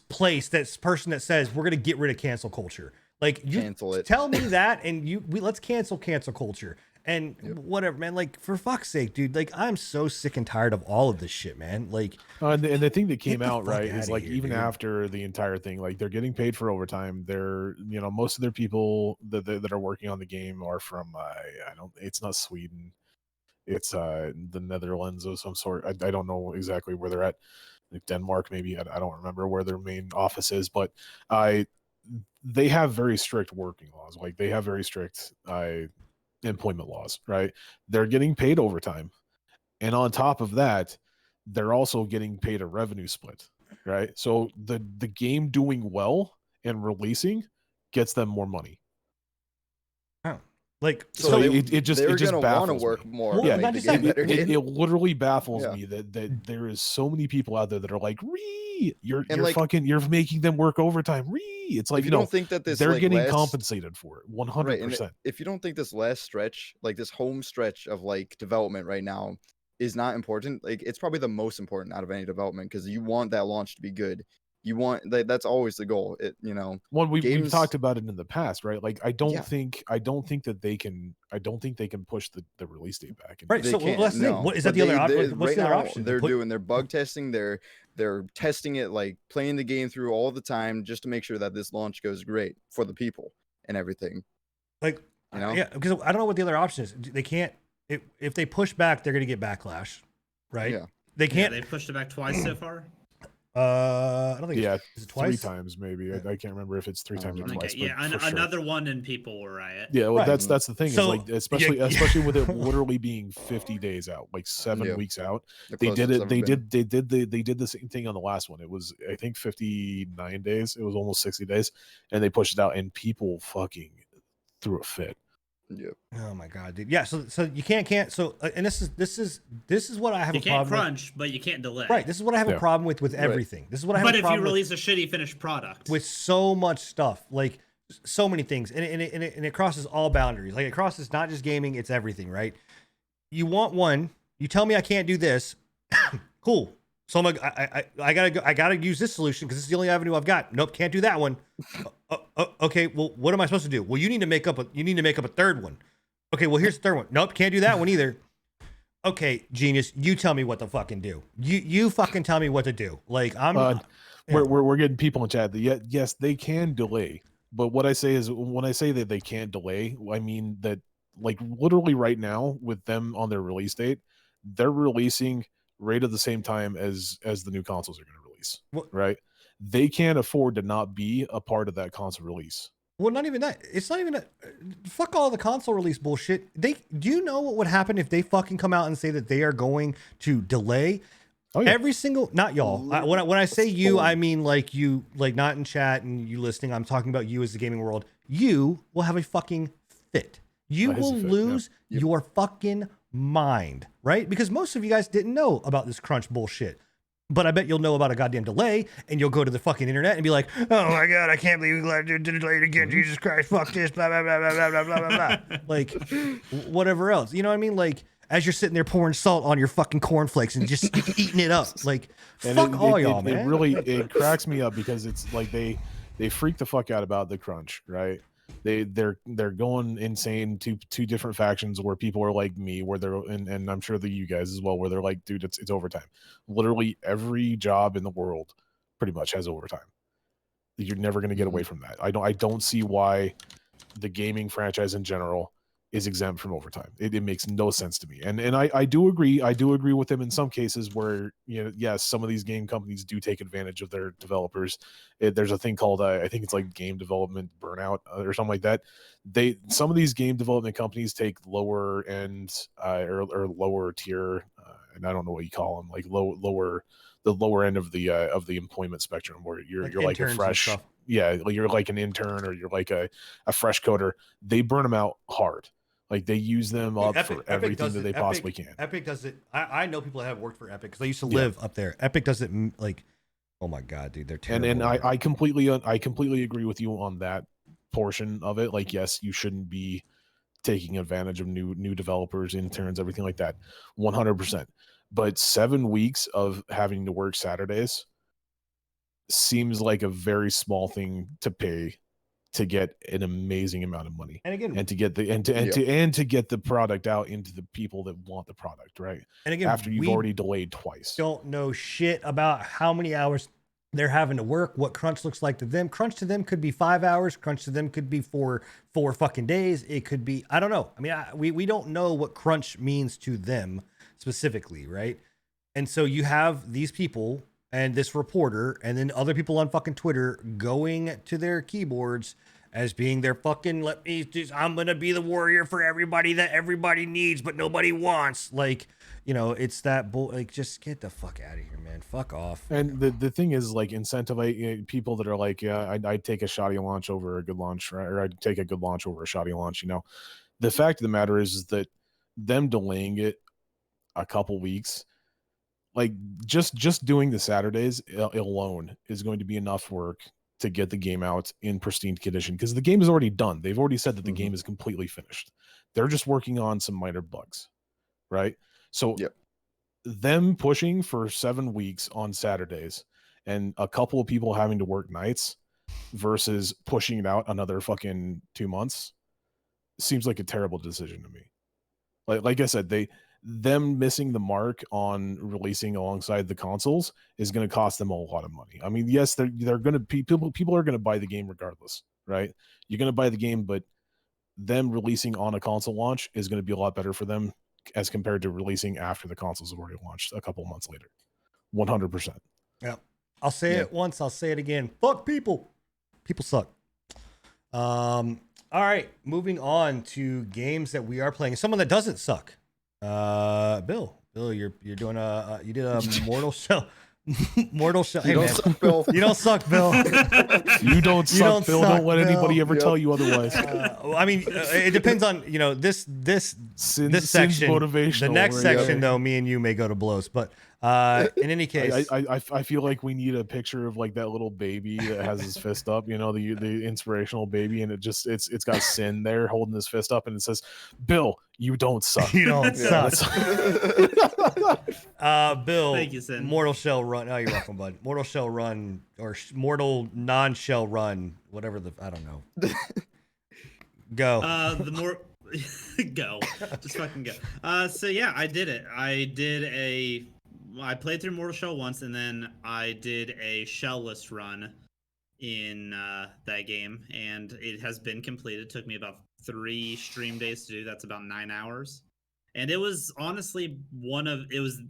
place, that person that says we're gonna get rid of cancel culture. Like, you Cancel it. tell me that, and let's cancel culture and whatever, man. Like, for fuck's sake, dude. Like, I'm so sick and tired of all of this shit, man. Like, And the thing that came the out, fuck right, is outta like, here, even dude. after the entire thing, like, they're getting paid for overtime. They're, most of their people that are working on the game are from it's not Sweden, it's the Netherlands of some sort. I don't know exactly where they're at, like Denmark maybe. I don't remember where their main office is, but they have very strict working laws. Like, they have very strict employment laws, right? They're getting paid overtime, and on top of that, they're also getting paid a revenue split, right? So the game doing well and releasing gets them more money. like, So it just they're gonna want to baffles work me. more. Well, to Yeah, make not the just game that, better. it literally baffles Yeah. me that there is so many people out there that are like, you're like, you're making them work overtime. It's like, if you don't think that this they're like, getting last, compensated for it 100%. right, and if you don't think this last stretch, like this home stretch of like development right now, is not important, like, it's probably the most important out of any development, because you want that launch to be good. You want that's always the goal. Well, we've games- talked about it in the past, right? Like, I don't Yeah. think that they can push the release date back. right. They So can't, that's the thing. no. What is But that the other they- option? What's right the other now, option? They're doing their bug testing. They're testing it, like playing the game through all the time, just to make sure that this launch goes great for the people and everything. like, you know? yeah, because I don't know what the other option is. They can't. If they push back, they're gonna get backlash, right? Yeah. They Yeah, can't. they've pushed it back twice so far. I don't think. Yeah, is it twice? 3 times maybe. Yeah. I can't remember if it's 3 times or Okay, twice. Okay, yeah, but for sure. another one, and people will riot. Yeah, well, Right. that's the thing. So, is like, especially yeah. especially with it literally being 50 days out, like 7 Yeah. weeks out. The They did closest it. it's They ever been. did the same thing on the last one. It was, I think, 59 days. It was almost 60 days, and they pushed it out, and people fucking threw a fit. Yeah. Oh my god, dude. Yeah. So you can't. So and this is what I have You a can't problem crunch, but you can't delay. with. Right. This is what I have a Yeah. problem with everything. This is what I have But a if problem you release a shitty finished product, with so much stuff. Like, so many things, and it crosses all boundaries. Like it crosses not just gaming, it's everything, right? You want one, you tell me I can't do this, cool. So I'm like, I gotta use this solution because this is the only avenue I've got. Nope, can't do that one. Okay, well, what am I supposed to do? Well, you need to make up a third one. Okay, well, here's the third one. Nope, can't do that one either. Okay, genius, you tell me what to fucking do. You fucking tell me what to do. Like we're getting people in chat that yes, they can delay. But what I say is when I say that they can't delay, I mean that like literally right now with them on their release date, they're releasing right at the same time as the new consoles are going to release. Right? They can't afford to not be a part of that console release. Well, not even that. It's not even that. Fuck all the console release bullshit. Do you know what would happen if they fucking come out and say that they are going to delay every single, not y'all. When I say you, I mean like you, like not in chat and you listening. I'm talking about you as the gaming world. You will have a fucking fit. You will lose your fucking mind, right? Because most of you guys didn't know about this crunch bullshit. But I bet you'll know about a goddamn delay, and you'll go to the fucking internet and be like, "Oh my god, I can't believe we delayed again. Jesus Christ, fuck this, blah blah blah blah blah blah blah blah." Like, whatever else, you know what I mean? Like, as you're sitting there pouring salt on your fucking cornflakes and just eating it up, like, and fuck all y'all, man. It really cracks me up because it's like they freak the fuck out about the crunch, right? They're going insane to two different factions where people are like me, where they're and I'm sure that you guys as well, where they're like, dude, it's overtime. Literally every job in the world pretty much has overtime. You're never going to get away from that. I don't see why the gaming franchise in general is exempt from overtime. It makes no sense to me. And I do agree. I do agree with them in some cases where, you know, yes, some of these game companies do take advantage of their developers. There's a thing called, I think it's like game development burnout or something like that. Some of these game development companies take lower end or lower tier, and I don't know what you call them, like the lower end of the employment spectrum where you're like a fresh, you're like an intern or you're like a fresh coder. They burn them out hard. Like they use them up for everything that they possibly can. Epic does it. I know people that have worked for Epic because I used to live up there. Epic does it like, oh my god, dude, they're terrible. And I completely agree with you on that portion of it. Like, yes, you shouldn't be taking advantage of new developers, interns, everything like that. 100%. But 7 weeks of having to work Saturdays seems like a very small thing to pay to get an amazing amount of money, and again, and to get to get the product out into the people that want the product, right? And again, after you've already delayed twice, don't know shit about how many hours they're having to work, what crunch looks like to them. Crunch to them could be 5 hours. Crunch to them could be four fucking days. It could be, I don't know. I mean, we don't know what crunch means to them specifically, right? And so you have these people and this reporter and then other people on fucking Twitter going to their keyboards as being their fucking, I'm going to be the warrior for everybody that everybody needs, but nobody wants. Like, you know, it's that like, just get the fuck out of here, man. Fuck off. And the thing is, like, incentivize people that are like, yeah, I'd take a shoddy launch over a good launch, right? Or I'd take a good launch over a shoddy launch. You know, the fact of the matter is that them delaying it a couple weeks, like just doing the Saturdays alone is going to be enough work to get the game out in pristine condition, because the game is already done. They've already said that the game is completely finished. They're just working on some minor bugs, right? So them pushing for 7 weeks on Saturdays and a couple of people having to work nights versus pushing it out another fucking 2 months seems like a terrible decision to me. Like I said, them missing the mark on releasing alongside the consoles is going to cost them a lot of money. I mean, yes, they're going to people are going to buy the game regardless, right? You're going to buy the game, but them releasing on a console launch is going to be a lot better for them as compared to releasing after the consoles have already launched a couple months later. 100%. Yeah. I'll say it once, I'll say it again. Fuck people. People suck. All right, moving on to games that we are playing. Someone that doesn't suck. Bill, you're doing you did a Mortal Shell. Mortal Shell. You don't suck, Bill. You don't suck, Bill. You don't suck, Bill. Don't let anybody ever tell you otherwise. Well, I mean, it depends on, you know, this section. Motivational. The next section, though, me and you may go to blows. But In any case, I feel like we need a picture of like that little baby that has his fist up, you know, the inspirational baby, and it's got Sin there holding his fist up, and it says, "Bill, you don't suck." you don't Yeah. suck. Bill, Thank you, Sin. Mortal Shell Run. Oh, you're welcome, bud. Mortal Shell Run or Mortal Non-Shell Run, whatever the I don't know. Go. The more go, just fucking go. So yeah, I did it. I played through Mortal Shell once, and then I did a shellless run in that game, and it has been completed. It took me about 3 stream days to do. That's about 9 hours, and it was honestly it was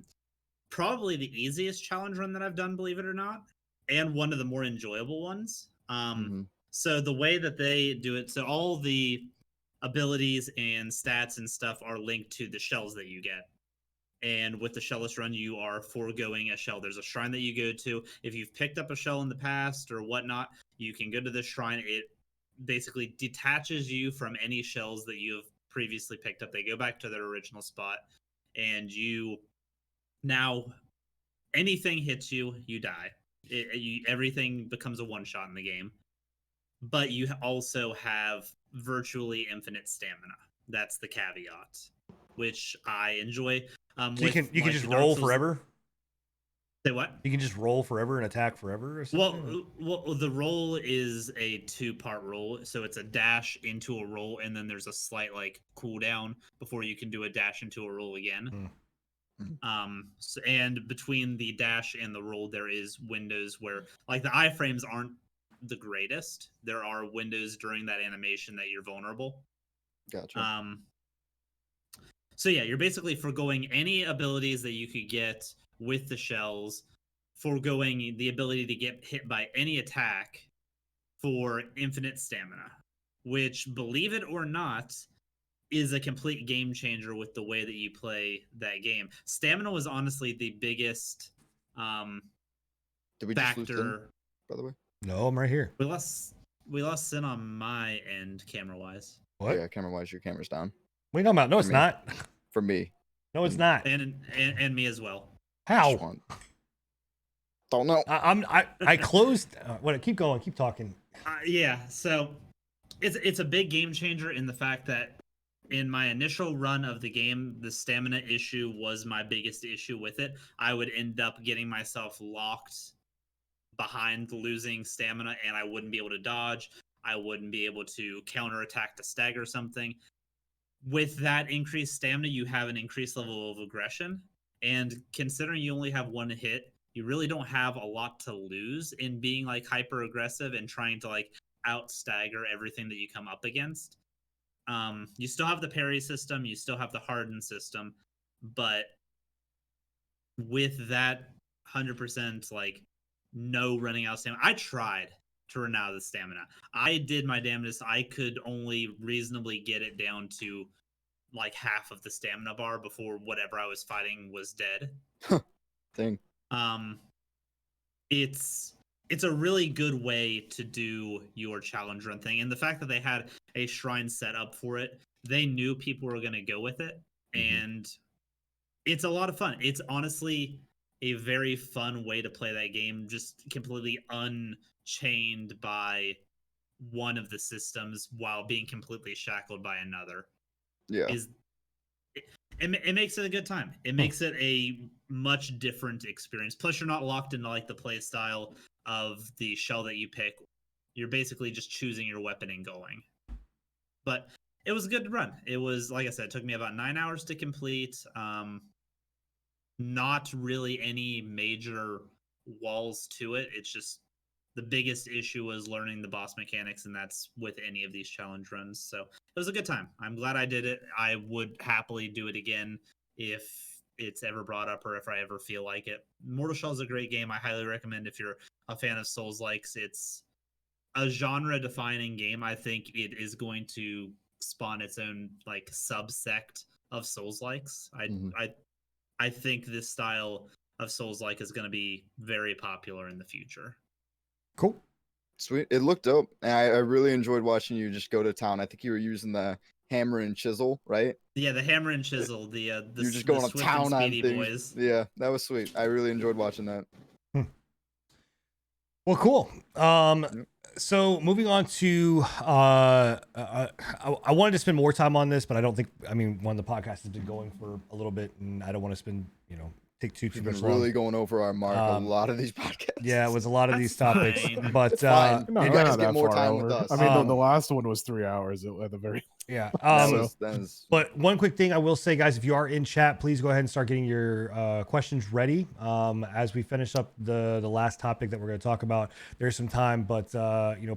probably the easiest challenge run that I've done, believe it or not, and one of the more enjoyable ones. Mhm. So the way that they do it, so all the abilities and stats and stuff are linked to the shells that you get. And with the shellless run, you are foregoing a shell. There's a shrine that you go to. If you've picked up a shell in the past or whatnot, you can go to this shrine. It basically detaches you from any shells that you have previously picked up. They go back to their original spot, and you now anything hits you, you die. Everything becomes a one shot in the game, but you also have virtually infinite stamina. That's the caveat, which I enjoy. So you can just roll forever. Say what? You can just roll forever and attack forever or something? Well, the roll is a 2-part roll, so it's a dash into a roll, and then there's a slight like cooldown before you can do a dash into a roll again. And between the dash and the roll, there is windows where like the iframes aren't the greatest. There are windows during that animation that you're vulnerable. Gotcha. So yeah, you're basically foregoing any abilities that you could get with the shells, foregoing the ability to get hit by any attack for infinite stamina, which, believe it or not, is a complete game changer with the way that you play that game. Stamina was honestly the biggest Did we just lose Sin, factor. by the way? No, I'm right here. We lost Sin on my end, camera wise, What? Yeah, camera wise, your camera's down. What are you talking about? No, it's me. not. For me. No, it's not. and me as well. How? Don't know. I closed. What? Keep going. Keep talking. Yeah, so it's a big game changer in the fact that in my initial run of the game, the stamina issue was my biggest issue with it. I would end up getting myself locked behind losing stamina, and I wouldn't be able to dodge. I wouldn't be able to counterattack to stagger something. With that increased stamina, you have an increased level of aggression. And considering you only have one hit, you really don't have a lot to lose in being like hyper aggressive and trying to like out stagger everything that you come up against. You still have the parry system, you still have the harden system, but with that 100% like no running out of stamina, I tried to run out of the stamina. I did my damnedest. I could only reasonably get it down to like half of the stamina bar before whatever I was fighting was dead. Thing. It's a really good way to do your challenge run thing, and the fact that they had a shrine set up for it, they knew people were going to go with it, and it's a lot of fun. It's honestly a very fun way to play that game, just completely unchained by one of the systems while being completely shackled by another. Yeah. It makes it a good time. It makes it a much different experience. Plus, you're not locked into like the play style of the shell that you pick. You're basically just choosing your weapon and going. But it was a good run. It was, like I said, it took me about 9 hours to complete. Not really any major walls to it. It's just the biggest issue was learning the boss mechanics, and that's with any of these challenge runs. So it was a good time. I'm glad I did it. I would happily do it again if it's ever brought up or if I ever feel like it. Mortal Shell is a great game. I highly recommend if you're a fan of Souls-likes. It's a genre-defining game. I think it is going to spawn its own like subsect of Souls-likes. I think this style of Souls-like is going to be very popular in the future. Cool. Sweet. It looked dope. And I really enjoyed watching you just go to town. I think you were using the hammer and chisel, right? Yeah, the hammer and chisel, the You're just going the to Swift and town on Speedy things. boys. Yeah, that was sweet. I really enjoyed watching that. Well, cool. Yep. So moving on to, I wanted to spend more time on this, but I don't think. I mean, one of the podcasts has been going for a little bit, and I don't want to spend, take too We've much been long. really going over our mark a Um, lot of these podcasts. Yeah, it was a lot of these That's topics, fine. but It's fine. No, You we're guys not get that more far time with over. us. I mean, Um, the last one was 3 hours at the very. yeah. That So- was But one quick thing I will say, guys, if you are in chat, please go ahead and start getting your questions ready. As we finish up the last topic that we're going to talk about, there's some time, but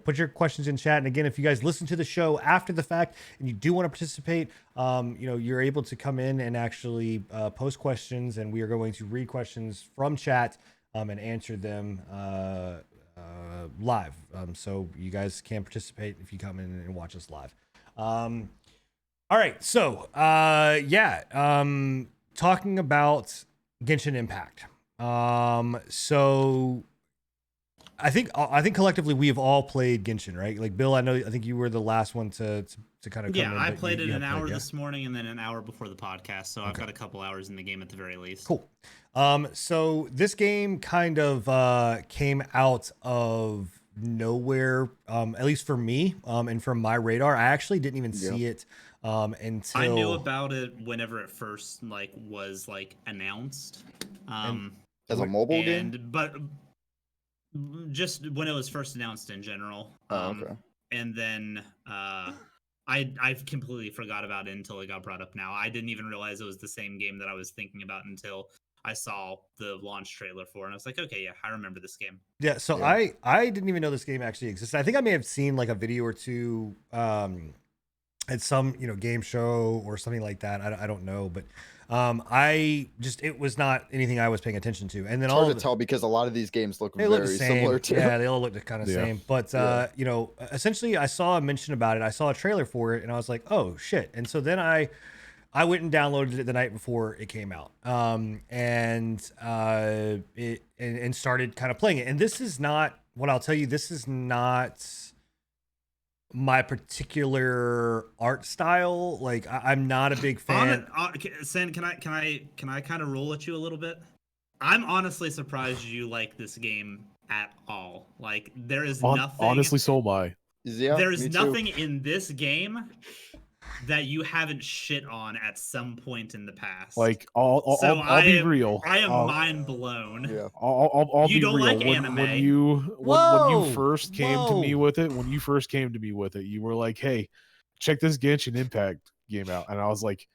put your questions in chat. And again, if you guys listen to the show after the fact and you do want to participate, you're able to come in and actually post questions, and we are going to read questions from chat and answer them live. So you guys can participate if you come in and watch us live. All right, so talking about Genshin Impact. So I think collectively we have all played Genshin, right? Like Bill, I think you were the last one to kind of come Yeah, in, I but played you it an have hour played, yeah? this morning and then an hour before the podcast, so I've got a couple hours in the game at the very least. Cool. So this game kind of came out of nowhere, at least for me, and from my radar. I actually didn't even see it until I knew about it whenever it first was announced. as a mobile game. But just when it was first announced in general. Oh, okay. And then I completely forgot about it until it got brought up now. I didn't even realize it was the same game that I was thinking about until I saw the launch trailer for it. And I was like, okay, yeah, I remember this game. Yeah, so Yeah. I didn't even know this game actually existed. I think I may have seen like a video or two at some game show or something like that. I don't know, but it was not anything I was paying attention to. And then It's all hard of to tell because a lot of these games look they very look the same. similar to. Yeah, they all look the kind of Yeah. same. But Yeah. essentially, I saw a mention about it. I saw a trailer for it, and I was like, "Oh shit!" And so then I went and downloaded it the night before it came out, and started kind of playing it. And this is not what I'll tell you. This is not my particular art style. Like I'm not a big fan. Sen, can I kind of roll at you a little bit? I'm honestly surprised you like this game at all. Like there is nothing. Honestly, so am I. Yeah, There's me too. nothing in this game that you haven't shit on at some point in the past. Like I'll be real. I am I'll- mind blown. Yeah. I'll You be don't real. like when anime. you Whoa, first came to me whoa. with it, you were like, "Hey, check this Genshin Impact game out," and I was like,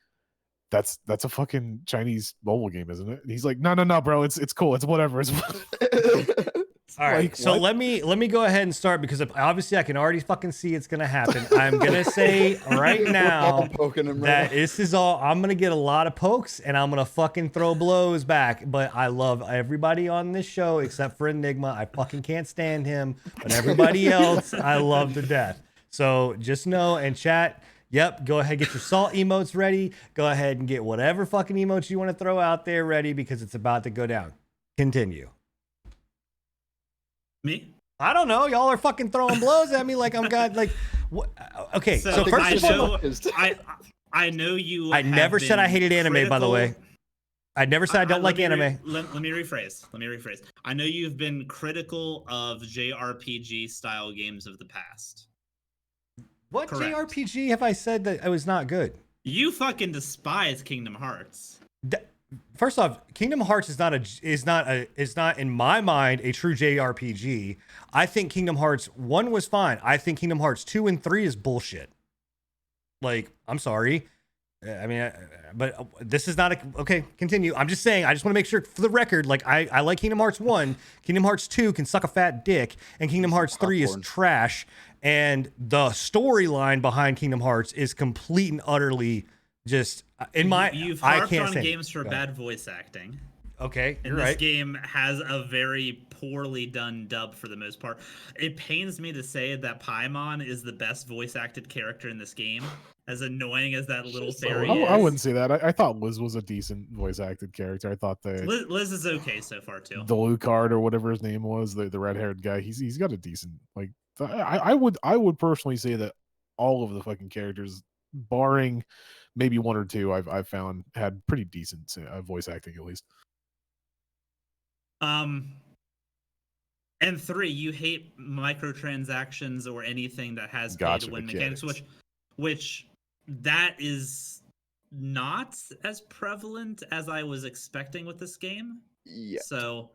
"That's a fucking Chinese mobile game, isn't it?" And he's like, "No, bro, it's cool. It's whatever. It's." All right, Like, so what? let me go ahead and start because obviously I can already fucking see it's gonna happen. I'm gonna say right We're all now poking him that right this is all. I'm gonna get a lot of pokes and I'm gonna fucking throw blows back. But I love everybody on this show except for Enigma. I fucking can't stand him, but everybody else I love to death. So just know and chat. Yep, go ahead, get your salt emotes ready. Go ahead and get whatever fucking emotes you want to throw out there ready because it's about to go down. Continue. Me? I don't know. Y'all are fucking throwing blows at me like I'm got like. What? Okay, so, So first I of all, know- I know you. I never have said I been hated anime. By the way, critical- I never said I don't like let me anime. Let me rephrase. I know you've been critical of JRPG style games of the past. What correct. JRPG have I said that it was not good? You fucking despise Kingdom Hearts. First off, Kingdom Hearts is not in my mind a true JRPG. I think Kingdom Hearts 1 was fine. I think Kingdom Hearts 2 and 3 is bullshit. Like, I'm sorry. I mean, but this is not okay. Continue. I'm just saying. I just want to make sure for the record. Like, I like Kingdom Hearts 1. Kingdom Hearts 2 can suck a fat dick, and Kingdom Hearts 3 is Popcorn. trash. And the storyline behind Kingdom Hearts is complete and utterly just in my. You've I harped can't on stand it. games for Go ahead. bad voice acting. Okay, And you're this right. game has a very poorly done dub for the most part. It pains me to say that Paimon is the best voice acted character in this game. As annoying as that little fairy is. I wouldn't say that. I thought Liz was a decent voice acted character. I thought Liz is okay so far too. the Lucard or whatever his name was, the red haired guy. He's got a decent like. I would personally say that all of the fucking characters barring maybe one or two, I've found had pretty decent voice acting at least. And 3, you hate microtransactions or anything that has pay Gotcha to win mechanics, mechanics. which that is not as prevalent as I was expecting with this game. Yeah. So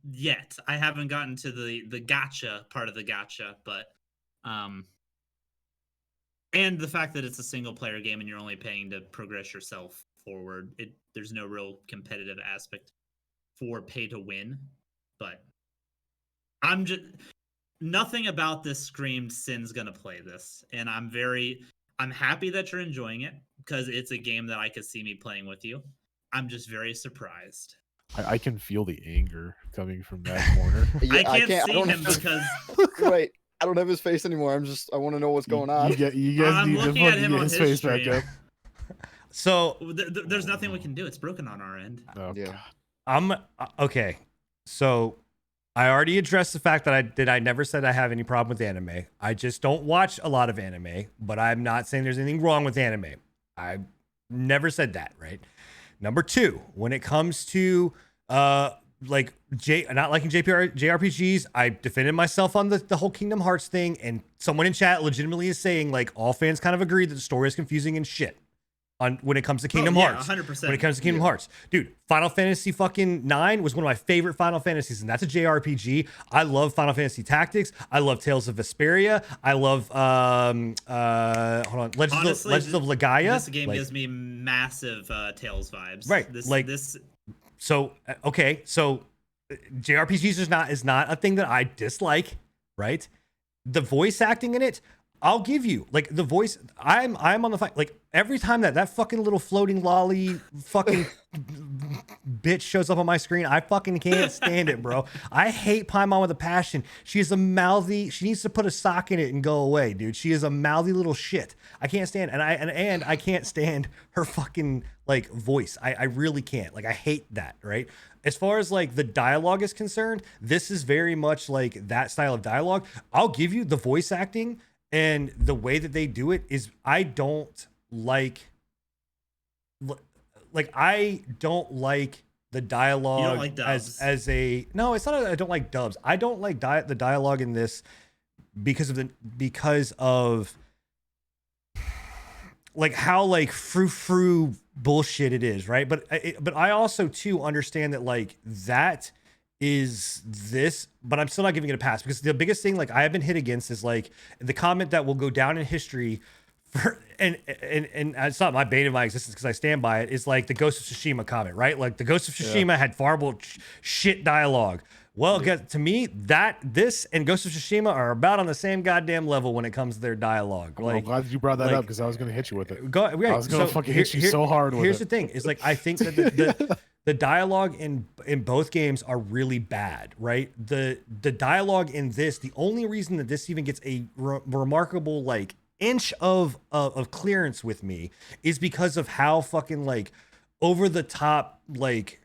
yet I haven't gotten to the gotcha part of the gotcha, but and the fact that it's a single player game and you're only paying to progress yourself forward, there's no real competitive aspect for pay to win. But I'm just nothing about this screamed Sin's gonna play this, and I'm happy that you're enjoying it because it's a game that I could see me playing with you. I'm just very surprised. I can feel the anger coming from that corner. Yeah, I can't see don't him have- because Wait, I don't have his face anymore. I want to know what's going on. You guys I'm need to looking at fucking him get on his his face back stream. up. So there's nothing we can do. It's broken on our end. Oh, Yeah. God. I'm okay. So I already addressed the fact that I never said I have any problem with anime. I just don't watch a lot of anime, but I'm not saying there's anything wrong with anime. I never said that, right? Number 2, when it comes to like not liking JRPGs, I defended myself on the whole Kingdom Hearts thing, and someone in chat legitimately is saying like all fans kind of agree that the story is confusing and shit on when it comes to Kingdom Hearts. 100%. When it comes to Kingdom Hearts, dude, Final Fantasy fucking 9 was one of my favorite Final Fantasies, and that's a JRPG. I love Final Fantasy Tactics. I love Tales of Vesperia. I love hold on, Legends of Legaia. This game Like, gives me massive Tales vibes. Right, This so okay, so JRPGs is not a thing that I dislike, right? The voice acting in it, I'll give you like the voice. I'm on the fight. Like every time that fucking little floating lolly fucking bitch shows up on my screen, I fucking can't stand it, bro. I hate Paimon with a passion. She is a mouthy. She needs to put a sock in it and go away, dude. She is a mouthy little shit. I can't stand, and I can't stand her fucking like voice. I really can't. Like I hate that. Right. As far as like the dialogue is concerned, this is very much like that style of dialogue. I'll give you the voice acting. And the way that they do it is I don't like the dialogue You don't like dubs. as a no, it's not I don't like dubs. I don't like the dialogue in this because of like how like frou bullshit it is, right? But I also too understand that like that is this, but I'm still not giving it a pass because the biggest thing like I have been hit against is like the comment that will go down in history for and it's not my bane of my existence because I stand by it, is like the Ghost of Tsushima comment, right? Like the Ghost of Tsushima had horrible shit dialogue. Well, to me, this and Ghost of Tsushima are about on the same goddamn level when it comes to their dialogue. Well, I'm Like, glad you brought that like- up because I was going to hit you with it. I was gonna fucking hit you so hard with here's it. the thing: is like I think that the dialogue in both games are really bad, right? The dialogue in this, the only reason that this even gets a remarkable like inch of clearance with me is because of how fucking like over the top like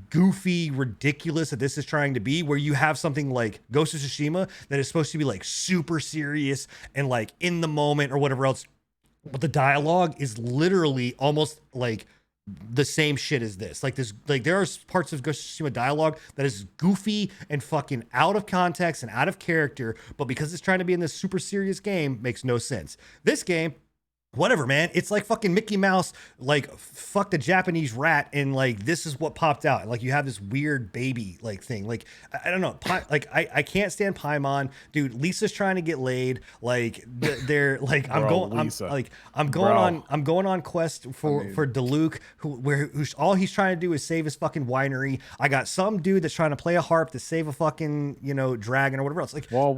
goofy, ridiculous that this is trying to be, where you have something like Ghost of Tsushima that is supposed to be like super serious and like in the moment or whatever else, but the dialogue is literally almost like the same shit as this. Like this, like there are parts of Ghost of Tsushima dialogue that is goofy and fucking out of context and out of character, but because it's trying to be in this super serious game, makes no sense. This game, whatever, man. It's like fucking Mickey Mouse, like fuck the Japanese rat, and like this is what popped out. And like you have this weird baby like thing. Like I don't know. Like I can't stand Paimon, dude. Lisa's trying to get laid. Like they're like I'm going on quest for Diluc, who's all he's trying to do is save his fucking winery. I got some dude that's trying to play a harp to save a fucking dragon or whatever else. Like Whoa!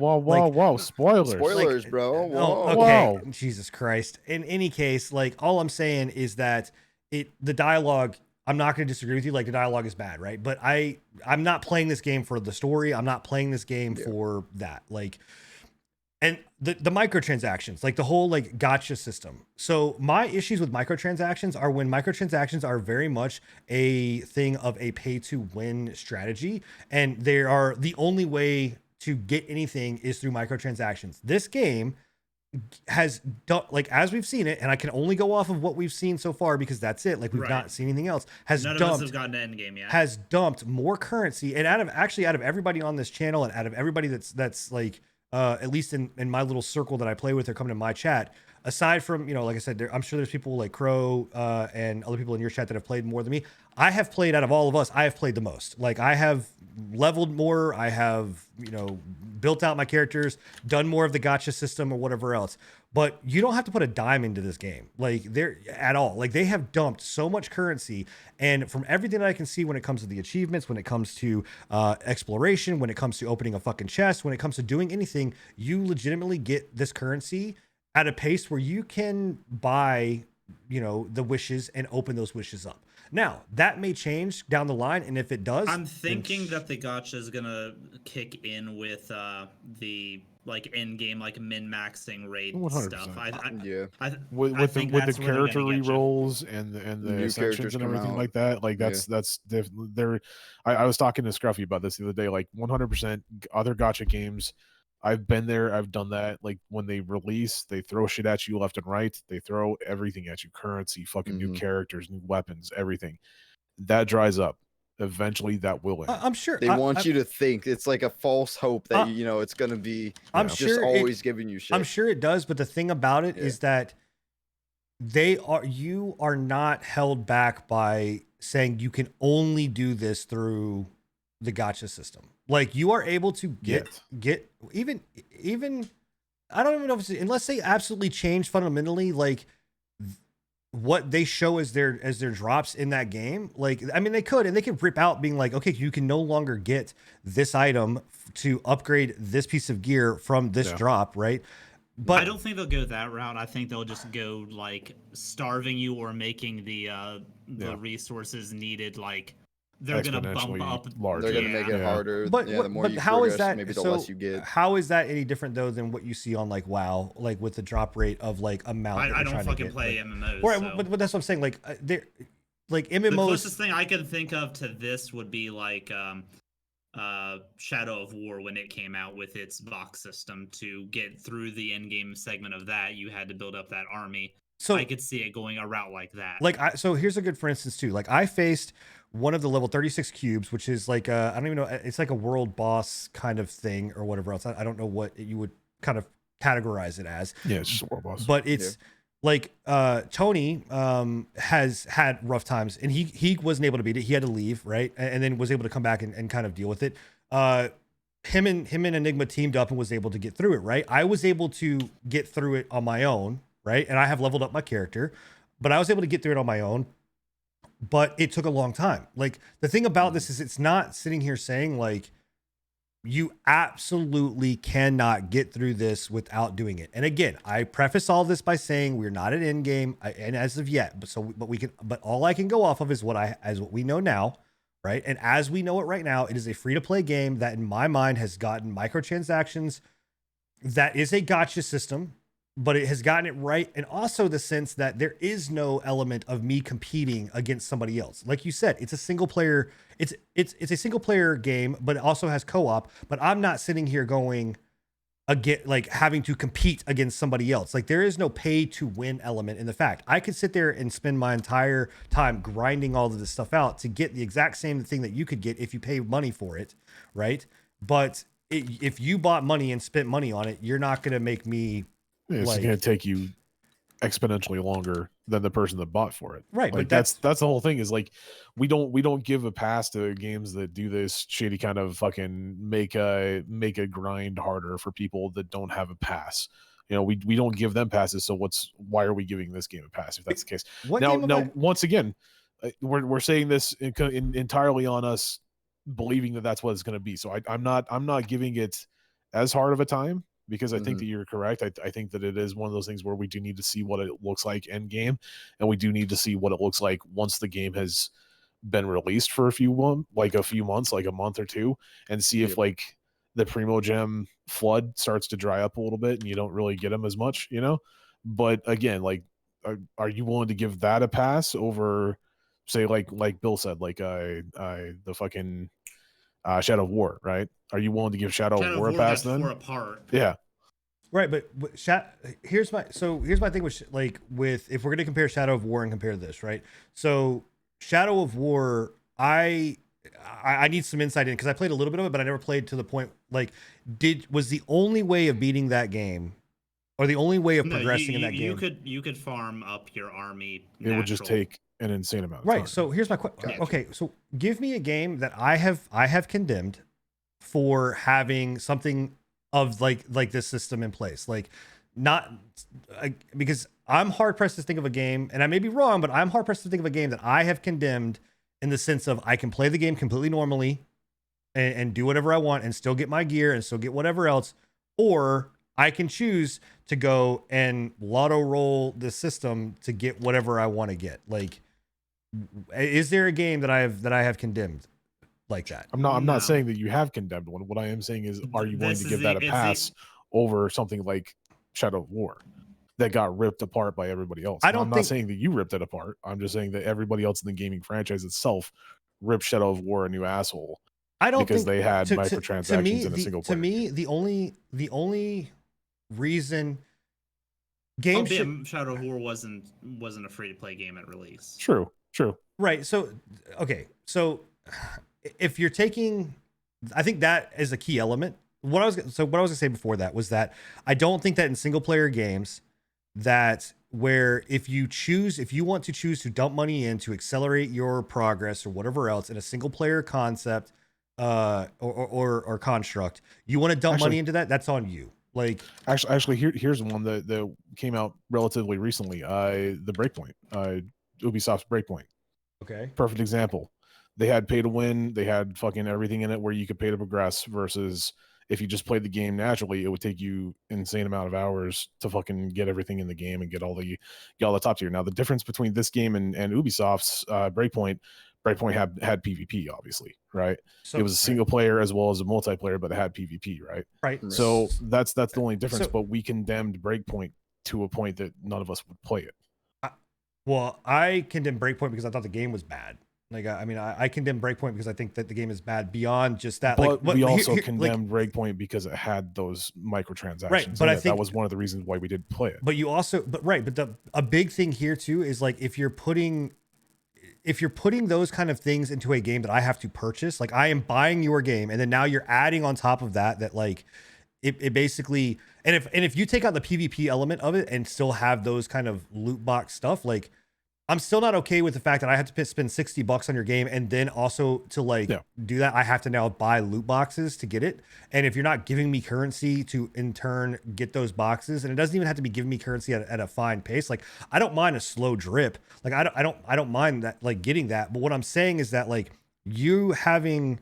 Spoilers! Spoilers, bro. Whoa. Oh, okay. Whoa. Jesus Christ. In any case, like all I'm saying is that the dialogue, I'm not going to disagree with you. Like the dialogue is bad, right? But I'm not playing this game for the story. I'm not playing this game for that. Like, and the microtransactions, like the whole like gotcha system. So my issues with microtransactions are when microtransactions are very much a thing of a pay to win strategy, and they are the only way to get anything is through microtransactions. This game has done, like, as we've seen it, and I can only go off of what we've seen so far because that's it. Like, we've Right. not seen anything else. Has None of us have dumped gotten to Endgame yet. has dumped more currency, and out of everybody on this channel, and out of everybody that's like at least in my little circle that I play with or come to my chat, aside from, you know, like I said, I'm sure there's people like Crow and other people in your chat that have played more than me. I have played, out of all of us, I have played the most. Like, I have leveled more, I have, you know, built out my characters, done more of the gacha system or whatever else. But you don't have to put a dime into this game, like, they're at all. Like, they have dumped so much currency, and from everything that I can see, when it comes to the achievements, when it comes to exploration, when it comes to opening a fucking chest, when it comes to doing anything, you legitimately get this currency at a pace where you can buy, you know, the wishes and open those wishes up. Now, that may change down the line, and if it does, I'm then thinking that the gacha is gonna kick in with the like end game, like min-maxing raid 100%. stuff. Yeah. with I the think with the that's where they're character gonna get you. re-rolls and the New sections characters and come everything out. like that, like Yeah. that's there. I was talking to Scruffy about this the other day. Like 100% other gotcha games, I've been there, I've done that. Like, when they release, they throw shit at you left and right. They throw everything at you: currency, fucking new Mhm. characters, new weapons, everything. That dries up. Eventually, that will end. I'm sure They want you to think it's like a false hope that you know it's gonna be I'm Yeah. just sure always giving you shit. I'm sure it does, but the thing about it Yeah. is that you are not held back by saying you can only do this through the gacha system. Like, you are able to get even I don't even know if it's, unless they absolutely change fundamentally, like, what they show as their drops in that game. Like, I mean, they could rip out being like, okay, you can no longer get this item to upgrade this piece of gear from this Yeah. drop, right? But I don't think they'll go that route. I think they'll just go like starving you or making the Yeah. resources needed, like they're gonna bump Exponentially up. larger. They're gonna make it Yeah. harder. But Yeah, the more you how is progress, that? maybe the So less you get. how is that any different though than what you see on like WoW, like with the drop rate of like amount? that I you're don't trying to fucking get? play Like, MMOs. right, so. but that's what I'm saying. Like, they're like The MMOs. closest thing I can think of to this would be like Shadow of War when it came out with its box system. To get through the end game segment of that, you had to build up that army. So I could see it going a route like that. like, so here's a good for instance too. Like, I faced one of the level 36 cubes, which is like I don't even know, it's like a world boss kind of thing or whatever else. I don't know what you would kind of categorize it as, Yeah, it's just a world boss. but it's like Tony has had rough times, and he wasn't able to beat it. He had to leave, right, and then was able to come back and kind of deal with it. Him and Enigma teamed up and was able to get through it, right? I was able to get through it on my own, right? And I have leveled up my character, but I was able to get through it on my own. But it took a long time. Like, the thing about this is, it's not sitting here saying like you absolutely cannot get through this without doing it. And again, I preface all this by saying we're not at end game, and as of yet, but all I can go off of is what we know now, right? And as we know it right now, it is a free to play game that in my mind has gotten microtransactions. That is a gacha system, but it has gotten it right. And also the sense that there is no element of me competing against somebody else. Like you said, it's a single player. It's a single player game, but it also has co-op. But I'm not sitting here going again, like having to compete against somebody else. Like, there is no pay to win element in the fact. I could sit there and spend my entire time grinding all of this stuff out to get the exact same thing that you could get if you pay money for it, right? But if you bought money and spent money on it, you're not going to make me. It's like, going to take you exponentially longer than the person that bought for it. Right, Like, but that's the whole thing, is like we don't give a pass to games that do this shady kind of fucking make a grind harder for people that don't have a pass. You know, we don't give them passes, so why are we giving this game a pass if that's the case? What now, game have I- once again, we're saying this entirely on us believing that that's what it's going to be. So I'm not giving it as hard of a time, because I think that you're correct. I think that it is one of those things where we do need to see what it looks like end game, and we do need to see what it looks like once the game has been released for a few months, like a month or two, and see if like the Primo Gem flood starts to dry up a little bit and you don't really get them as much, you know. But again, like, are you willing to give that a pass over, say, like Bill said, like the fucking Shadow of War, right? Are you willing to give Shadow of War a pass then? Tore apart. Yeah. Right, but here's my thing with like with if we're gonna compare Shadow of War and compare this, right? So Shadow of War, I need some insight in because I played a little bit of it, but I never played to the point like was the only way of beating that game, or the only way of No, progressing in that game. you could farm up your army. It would just natural. take an insane amount of Right. time. So here's my question. Gotcha. Okay, so give me a game that I have condemned for having something of like this system in place. Like not because I'm hard pressed to think of a game, and I may be wrong, but I'm hard pressed to think of a game that I have condemned in the sense of I can play the game completely normally and do whatever I want and still get my gear and still get whatever else, or I can choose to go and lotto roll the system to get whatever I want to get. Like, is there a game that I have condemned like that? I'm not No. saying that you have condemned one. What I am saying is, are you willing This to is give the- that a it's the- pass over something like Shadow of War that got ripped apart by everybody else? I Now, don't I'm not think- saying that you ripped it apart. I'm just saying that everybody else in the gaming franchise itself ripped Shadow of War a new asshole I don't because think they had to microtransactions me, in a single player. To me, the only reason games should, Shadow of War wasn't a free to play game at release. True. right. So okay, so if you're taking, I think that is a key element. What I was gonna say before that was that I don't think that in single player games that where if you want to choose to dump money in to accelerate your progress or whatever else in a single player concept or construct, you want to dump money into that, that's on you. Like Actually, here's one that came out relatively recently. The Breakpoint, Ubisoft's Breakpoint. okay. Perfect example. They had pay to win. They had fucking everything in it where you could pay to progress versus if you just played the game naturally, it would take you insane amount of hours to fucking get everything in the game and get all the top tier. Now the difference between this game and Ubisoft's Breakpoint had PvP, obviously, right? So It was a single player as well as a multiplayer, but it had PvP, right? right. So that's the only difference. So- but we condemned Breakpoint to a point that none of us would play it. Well, I condemn Breakpoint because I thought the game was bad. Like, I mean, I condemn Breakpoint because I think that the game is bad beyond just that. But Like, we also condemned Breakpoint because it had those microtransactions. Right, but in I it. think- that was one of the reasons why we did play it. but you also, a big thing here too is like if you're putting those kind of things into a game that I have to purchase, like I am buying your game, and then now you're adding on top of that like it basically, and if you take out the PvP element of it and still have those kind of loot box stuff, like I'm still not okay with the fact that I have to spend $60 on your game, and then also to do that, I have to now buy loot boxes to get it. And if you're not giving me currency to in turn get those boxes, and it doesn't even have to be giving me currency at a fine pace. Like I don't mind a slow drip. Like I don't mind that, like getting that. But what I'm saying is that like you having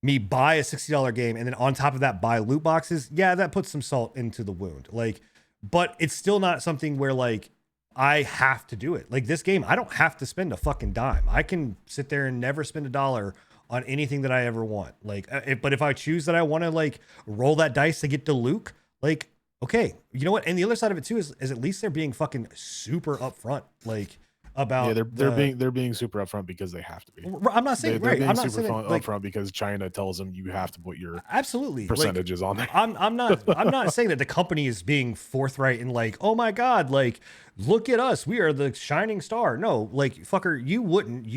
me buy a $60 game and then on top of that buy loot boxes, yeah, that puts some salt into the wound. Like, but it's still not something where like I have to do it. Like this game, I don't have to spend a fucking dime. I can sit there and never spend $1 on anything that I ever want. Like, but if I choose that I want to like roll that dice to get to Luke, like, okay, you know what? And the other side of it too is at least they're being fucking super upfront, like about they're being super upfront because they have to be. I'm not saying They're right. being I'm not super saying like, upfront because China tells them you have to put your absolutely percentages on there. I'm not saying that the company is being forthright and like, oh my god, like look at us, we are the shining star. No, like fucker, you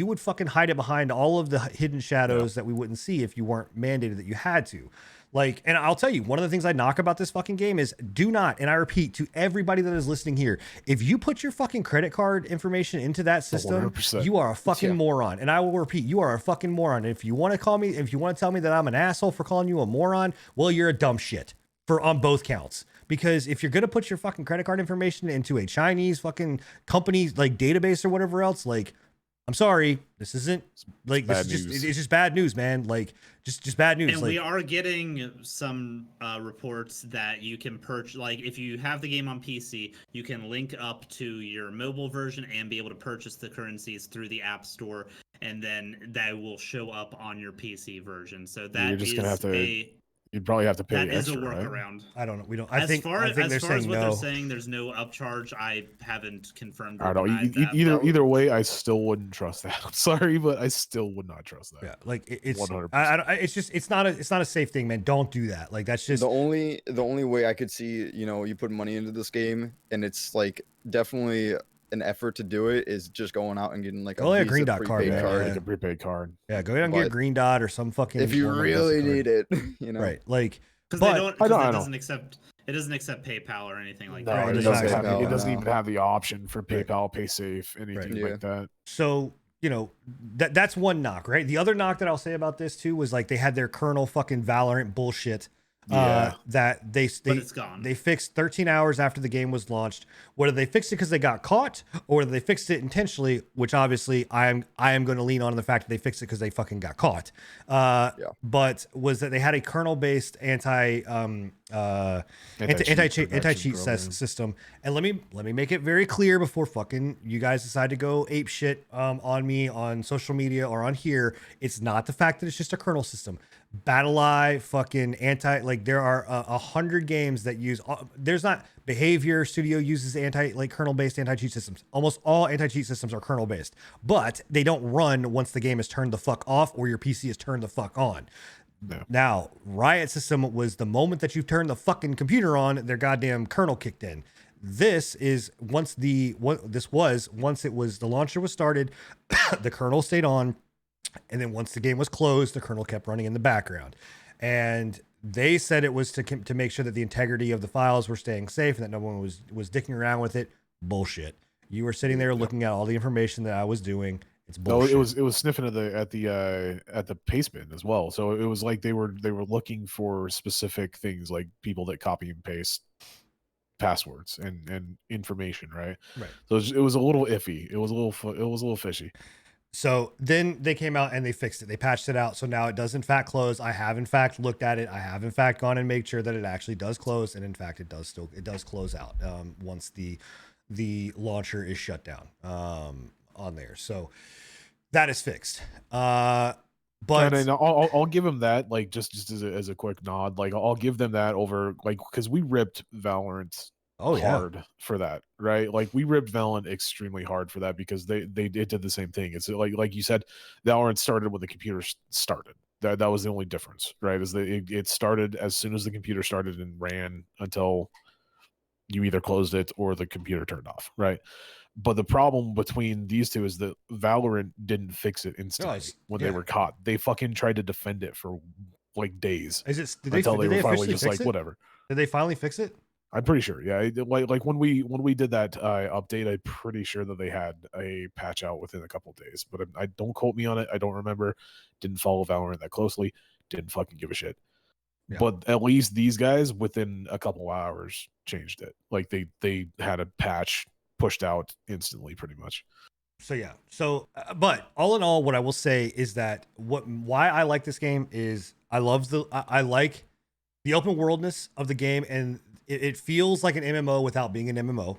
would fucking hide it behind all of the hidden shadows that we wouldn't see if you weren't mandated that you had to. Like, and I'll tell you, one of the things I knock about this fucking game is do not, and I repeat to everybody that is listening here, if you put your fucking credit card information into that system, 100%. you are a fucking moron. And I will repeat, you are a fucking moron. If you want to tell me that I'm an asshole for calling you a moron, well, you're a dumb shit on both counts. Because if you're going to put your fucking credit card information into a Chinese fucking company like database or whatever else, like, I'm sorry, this isn't like this is just it's just bad news, man. Like just bad news. And like, we are getting some reports that you can purchase, like if you have the game on PC, you can link up to your mobile version and be able to purchase the currencies through the App Store, and then that will show up on your PC version. So that You're just gonna have to You'd probably have to pay That is a extra, right? workaround. I don't know. We don't. As I think far they're as saying what no. they're saying, there's no upcharge. I haven't confirmed or I don't know. denied that. Either way, I still wouldn't trust that. I'm sorry, but I still would not trust that. Yeah, like it's 100%. it's just it's not a safe thing, man. Don't do that. Like that's just The only way I could see, you put money into this game and it's like definitely an effort to do it is just going out and getting like Go get a Visa Green Dot card, prepaid man. card. Like a prepaid card. yeah. Go ahead and get a But green dot or some fucking. If you form of really Mastercard. need it, right? Like, Because but they don't. I Because know. it doesn't accept PayPal or anything like No, that. Right, it it doesn't, doesn't have, have it doesn't PayPal, even no. have the option for Right. PayPal, PaySafe, anything Yeah. like that. so that's one knock, right? The other knock that I'll say about this too was like they had their kernel fucking Valorant bullshit. Yeah. That they But it's gone. They fixed 13 hours after the game was launched. Whether they fixed it because they got caught or whether they fixed it intentionally, which obviously I am going to lean on the fact that they fixed it because they fucking got caught. But was that they had a kernel based anti-cheat protection program. system. And let me make it very clear before fucking you guys decide to go ape shit on me on social media or on here. It's not the fact that it's just a kernel system. BattlEye, fucking there are 100 games that use. There's not Behavior Studio uses kernel based anti-cheat systems. Almost all anti-cheat systems are kernel based, but they don't run once the game is turned the fuck off or your PC is turned the fuck on. No. Now, Riot system was the moment that you turn the fucking computer on, their goddamn kernel kicked in. This is once the launcher was started, the kernel stayed on, and then once the game was closed, the kernel kept running in the background. And they said it was to make sure that the integrity of the files were staying safe and that no one was dicking around with it. Bullshit. You were sitting there looking at all the information that I was doing. It's bullshit. No, it was sniffing at the paste bin as well. So it was like they were looking for specific things like people that copy and paste passwords and information, right? Right. So it was a little iffy. It was a little fishy. So then they came out and they fixed it. They patched it out. So now it does in fact close. I have in fact looked at it. I have in fact gone and made sure that it actually does close. And in fact, it does close out once the launcher is shut down on there. So that is fixed. But and I'll give them that, like just as a quick nod, like I'll give them that over, like, because we ripped Valorant hard for that, right? Like we ripped Valorant extremely hard for that because it did the same thing. It's like you said, Valorant started when the computer started. That was the only difference, right? Is that it started as soon as the computer started and ran until you either closed it or the computer turned off, right? But the problem between these two is that Valorant didn't fix it instantly when they were caught. They fucking tried to defend it for like days. Until they were finally just like, whatever. Did they finally fix it? I'm pretty sure. Yeah. Like when we did that update, I'm pretty sure that they had a patch out within a couple of days. But I don't quote me on it. I don't remember. Didn't follow Valorant that closely. Didn't fucking give a shit. Yeah. But at least these guys within a couple hours changed it. Like they had a patch pushed out instantly, pretty much. So yeah. So, but all in all, what I will say is that why I like this game is I like the open worldness of the game, and it feels like an MMO without being an MMO.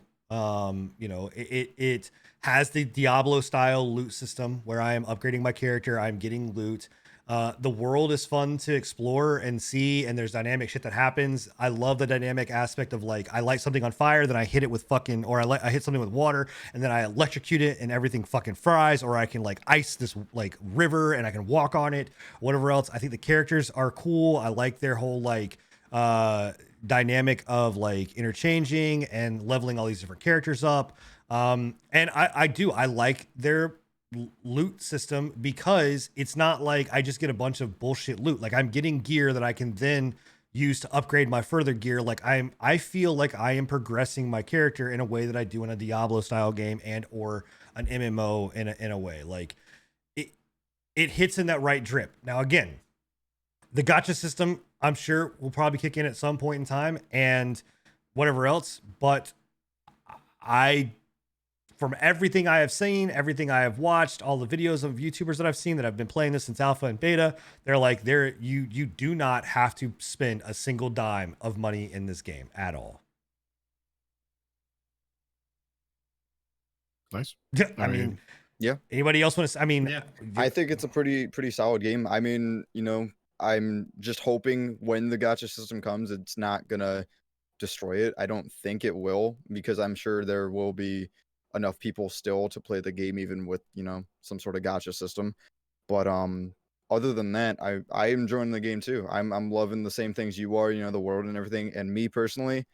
It has the Diablo style loot system where I am upgrading my character, I'm getting loot. The world is fun to explore and see, and there's dynamic shit that happens. I love the dynamic aspect of like I light something on fire, then I hit it with fucking, or I hit something with water, and then I electrocute it, and everything fucking fries. Or I can like ice this like river, and I can walk on it. Whatever else, I think the characters are cool. I like their whole like dynamic of like interchanging and leveling all these different characters up. And I like their loot system because it's not like I just get a bunch of bullshit loot. Like I'm getting gear that I can then use to upgrade my further gear. Like I feel like I am progressing my character in a way that I do in a Diablo style game and or an MMO in a way. Like it hits in that right drip. Now again, the gacha system I'm sure will probably kick in at some point in time and whatever else, but from everything I have seen, everything I have watched, all the videos of YouTubers that I've seen that have been playing this since alpha and beta, they're like, you do not have to spend a single dime of money in this game at all. Nice. I mean, yeah. Anybody else want to? I mean, yeah. I think it's a pretty solid game. I mean, I'm just hoping when the gacha system comes, it's not gonna destroy it. I don't think it will, because I'm sure there will be enough people still to play the game even with, you know, some sort of gacha system. But other than that, I am enjoying the game too. I'm loving the same things you are, you know, the world and everything. And me personally,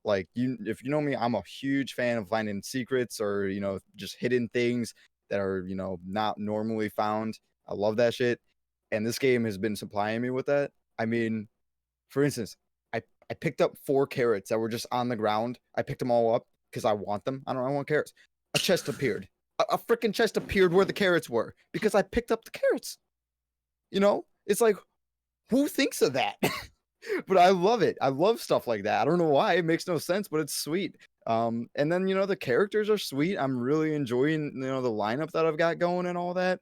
like, you, if you know me, I'm a huge fan of finding secrets, or, you know, just hidden things that are, you know, not normally found. I love that shit. And this game has been supplying me with that. I mean, for instance, I picked up 4 carrots that were just on the ground. I picked them all up because I want them. I want carrots. A chest appeared. A freaking chest appeared where the carrots were because I picked up the carrots. You know, it's like, who thinks of that? But I love it. I love stuff like that. I don't know why. It makes no sense, but it's sweet. And then, you know, the characters are sweet. I'm really enjoying, you know, the lineup that I've got going and all that.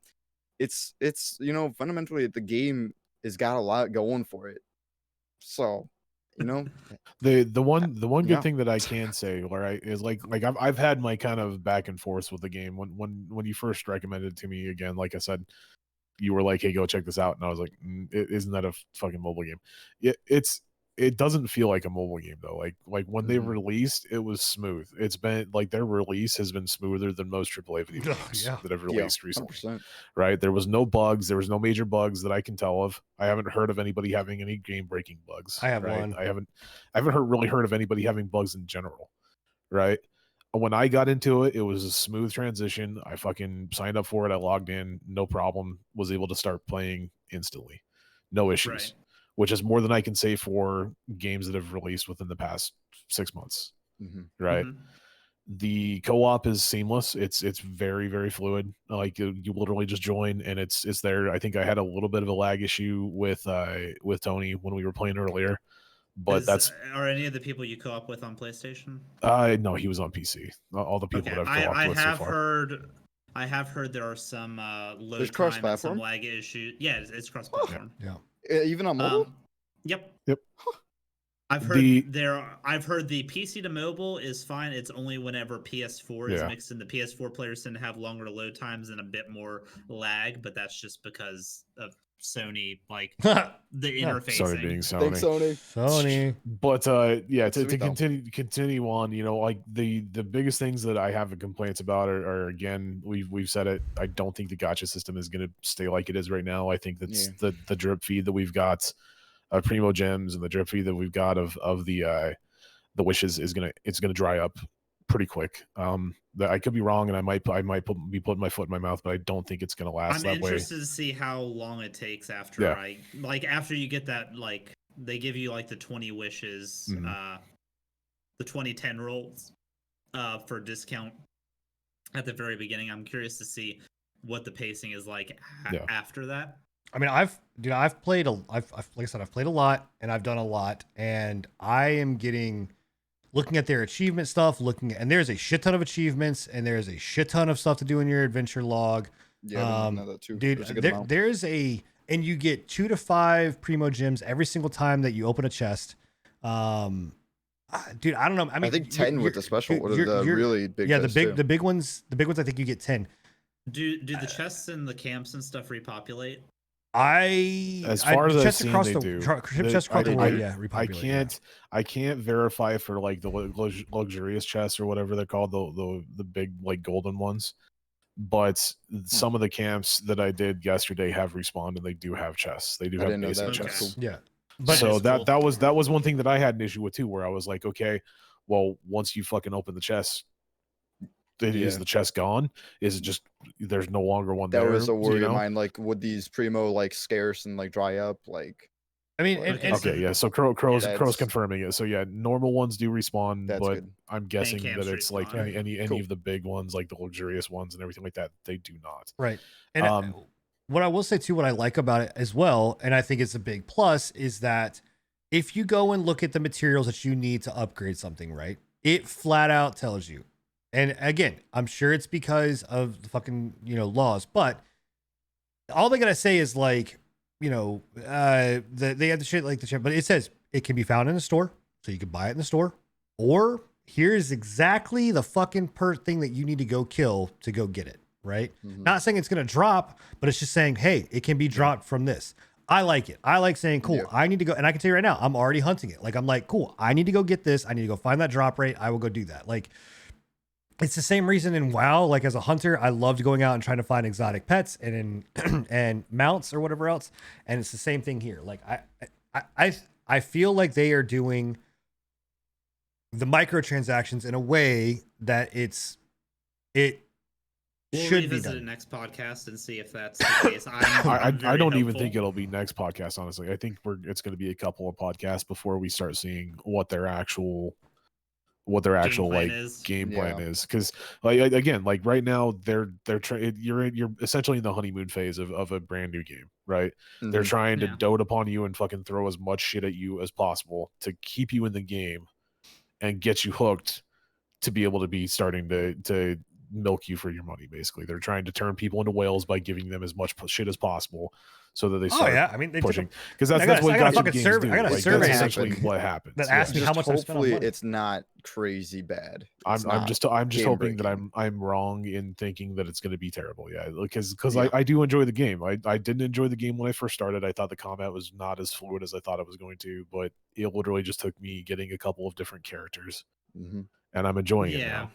It's you know, fundamentally the game has got a lot going for it. So, you know, The one good Yeah. thing that I can say, right, is like I've had my kind of back and forth with the game. When you first recommended it to me, again, like I said, you were like, "Hey, go check this out," and I was like, "Isn't that a fucking mobile game?" It doesn't feel like a mobile game though. Like when they Mhm. released, it was smooth. It's been like their release has been smoother than most AAA video Oh, games yeah. that have Yeah, released recently. 100%. Right? There was no bugs. There was no major bugs that I can tell of. I haven't heard of anybody having any game breaking bugs. I have right? one. I haven't really heard of anybody having bugs in general. Right? When I got into it, it was a smooth transition. I fucking signed up for it. I logged in, no problem. Was able to start playing instantly, no issues. Right. Which is more than I can say for games that have released within the past 6 months. Mhm. Right? Mhm. The co-op is seamless. It's very, very fluid. Like you literally just join and it's there. I think I had a little bit of a lag issue with Tony when we were playing earlier, but Are any of the people you co-op with on PlayStation? no, he was on PC. All the people Okay, that I've co-opted I with so have far. heard. I have heard there are some load There's time and some cross-platform? lag issues. Yeah, it's cross-platform. Yeah. Even on mobile? Yep. Yep. I've heard The- I've heard the PC to mobile is fine. It's only whenever PS4 is Yeah. mixed in. The PS4 players tend to have longer load times and a bit more lag, but that's just because of Sony, like the interfacing. Sony being Sony. Thanks, Sony. Sony. But yeah, to Sweet though. continue on, you know, like the biggest things that I have complaints about are again, we've said it. I don't think the gacha system is going to stay like it is right now. I think that's the drip feed that we've got of Primo Gems and the drip feed that we've got of the wishes is gonna dry up pretty quick. I could be wrong, and I might be putting my foot in my mouth, but I don't think it's gonna last I'm that way. interested to see how long it takes after after you get that, like they give you like the 20 wishes, the 2010 rolls for discount at the very beginning. I'm curious to see what the pacing is like after that. I mean, I've played like I said, I've played a lot and I've done a lot, and I am looking at their achievement stuff, and there's a shit ton of achievements and there's a shit ton of stuff to do in your adventure log. Yeah, I know that too. Dude, There's a good amount. and you get 2 to 5 Primo Gems every single time that you open a chest. Dude, I don't know. I mean, I think 10 with the special, or the really big. Yeah, chests too. the big ones. The big ones. I think you get 10. Do the chests and the camps and stuff repopulate? As far as I've seen, they do. Chests across the world, yeah, repopulate. I can't verify for like the luxurious chests or whatever they're called, the big like golden ones. But some of the camps that I did yesterday have respawned and they do have chests. They do have basic chests. Yeah. But so that was one thing that I had an issue with too, where I was like, okay, well, once you fucking open the chest, is the chest gone? Is it just there's no longer one there? That was a worry of mine. Like, would these Primo like scarce and like dry up? Like, I mean, okay, yeah. So Crow's confirming it. So yeah, normal ones do respawn, but good. I'm guessing that it's respawn. like any of the big ones, like the luxurious ones and everything like that, they do not. Right. And what I will say too, what I like about it as well, and I think it's a big plus, is that if you go and look at the materials that you need to upgrade something, right, it flat out tells you. And again, I'm sure it's because of the fucking, laws, but all they gotta say is like, they have the shit like the shit, but it says it can be found in the store, so you can buy it in the store, or here's exactly the fucking thing that you need to go kill to go get it, right? Mhm. Not saying it's gonna drop, but it's just saying, hey, it can be dropped from this. I like it. I like saying, cool, Yeah. I need to go. And I can tell you right now, I'm already hunting it. Like, I'm like, cool, I need to go get this. I need to go find that drop rate. I will go do that. Like, it's the same reason in WoW. Like, as a hunter, I loved going out and trying to find exotic pets and in and mounts or whatever else. And it's the same thing here. Like, I feel like they are doing the microtransactions in a way that it We'll should be revisit it done. next podcast and see if that's the case. I'm I very don't even hopeful. think it'll be next podcast. Honestly, I think it's going to be a couple of podcasts before we start seeing what their actual plan like is. game Yeah. plan is. Because like again, like right now they're you're essentially in the honeymoon phase of a brand new game, right? They're Mhm. trying to Yeah. dote upon you and fucking throw as much shit at you as possible to keep you in the game and get you hooked to be able to be starting to milk you for your money. Basically, they're trying to turn people into whales by giving them as much shit as possible, so that they Oh start yeah, I mean, they took pushing. a, Because I that's got what a gacha fucking games survey- do. I got a Like, survey that's essentially happen what happens. that Yeah. asked me how much I spent on hopefully money. it's not crazy bad. I'm It's not just game hoping that breaking. I'm wrong in thinking that it's going to be terrible. Yeah, because Yeah. I do enjoy the game. I didn't enjoy the game when I first started. I thought the combat was not as fluid as I thought it was going to, but it literally just took me getting a couple of different characters, Mhm. and I'm enjoying it Yeah. now.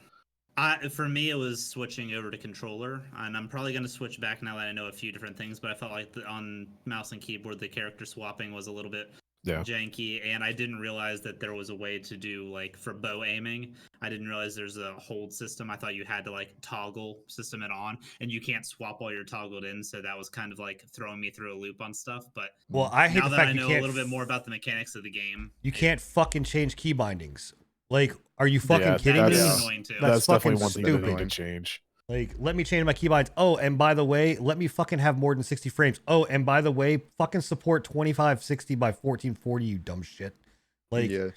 For me, it was switching over to controller, and I'm probably going to switch back now that I know a few different things. But I felt like on mouse and keyboard, the character swapping was a little bit Yeah. janky, and I didn't realize that there was a way to do like for bow aiming. I didn't realize there's a hold system. I thought you had to like toggle system it on, and you can't swap while you're toggled in. So that was kind of like throwing me through a loop on stuff. But Well, I hate now the that I fact you know can't a little bit more about the mechanics of the game, you can't fucking change key bindings. Like, are you fucking Yeah, kidding me? that's annoying too. That's definitely fucking one thing that they need to stupid. change. Like, let me change my keybinds. Oh, and by the way, let me fucking have more than 60 frames. Oh, and by the way, fucking support 2560 by 1440, you dumb shit. Like, Yeah.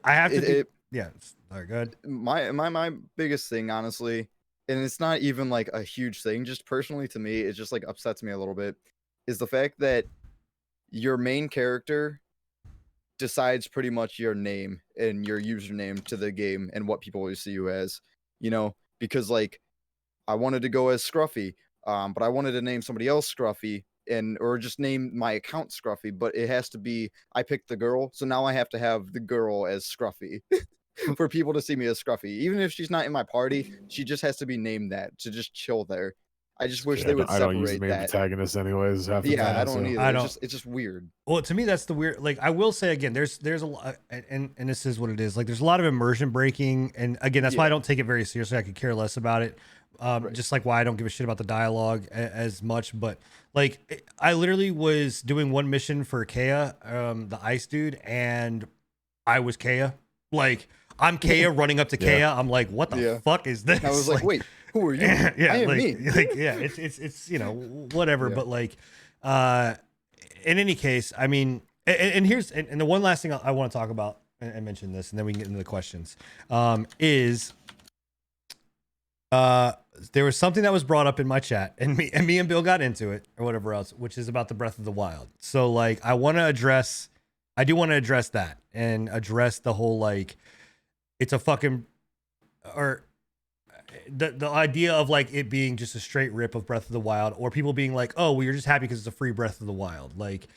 I have to do, It, yeah. All right, good. my biggest thing, honestly, and it's not even like a huge thing, just personally to me, it just like upsets me a little bit, is the fact that your main character decides pretty much your name and your username to the game and what people will see you as, because like I wanted to go as Scruffy, but I wanted to name somebody else Scruffy or just name my account Scruffy, but it has to be I picked the girl, so now I have to have the girl as Scruffy for people to see me as Scruffy. Even if she's not in my party, she just has to be named that to just chill there. I just wish they would I don't use the separate main that. protagonist anyways. Half the Yeah, time, I don't so. either. I It's don't- just weird. Well, to me, that's the weird. Like, I will say again, there's a lot, and this is what it is. Like, there's a lot of immersion breaking, and again, that's why I Yeah. don't take it very seriously. I could care less about it. Right. Just like why I don't give a shit about the dialogue as much. But like, I literally was doing one mission for Kea, the ice dude, and I was Kea. Like, I'm Kea running up to Kea. Yeah. I'm like, what the Yeah. fuck is this? I was like, wait, who are you? yeah, I am like, me. like, yeah, it's whatever. Yeah. But like, in any case, I mean, and here's and the one last thing I want to talk about and mention this, and then we can get into the questions. Is there was something that was brought up in my chat, and me and Bill got into it or whatever else, which is about the Breath of the Wild. So like, I do want to address that and address the whole like, it's a fucking or the idea of like it being just a straight rip of Breath of the Wild, or people being like, oh, well, you're just happy because it's a free Breath of the Wild. Like,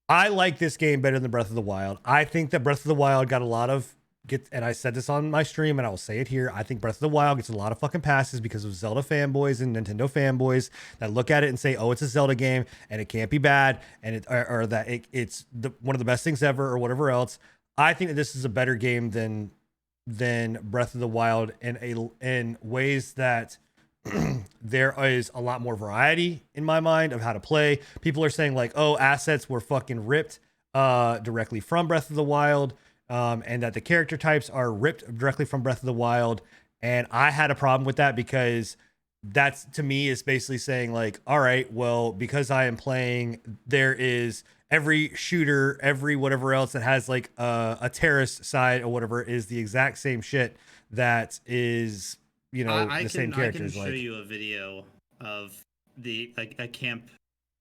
I like this game better than Breath of the Wild. I think that Breath of the Wild got a lot of and I said this on my stream and I will say it here. I think Breath of the Wild gets a lot of fucking passes because of Zelda fanboys and Nintendo fanboys that look at it and say, oh, it's a Zelda game and it can't be bad, and or that it's one of the best things ever or whatever else. I think that this is a better game than Breath of the Wild in ways that there is a lot more variety in my mind of how to play. People are saying like, oh, assets were fucking ripped directly from Breath of the Wild, and that the character types are ripped directly from Breath of the Wild. And I had a problem with that because that's, to me, is basically saying like, all right, well, because I am playing, there is every shooter, every whatever else that has like a terrorist side or whatever is the exact same shit that is, the same characters. I can show like, you a video of a camp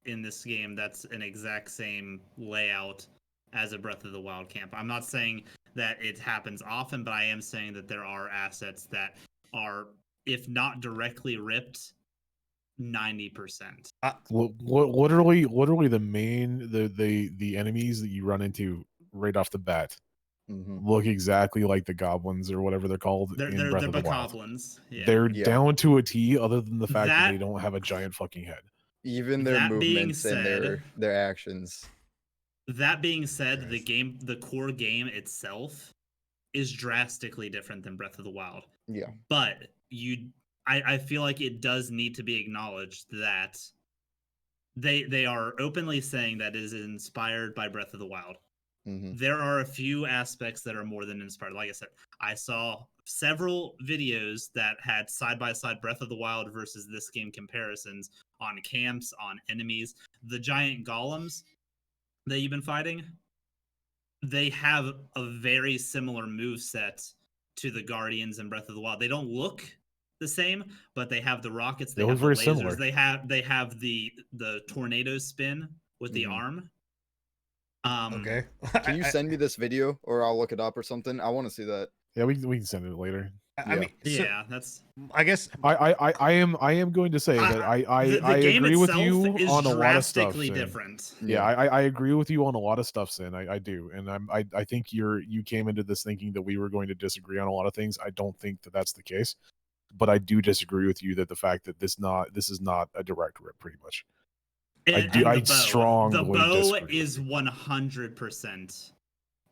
in this game that's an exact same layout as a Breath of the Wild camp. I'm not saying that it happens often, but I am saying that there are assets that are, if not directly ripped, 90%. Literally the main the enemies that you run into right off the bat look exactly like the goblins or whatever they're called in Breath of the Wild. Bokoblins. Yeah. They're Yeah. down to a T, other than the fact that That- they don't have a giant fucking head. Even their That being movements and said- their actions. That being said, the core game itself is drastically different than Breath of the Wild. Yeah. But I feel like it does need to be acknowledged that they are openly saying that it is inspired by Breath of the Wild. There are a few aspects that are more than inspired. Like I said, I saw several videos that had side-by-side Breath of the Wild versus this game comparisons on camps, on enemies. The giant golems that you've been fighting, they have a very similar move set to the Guardians in Breath of the Wild. They don't look the same, but they have the rockets, they They have look the very lasers, similar. they have the tornado spin with the arm. Okay. Can you send me this video or I'll look it up or something? I want to see that. Yeah, we can send it later. I mean, so, Yeah, that's I guess I am going to say that the I game agree with itself you is on a lot of stuff. drastically Sin. different. Yeah, I agree with you on a lot of stuff, Sin. I do, and I think you came into this thinking that we were going to disagree on a lot of things. I don't think that that's the case, but I do disagree with you that the fact that this is not a direct rip, pretty much. And I the bow. strongly The bow disagree. is 100%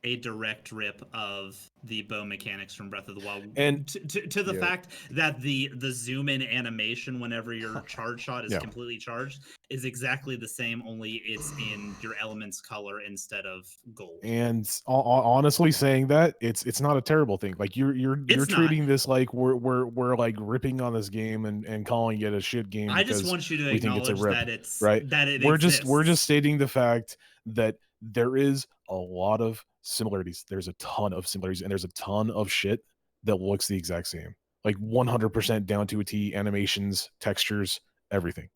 a direct rip of the bow mechanics from Breath of the Wild, And- to the Yeah. fact that the zoom in animation whenever your charge shot is Yeah. completely charged is exactly the same, only it's in your element's color instead of gold. And honestly, saying that it's not a terrible thing. Like you're It's treating this like we're like ripping on this game and calling it a shit game. I just because want you to we think it's a acknowledge rip, that it's right? that it we're exists. just stating the fact that there is a lot of similarities. There's a ton of similarities, and there's a ton of shit that looks the exact same, like 100% down to a T. Animations, textures, everything.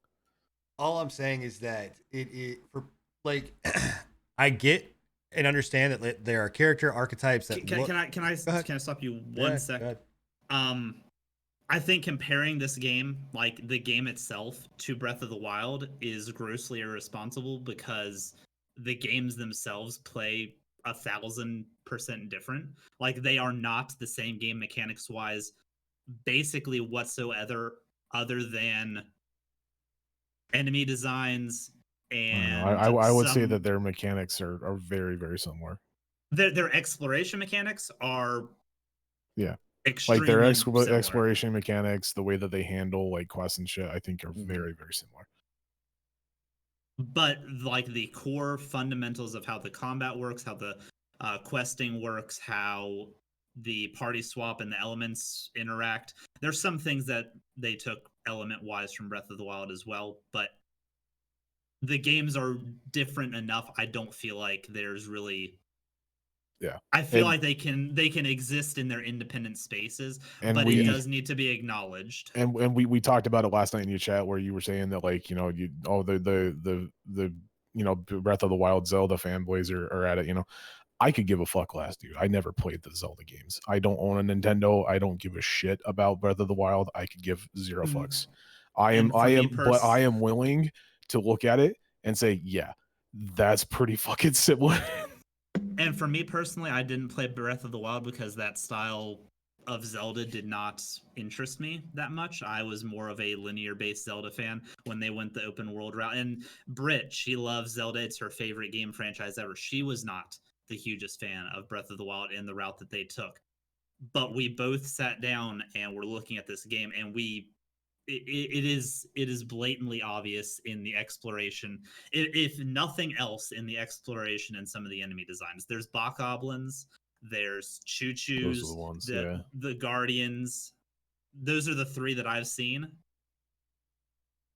all I'm saying is that it for like I get and understand that there are character archetypes that Can I Go ahead. stop you Yeah, one go sec? ahead. I think comparing this game, like the game itself, to Breath of the Wild is grossly irresponsible because the games themselves play 1,000% different. Like they are not the same game mechanics wise, basically whatsoever, other than enemy designs and I would say some- that their mechanics are very, very similar. their exploration mechanics are Yeah. extremely Like their similar. exploration mechanics, the way that they handle like quests and shit, I think are very, very similar. But like the core fundamentals of how the combat works, how the questing works, how the party swap and the elements interact, there's some things that they took element wise from Breath of the Wild as well, but the games are different enough. I don't feel like there's really I feel like they can exist in their independent spaces, And but we it does need to be acknowledged. and we talked about it last night in your chat where you were saying that like the Breath of the Wild Zelda fanboys are at it. I could give a fuck less, dude. I never played the Zelda games. I don't own a Nintendo. I don't give a shit about Breath of the Wild. I could give zero fucks. I am willing to look at it and say, yeah, that's pretty fucking similar. And for me personally, I didn't play Breath of the Wild because that style of Zelda did not interest me that much. I was more of a linear-based Zelda fan when they went the open world route. And Britt, she loves Zelda. It's her favorite game franchise ever. She was not the hugest fan of Breath of the Wild and the route that they took. But we both sat down and were looking at this game, and it is blatantly obvious in the exploration, if nothing else, in the exploration and some of the enemy designs. There's bokoblins, there's choo-choos, Those are the ones, the guardians. Those are the three that I've seen.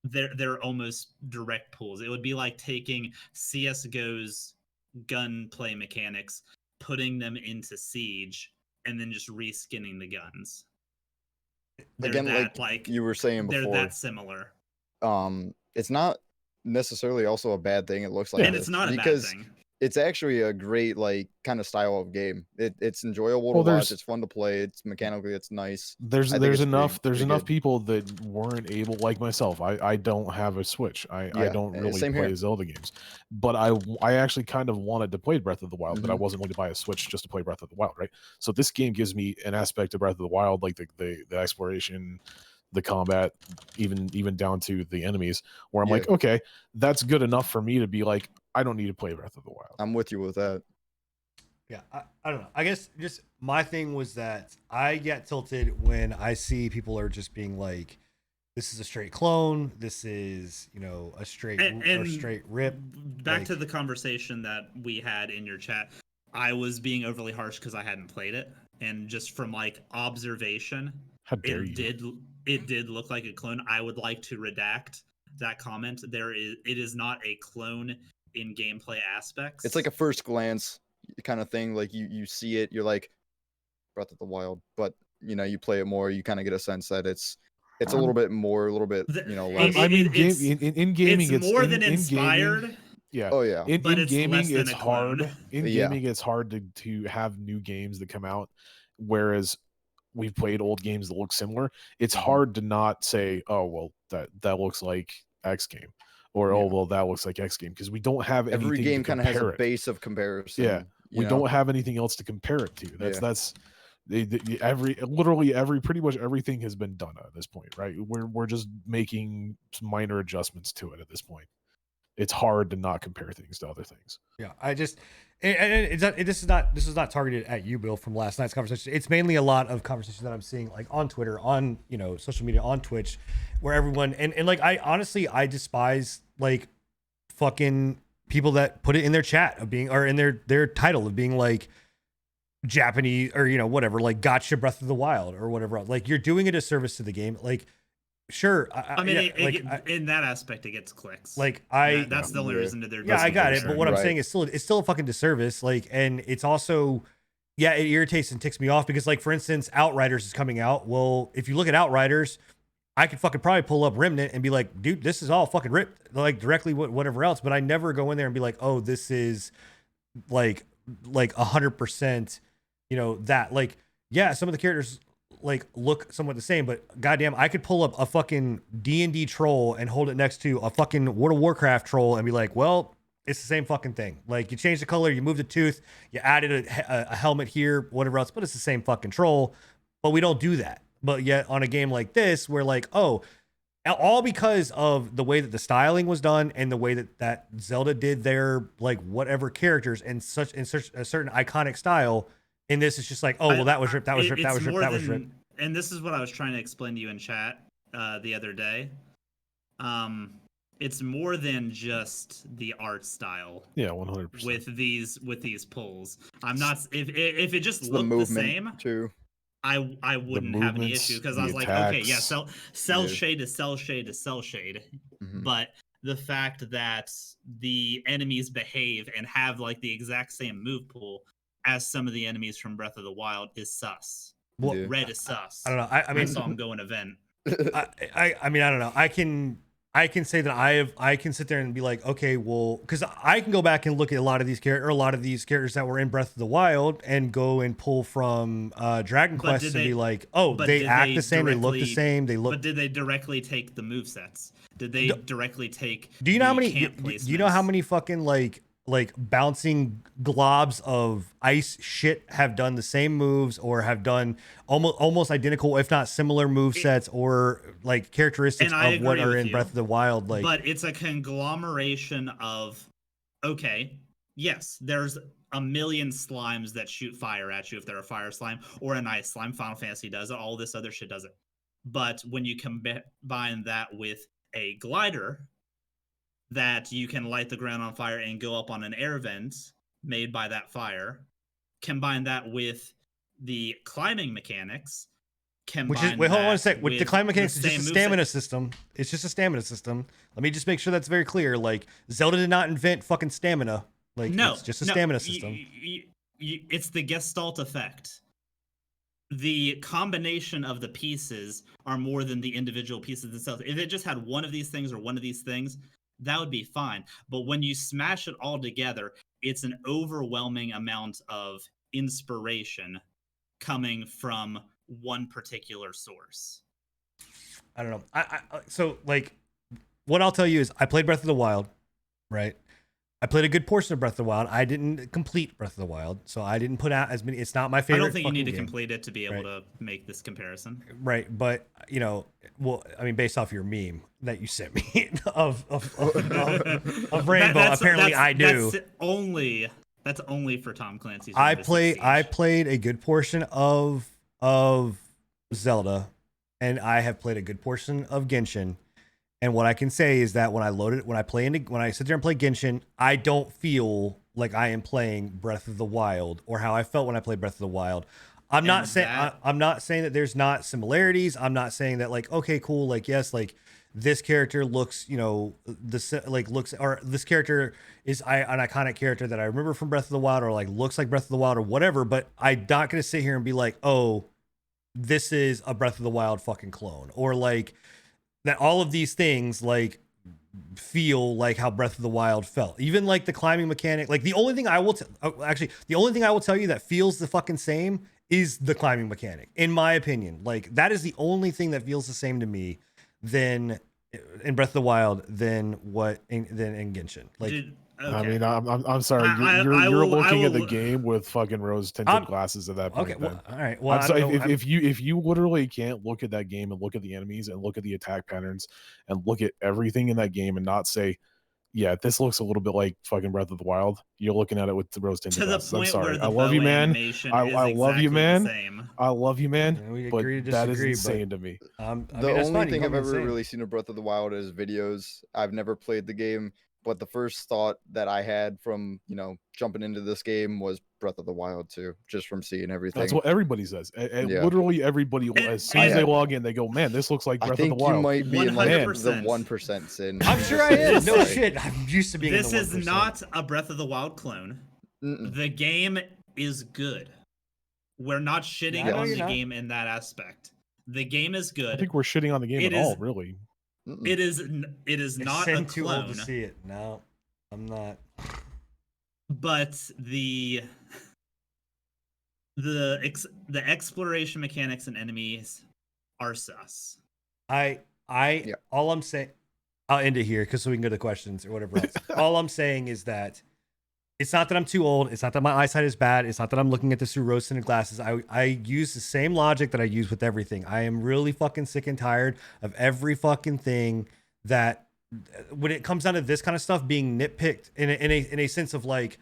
They're almost direct pulls. It would be like taking CS:GO's gunplay mechanics, putting them into Siege, and then just reskinning the guns. They're Again, that, like you were saying they're before, that similar. it's not necessarily also a bad thing. It looks like And this it's not a because bad thing. it's actually a great like kind of style of game. It's enjoyable Well, to watch. there's- It's fun to play. It's mechanically it's nice. There's I think it's enough pretty enough good. people that weren't able, like myself. I don't have a Switch. I Yeah, don't really same play here. Zelda games, but I actually kind of wanted to play Breath of the Wild, but I Mhm. wasn't going to buy a Switch just to play Breath of the Wild, right? So this game gives me an aspect of Breath of the Wild, like the exploration, the combat, even down to the enemies, where I'm Yeah. like, okay, that's good enough for me to be like, I don't need to play Breath of the Wild. I'm with you with that. Yeah, I don't know. I guess just my thing was that I get tilted when I see people are just being like, "This is a straight clone. This is, you know, a straight or straight rip." Back like- to the conversation that we had in your chat. I was being overly harsh because I hadn't played it, and just from like observation, How dare you? it did look like a clone. I would like to redact that comment. It is not a clone in gameplay aspects. It's like a first glance kind of thing. Like you see it, you're like Breath of the Wild, but you know, you play it more, you kind of get a sense that it's a little bit more, a little bit, you know, less. I mean, it's- in gaming, it's more than in inspired. Gaming, yeah. Oh yeah. But In it's gaming, less than it's a clone. hard. In Yeah. gaming, it's hard to have new games that come out, whereas we've played old games that look similar. It's Mhm. hard to not say, "Oh, well, that looks like X game," or "Oh, Yeah. well, that looks like X game," because we don't have anything Every game to kind of has a compare it. base of comparison. Yeah, we you know? don't have anything else to compare it to. Yeah. That's literally pretty much everything has been done at this point, right? We're just making some minor adjustments to it at this point. It's hard to not compare things to other things. Yeah, I just this is not targeted at you, Bill, from last night's conversation. It's mainly a lot of conversations that I'm seeing like on Twitter, on, you know, social media, on Twitch, where everyone and like I honestly I despise like fucking people that put it in their chat of being or in their title of being like Japanese or, you know, whatever, like gotcha Breath of the Wild or whatever else. Like you're doing a disservice to the game. Like sure, I mean, yeah, in that aspect, it gets clicks. like that's the only Yeah. reason that they're. yeah, I got it. But what I'm Right. saying is it's still a fucking disservice. Like, and it's also, yeah, it irritates and ticks me off because, like, for instance, Outriders is coming out. Well, if you look at Outriders, I could fucking probably pull up Remnant and be like, dude, this is all fucking ripped, like directly whatever else. But I never go in there and be like, oh, this is like 100%, you know, that like, yeah, some of the characters like look somewhat the same, but goddamn, I could pull up a fucking D&D troll and hold it next to a fucking World of Warcraft troll and be like, well, it's the same fucking thing. Like you change the color, you move the tooth, you added a helmet here, whatever else, but it's the same fucking troll. But we don't do that. But yet on a game like this, we're like, oh, all because of the way that the styling was done and the way that Zelda did their like whatever characters in such a certain iconic style. And this is just like, oh, well, that was ripped, that was ripped, that was ripped, that was ripped. And this is what I was trying to explain to you in chat the other day. It's more than just the art style. Yeah, 100%. With these pulls, I'm not. If it just It's the looked the movement same, too. I wouldn't have any movements, issue because the I was like, okay, yeah, attacks. cell Yeah. shade to cell shade to cell shade. Mhm. But the fact that the enemies behave and have like the exact same move pool as some of the enemies from Breath of the Wild is sus. Well, Yeah. Red is sus. I don't know. I mean, saw him go an event. I mean, I don't know. I can say that I can sit there and be like, okay, well, because I can go back and look at a lot of these characters that were in Breath of the Wild and go and pull from Dragon But Quest did and they- be like, oh, but they did act they the same, they look the directly- same, they look. But did they directly take the movesets? Did they directly take? Do you know how the many? camp Do you know how placements? many fucking like bouncing globs of ice shit have done the same moves or have done almost identical, if not similar move sets or like characteristics And I of what agree are with in you, Breath of the Wild? Like, But it's a conglomeration of, okay, yes, there's a million slimes that shoot fire at you if they're a fire slime, or an ice slime. Final Fantasy does it. All this other shit does it. But when you combine that with a glider that you can light the ground on fire and go up on an air vent made by that fire, combine that with the climbing mechanics. which is wait, hold on a that sec. With the with climb mechanics, the it's just a same stamina moveset. system. It's just a stamina system. Let me just make sure that's very clear. Like Zelda did not invent fucking stamina. Like No, it's just a no, stamina system. It's the Gestalt effect. The combination of the pieces are more than the individual pieces themselves. If it just had one of these things or one of these things, that would be fine. But when you smash it all together, it's an overwhelming amount of inspiration coming from one particular source. I don't know. So like, what I'll tell you is I played Breath of the Wild, right? I played a good portion of Breath of the Wild. I didn't complete Breath of the Wild, so I didn't put out as many. It's not my I favorite. don't think you need to game. complete it to be able Right. to make this comparison. Right, but you know, well, I mean, based off your meme that you sent me of Rainbow, apparently I do. That's only for Tom Clancy's. I Rainbow Six Siege. played a good portion of Zelda, and I have played a good portion of Genshin. And what I can say is that when I sit there and play Genshin, I don't feel like I am playing Breath of the Wild or how I felt when I played Breath of the Wild. I'm not saying that there's not similarities. I'm not saying that like, okay, cool, like yes, like this character looks, you know, this character is an iconic character that I remember from Breath of the Wild or like looks like Breath of the Wild or whatever. But I'm not gonna sit here and be like, oh, this is a Breath of the Wild fucking clone, or like that all of these things like feel like how Breath of the Wild felt. Even like the climbing mechanic. Like the only thing I will tell you that feels the fucking same is the climbing mechanic, in my opinion. Like that is the only thing that feels the same to me than in Breath of the Wild than in Genshin. Like Dude, I okay. mean, I'm sorry. You're looking at the game with fucking rose tinted glasses at that point. okay, well, all right. Well, I'm sorry, if you literally can't look at that game and look at the enemies and look at the attack patterns and look at everything in that game and not say, yeah, this looks a little bit like fucking Breath of the Wild. You're looking at it with the rose tinted to the glasses. I'm point sorry. where the I love you, bow man. animation I is love you, exactly man. the same. I love you, man. we But agree to that is disagree, but insane to me. I mean, The that's only fine, you thing call I've me ever insane. really seen of Breath of the Wild is videos. I've never played the game, but the first thought that I had from, you know, jumping into this game was Breath of the Wild too, just from seeing everything. That's what everybody says. Yeah. Literally everybody, as soon as they log in, they go, man, this looks like I Breath of the think you Wild. might be in like the 100%. 1% sin. I'm sure I am. No shit. I'm used to being. This in the is 1%. not a Breath of the Wild clone. Mm-mm. The game is good. We're not shitting No, on you're the not. game in that aspect. The game is I good. think we're shitting on the game It at all, is- really. Mm-mm. It is not a Sin too old to clone, see it. No, I'm not. but the exploration mechanics and enemies are sus. Yeah. All I'm saying, I'll end it here because so we can go to questions or whatever else. All I'm saying is that it's not that I'm too old. It's not that my eyesight is bad. It's not that I'm looking at this through rose tinted glasses. I use the same logic that I use with everything. I am really fucking sick and tired of every fucking thing that when it comes down to this kind of stuff being nitpicked in a sense of like,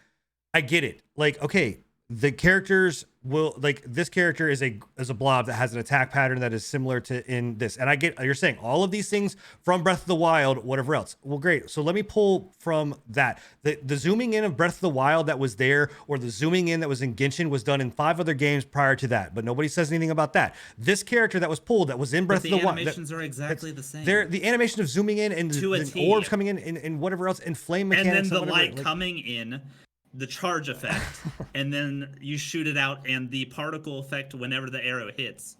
I get it. Like, okay, the characters will like this character is a blob that has an attack pattern that is similar to in this. And I get you're saying all of these things from Breath of the Wild, whatever else. Well, great. So let me pull from that. The zooming in of Breath of the Wild that was there, or the zooming in that was in Genshin was done in 5 other games prior to that, but nobody says anything about that. This character that was pulled that was in Breath But of the the Wild. animations are exactly the same. They're the animation of zooming in and To a the T. orbs coming in and whatever else and flame And mechanics then the whatever, light like- coming in, the charge effect, and then you shoot it out, and the particle effect whenever the arrow hits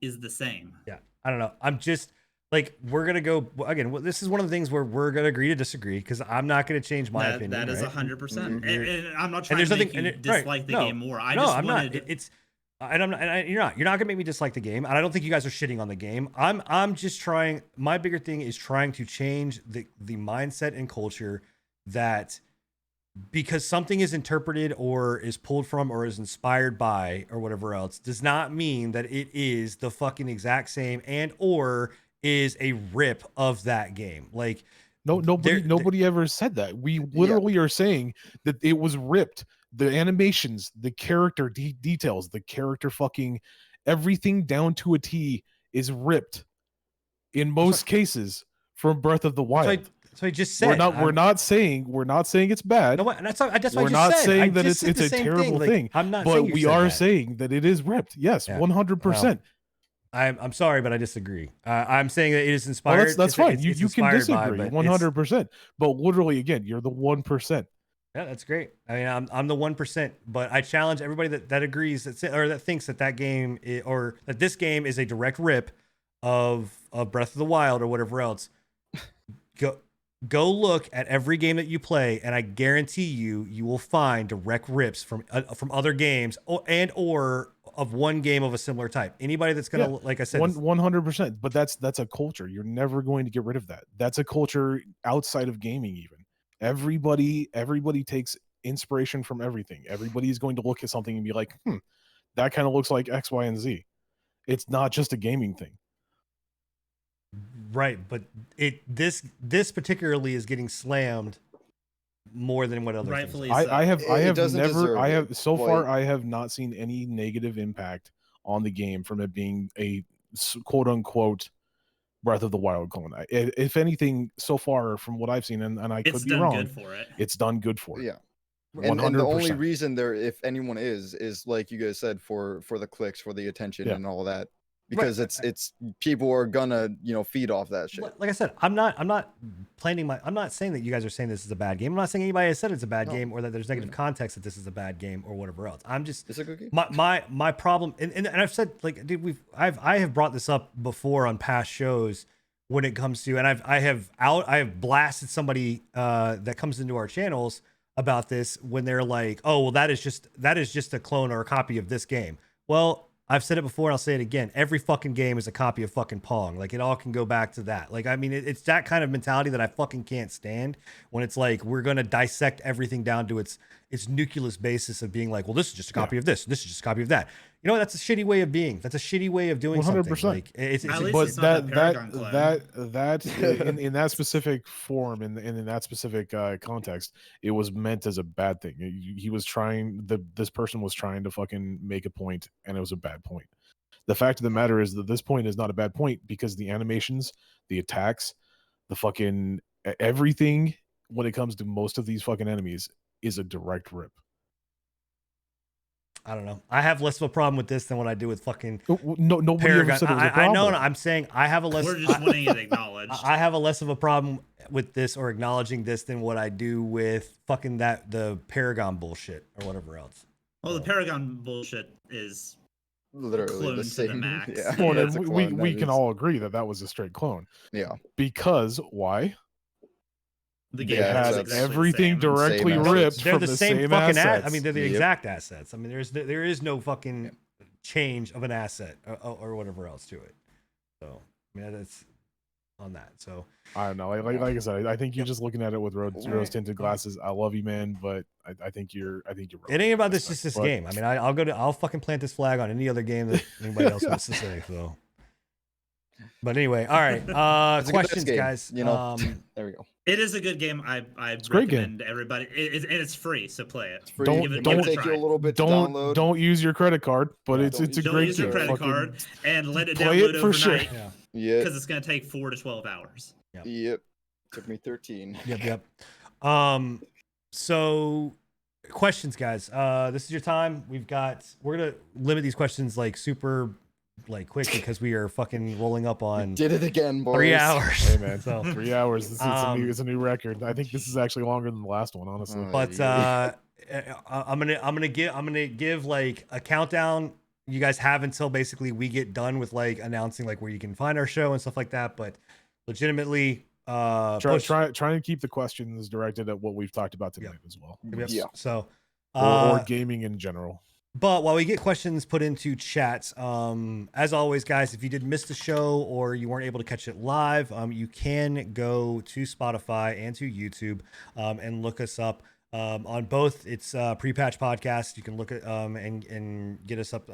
is the same. Yeah, I don't know. I'm just like we're gonna go again. This is one of the things where we're gonna agree to disagree because I'm not gonna change my opinion. That is right? 100%. Mhm. And I'm not And trying there's to nothing. make you and it- dislike right, the no, game more. I no, just I'm wanted. not. It's and I'm not. And you're not. You're not gonna make me dislike the game. And I don't think you guys are shitting on the game. I'm just trying. My bigger thing is trying to change the mindset and culture that because something is interpreted or is pulled from or is inspired by or whatever else does not mean that it is the fucking exact same and or is a rip of that game. Like Nobody ever said that. We literally are saying that it was ripped. The animations, the character details, the character fucking everything down to a T is ripped in most cases from Breath of the Wild. So I just said we're not saying it's bad. No, that's what I just We're not said. saying I that just it's said a the same terrible Like, thing. I'm not but saying you we said are that. saying that it is ripped. Yes, Yeah. 100%. I'm sorry, but I disagree. I'm saying that it is Well, inspired. that's fine. It's You can inspired by, disagree but 100%. But literally, again, you're the 1%. Yeah, that's great. I mean, I'm the 1%, but I challenge everybody that agrees that thinks that game or that this game is a direct rip of Breath of the Wild or whatever else. Go look at every game that you play, and I guarantee you will find direct rips from other games or of one game of a similar type. Anybody that's gonna, like I said, 100%. But that's a culture. You're never going to get rid of that. That's a culture outside of gaming. Even everybody takes inspiration from everything. Everybody's going to look at something and be like, that kind of looks like X, Y, and Z. It's not just a gaming thing. right? But this particularly is getting slammed more than what other Rightfully things. so. I have doesn't never deserve I it. have so far Like- I have not seen any negative impact on the game from it being a quote unquote Breath of the Wild clone. If anything, so far from what I've seen, and I It's could be done wrong, good for it. it's done good for it. Yeah. And the 100%. only reason there, if anyone is like you guys said, for the clicks, for the attention, Yeah. and all that, because it's people are gonna feed off that shit. Like I said, I'm not I'm not saying that you guys are saying this is a bad game. I'm not saying anybody has said it's a bad No. game or that there's negative context that this is a bad game or whatever else. I'm just It's a good game. my problem, and I've said, like, dude, I have brought this up before on past shows when it comes to, and I have blasted somebody that comes into our channels about this when they're like, oh, well, that is just a clone or a copy of this game. Well, I've said it before and I'll say it again. Every fucking game is a copy of fucking Pong. Like, it all can go back to that. Like, I mean, it's that kind of mentality that I fucking can't stand, when it's like, we're going to dissect everything down to its nucleus basis of being like, well, this is just a copy of this. This is just a copy of that. You know, that's a shitty way of being. That's a shitty way of doing 100%. something. Like, it's At least But it's not that Paragon clone. that in that specific form, in that specific context, it was meant as a bad thing. He was trying, this person was trying to fucking make a point, and it was a bad point. The fact of the matter is that this point is not a bad point, because the animations, the attacks, the fucking everything, when it comes to most of these fucking enemies, is a direct rip. I don't know. I have less of a problem with this than what I do with fucking No, nobody ever Paragon. said it was a I problem. know. I'm saying I have a less. We're just wanting it acknowledged. I have a less of a problem with this or acknowledging this than what I do with fucking the Paragon bullshit or whatever else. Well, the Paragon bullshit is Literally clone the to the same. max. Yeah, Well, it's a and clone, we that can is- all agree that was a straight clone. Yeah. Because why? the They game Yeah, is had it's exactly the everything same. directly Same assets. ripped They're from the same fucking assets. I mean, they're the Yep. exact assets. I mean, there is no fucking change of an asset or whatever else to it. So I mean, that's on that. So I don't know. Like I said, I think you're just looking at it with rose tinted glasses. I love you, man, but I think you're wrong. it ain't about this, That's just this fine. game. I mean, I'll fucking plant this flag on any other game that anybody else wants to say. So, but anyway, all right. It's a good Questions, game, guys. you know. There we go. It is a good game. I a great game. recommend everybody. And it's free, so play it. It's free. Don't- Give it It might a take you try. a little bit to download. Don't use your credit card, but Yeah, it's don't it's a use- Don't great use your game. credit Fucking card and let it play download it for sure. overnight Yeah. Yeah. because it's gonna take 4 to 12 hours. Yep. Took me 13. Yep. So questions, guys. This is your time. We're gonna limit these questions like super like quick because we are fucking rolling up on Did it again, boys. 3 hours. Hey man, So, 3 hours. It's a new record. I think this is actually longer than the last one, honestly. but I'm gonna give like a countdown. You guys have until basically we get done with like announcing like where you can find our show and stuff like that. But legitimately, Try and keep the questions directed at what we've talked about tonight as well, Yep. Yeah. So, or gaming in general. but while we get questions put into chats, as always, guys, if you did miss the show or you weren't able to catch it live, you can go to Spotify and to YouTube and look us up. On both, it's Pre-Patch Podcast. You can look at and get us up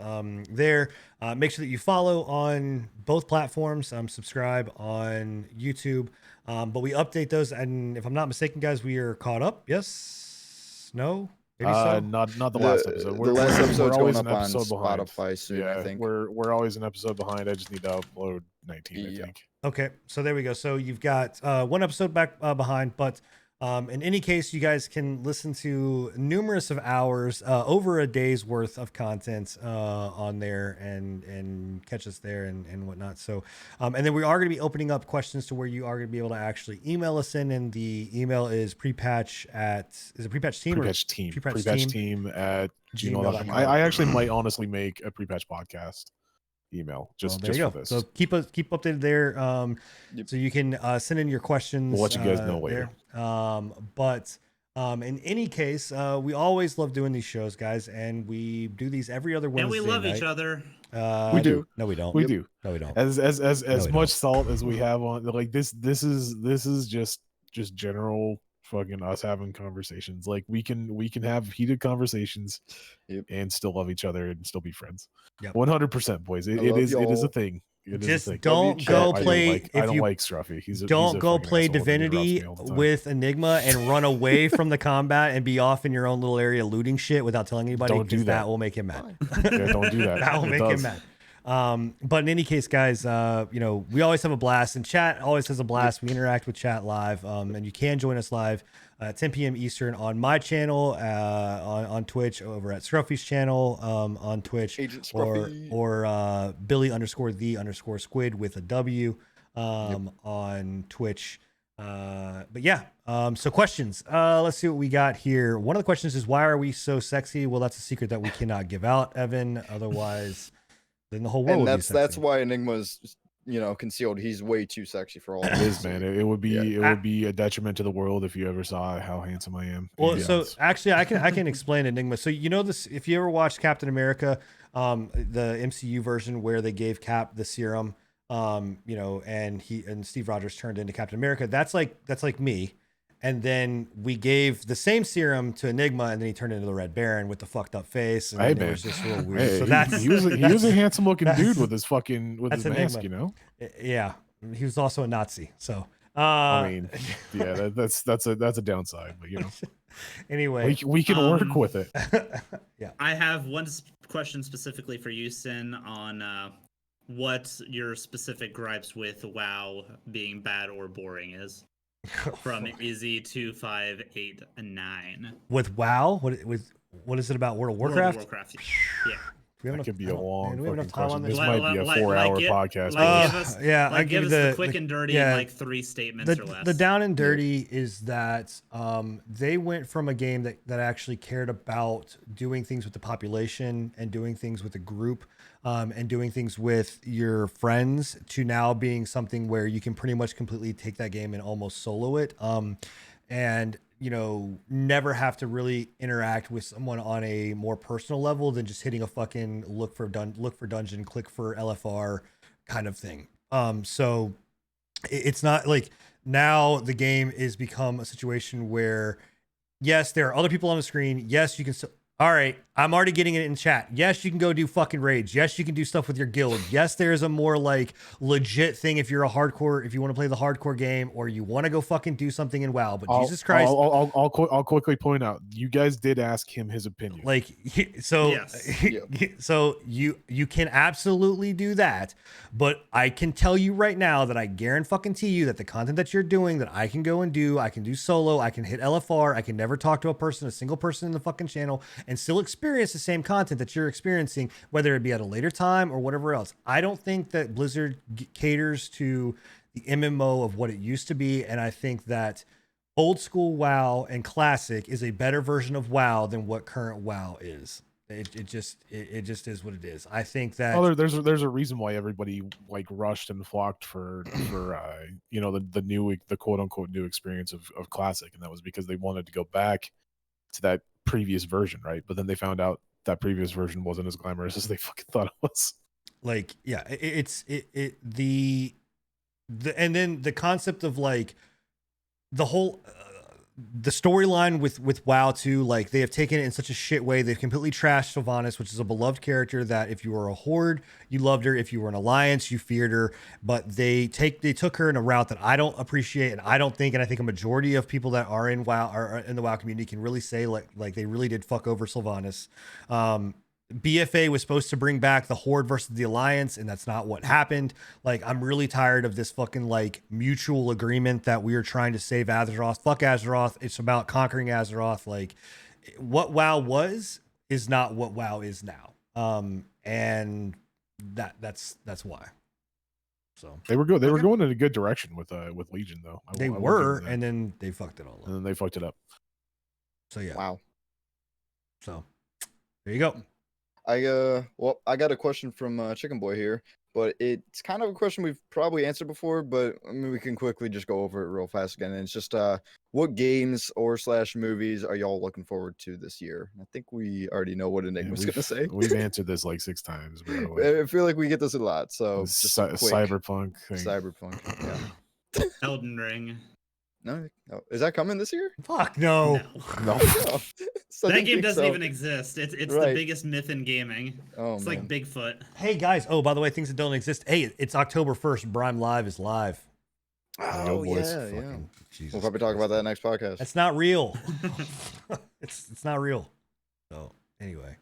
there. Make sure that you follow on both platforms. Subscribe on YouTube. But we update those, and if I'm not mistaken, guys, we are caught up. Yes? No? Maybe so? Not the last episode. The last episode's we're always going an up on episode behind. Spotify soon, Yeah, I think. we're always an episode behind. I just need to upload 19. I Yeah. think. Okay, so there we go. So you've got one episode back behind, but in any case, you guys can listen to numerous of hours, over a day's worth of content on there, and catch us there and whatnot. So, and then we are going to be opening up questions to where you are going to be able to actually email us in, and the email is prepatch team Pre-patch team. Pre-patch Pre-patch team team at gmail.com. gmail.com. I actually might honestly make a pre-patch podcast. email. Well, Just there you for go. this. So keep updated there. Yep. So you can send in your questions. We'll let you guys know there. later. But in any case, we always love doing these shows, guys, and we do these every other Wednesday. And we love night. each other. We do. No, we don't. We Yep. do. No, we don't. As we much don't. salt as we have on, like this is just general fucking us having conversations. Like we can have heated conversations Yep. and still love each other and still be friends. Yep. 100%, boys. It love is a y'all. thing. It is Just a thing. don't go play. I don't like Scruffy. Don't he's a go fucking play asshole and interrupts Divinity me all the time. with Enigma and run away from the combat and be off in your own little area looting shit without telling anybody. Don't do 'cause that. will make him mad. Yeah, don't do that. That will It make him does. mad. But in any case, guys, we always have a blast, and chat always has a blast. We interact with chat live, and you can join us live at 10 p.m. Eastern on my channel, on Twitch, over at Scruffy's channel, on Twitch, Agent or Scruffy. Billy_the_squid with a W, on Twitch. But yeah, so questions. Let's see what we got here. One of the questions is, why are we so sexy? Well, that's a secret that we cannot give out, Evan. Otherwise, then the whole world And would be that's sexy. why Enigma's concealed. He's way too sexy for all of It is, us. man. It would be Yeah. it would be a detriment to the world if you ever saw how handsome I am. Well, To be so honest. actually, I can explain Enigma. So this, if you ever watched Captain America, the MCU version where they gave Cap the serum, and Steve Rogers turned into Captain America. That's like me. And then we gave the same serum to Enigma, and then he turned into the Red Baron with the fucked up face, and Hey, it man. was just real weird. Hey, So he was a handsome looking dude with his fucking that's his mask, Enigma. Yeah, he was also a Nazi. So I mean, yeah, that's a downside, but anyway, we can work with it. yeah. I have one question specifically for you, Sin, on what your specific gripes with WoW being bad or boring is. From Izzy2589. With WoW, what is it about World of Warcraft? World of Warcraft. Yeah. We have That could be a enough- long man, we have fucking enough time on question. This this. might be a Like- 4-hour like it- podcast. Like, boys. give us, yeah, I like, give give you us the the quick and dirty, yeah. like 3 statements or less. The down and dirty is that they went from a game that actually cared about doing things with the population and doing things with a group, and doing things with your friends, to now being something where you can pretty much completely take that game and almost solo it, and never have to really interact with someone on a more personal level than just hitting a fucking look for dungeon, click for LFR kind of thing. So it's not like now the game is become a situation where, yes, there are other people on the screen. Yes, you can. All right, I'm already getting it in chat. Yes, you can go do fucking raids. Yes, you can do stuff with your guild. Yes, there's a more like legit thing if you want to play the hardcore game, or you want to go fucking do something in WoW. But Jesus Christ, I'll quickly point out, you guys did ask him his opinion. like, so Yes. so you can absolutely do that, but I can tell you right now that I guarantee you that the content that you're doing, that I can go and do, I can do solo, I can hit LFR, I can never talk to a single person in the fucking channel, and still experience the same content that you're experiencing, whether it be at a later time or whatever else. I don't think that Blizzard caters to the MMO of what it used to be, and I think that old school WoW and classic is a better version of WoW than what current WoW is. It just is what it is. I think that there's a reason why everybody like rushed and flocked for the quote unquote new experience of classic, and that was because they wanted to go back to that previous version, right? But then they found out that previous version wasn't as glamorous as they fucking thought it was. Like, yeah, and then the concept of like the whole the storyline with WoW too, like they have taken it in such a shit way. They've completely trashed Sylvanas, which is a beloved character that if you were a Horde, you loved her. If you were an Alliance, you feared her. But they took her in a route that I don't appreciate, and I think a majority of people that are in WoW, are in the WoW community, can really say like they really did fuck over Sylvanas. BFA was supposed to bring back the Horde versus the Alliance, and that's not what happened. Like, I'm really tired of this fucking like mutual agreement that we are trying to save Azeroth. Fuck Azeroth. It's about conquering Azeroth. Like, what WoW was is not what WoW is now. And that's why. So They were good. They were going in a good direction with Legion, though. they were, and then they fucked it all up. then they fucked it up. So yeah. Wow. So there you go. I got a question from Chicken Boy here, but it's kind of a question we've probably answered before, but I mean, we can quickly just go over it real fast again. And it's just what games or slash movies are y'all looking forward to this year? I think we already know what Enigma's gonna say. We've answered this like 6 times. By the way. I feel like we get this a lot, so This just a quick Cyberpunk thing. Cyberpunk. Yeah. Elden Ring. No, is that coming this year? Fuck no. No. No. So I That didn't game think doesn't so. even exist. It's the Right. biggest myth in gaming. Oh It's man. like Bigfoot. Hey guys. Oh, by the way, things that don't exist. Hey, it's October 1st. Brime Live is live. Oh, boys. yeah, yeah. Fucking Jesus We'll probably talk about that next podcast. That's not real. it's not real. So anyway.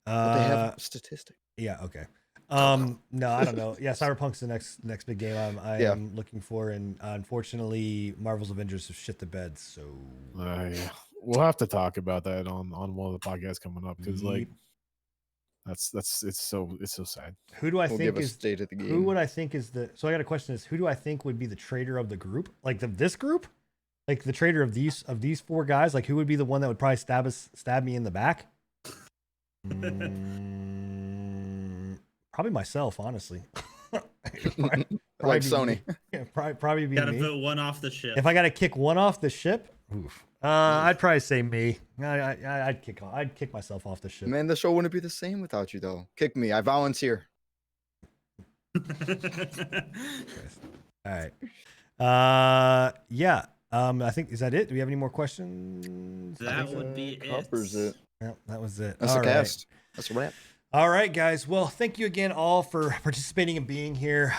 But they have statistics. Yeah, okay. No, I don't know. Yeah, Cyberpunk's the next big game I Yeah. am looking for, and unfortunately, Marvel's Avengers have shit the bed. So Yeah. We'll have to talk about that on one of the podcasts coming up because like Yep. it's so sad. who do I We'll think give a is state of the game. who would I think is the? So I got a question: is who do I think would be the traitor of the group? Like this group, like the traitor of these 4 guys. Like who would be the one that would probably stab me in the back? Probably myself, honestly. Probably like be Sony. me. Yeah, probably be Gotta me. vote one off the ship. If I got to kick one off the ship, oof. I'd probably say me. I'd kick myself off the ship. Man, the show wouldn't be the same without you, though. Kick me. I volunteer. All right. Yeah. I think is that it? Do we have any more questions? I That think would be Covers it. it. yeah, that was it. That's All a right. cast. That's a wrap. All right, guys. Well, thank you again all for participating and being here.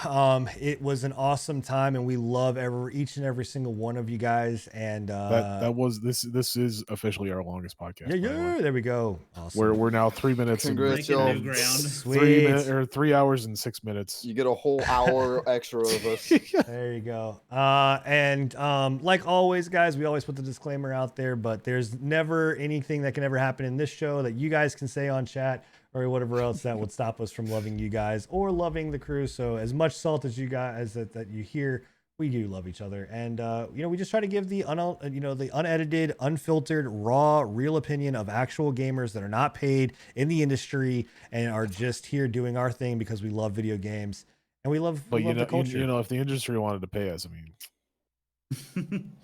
It was an awesome time, and we love each and every single one of you guys. And That was this is officially our longest podcast. by the way. there we go. Awesome. We're now 3 minutes and Congrats, Breaking y'all. new ground. Sweet. 3 hours and 6 minutes. You get a whole hour extra of us. There you go. And like always, guys, we always put the disclaimer out there, but there's never anything that can ever happen in this show that you guys can say on chat or whatever else that would stop us from loving you guys or loving the crew. So as much salt as you guys that you hear, we do love each other. And we just try to give the the unedited, unfiltered, raw, real opinion of actual gamers that are not paid in the industry and are just here doing our thing because we love video games. And we love, But we love the culture. if the industry wanted to pay us, I mean,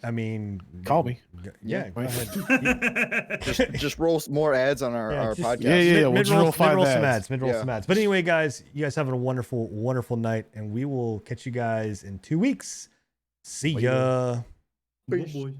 I mean, call me. Yeah, go Wait. ahead. Just roll some more ads on our just- podcast. Yeah, we'll just roll 5 mid-roll some ads. ads. Mid-roll Yeah. some ads. But anyway, guys, you guys have a wonderful, wonderful night, and we will catch you guys in 2 weeks. See ya. Peace. Boy.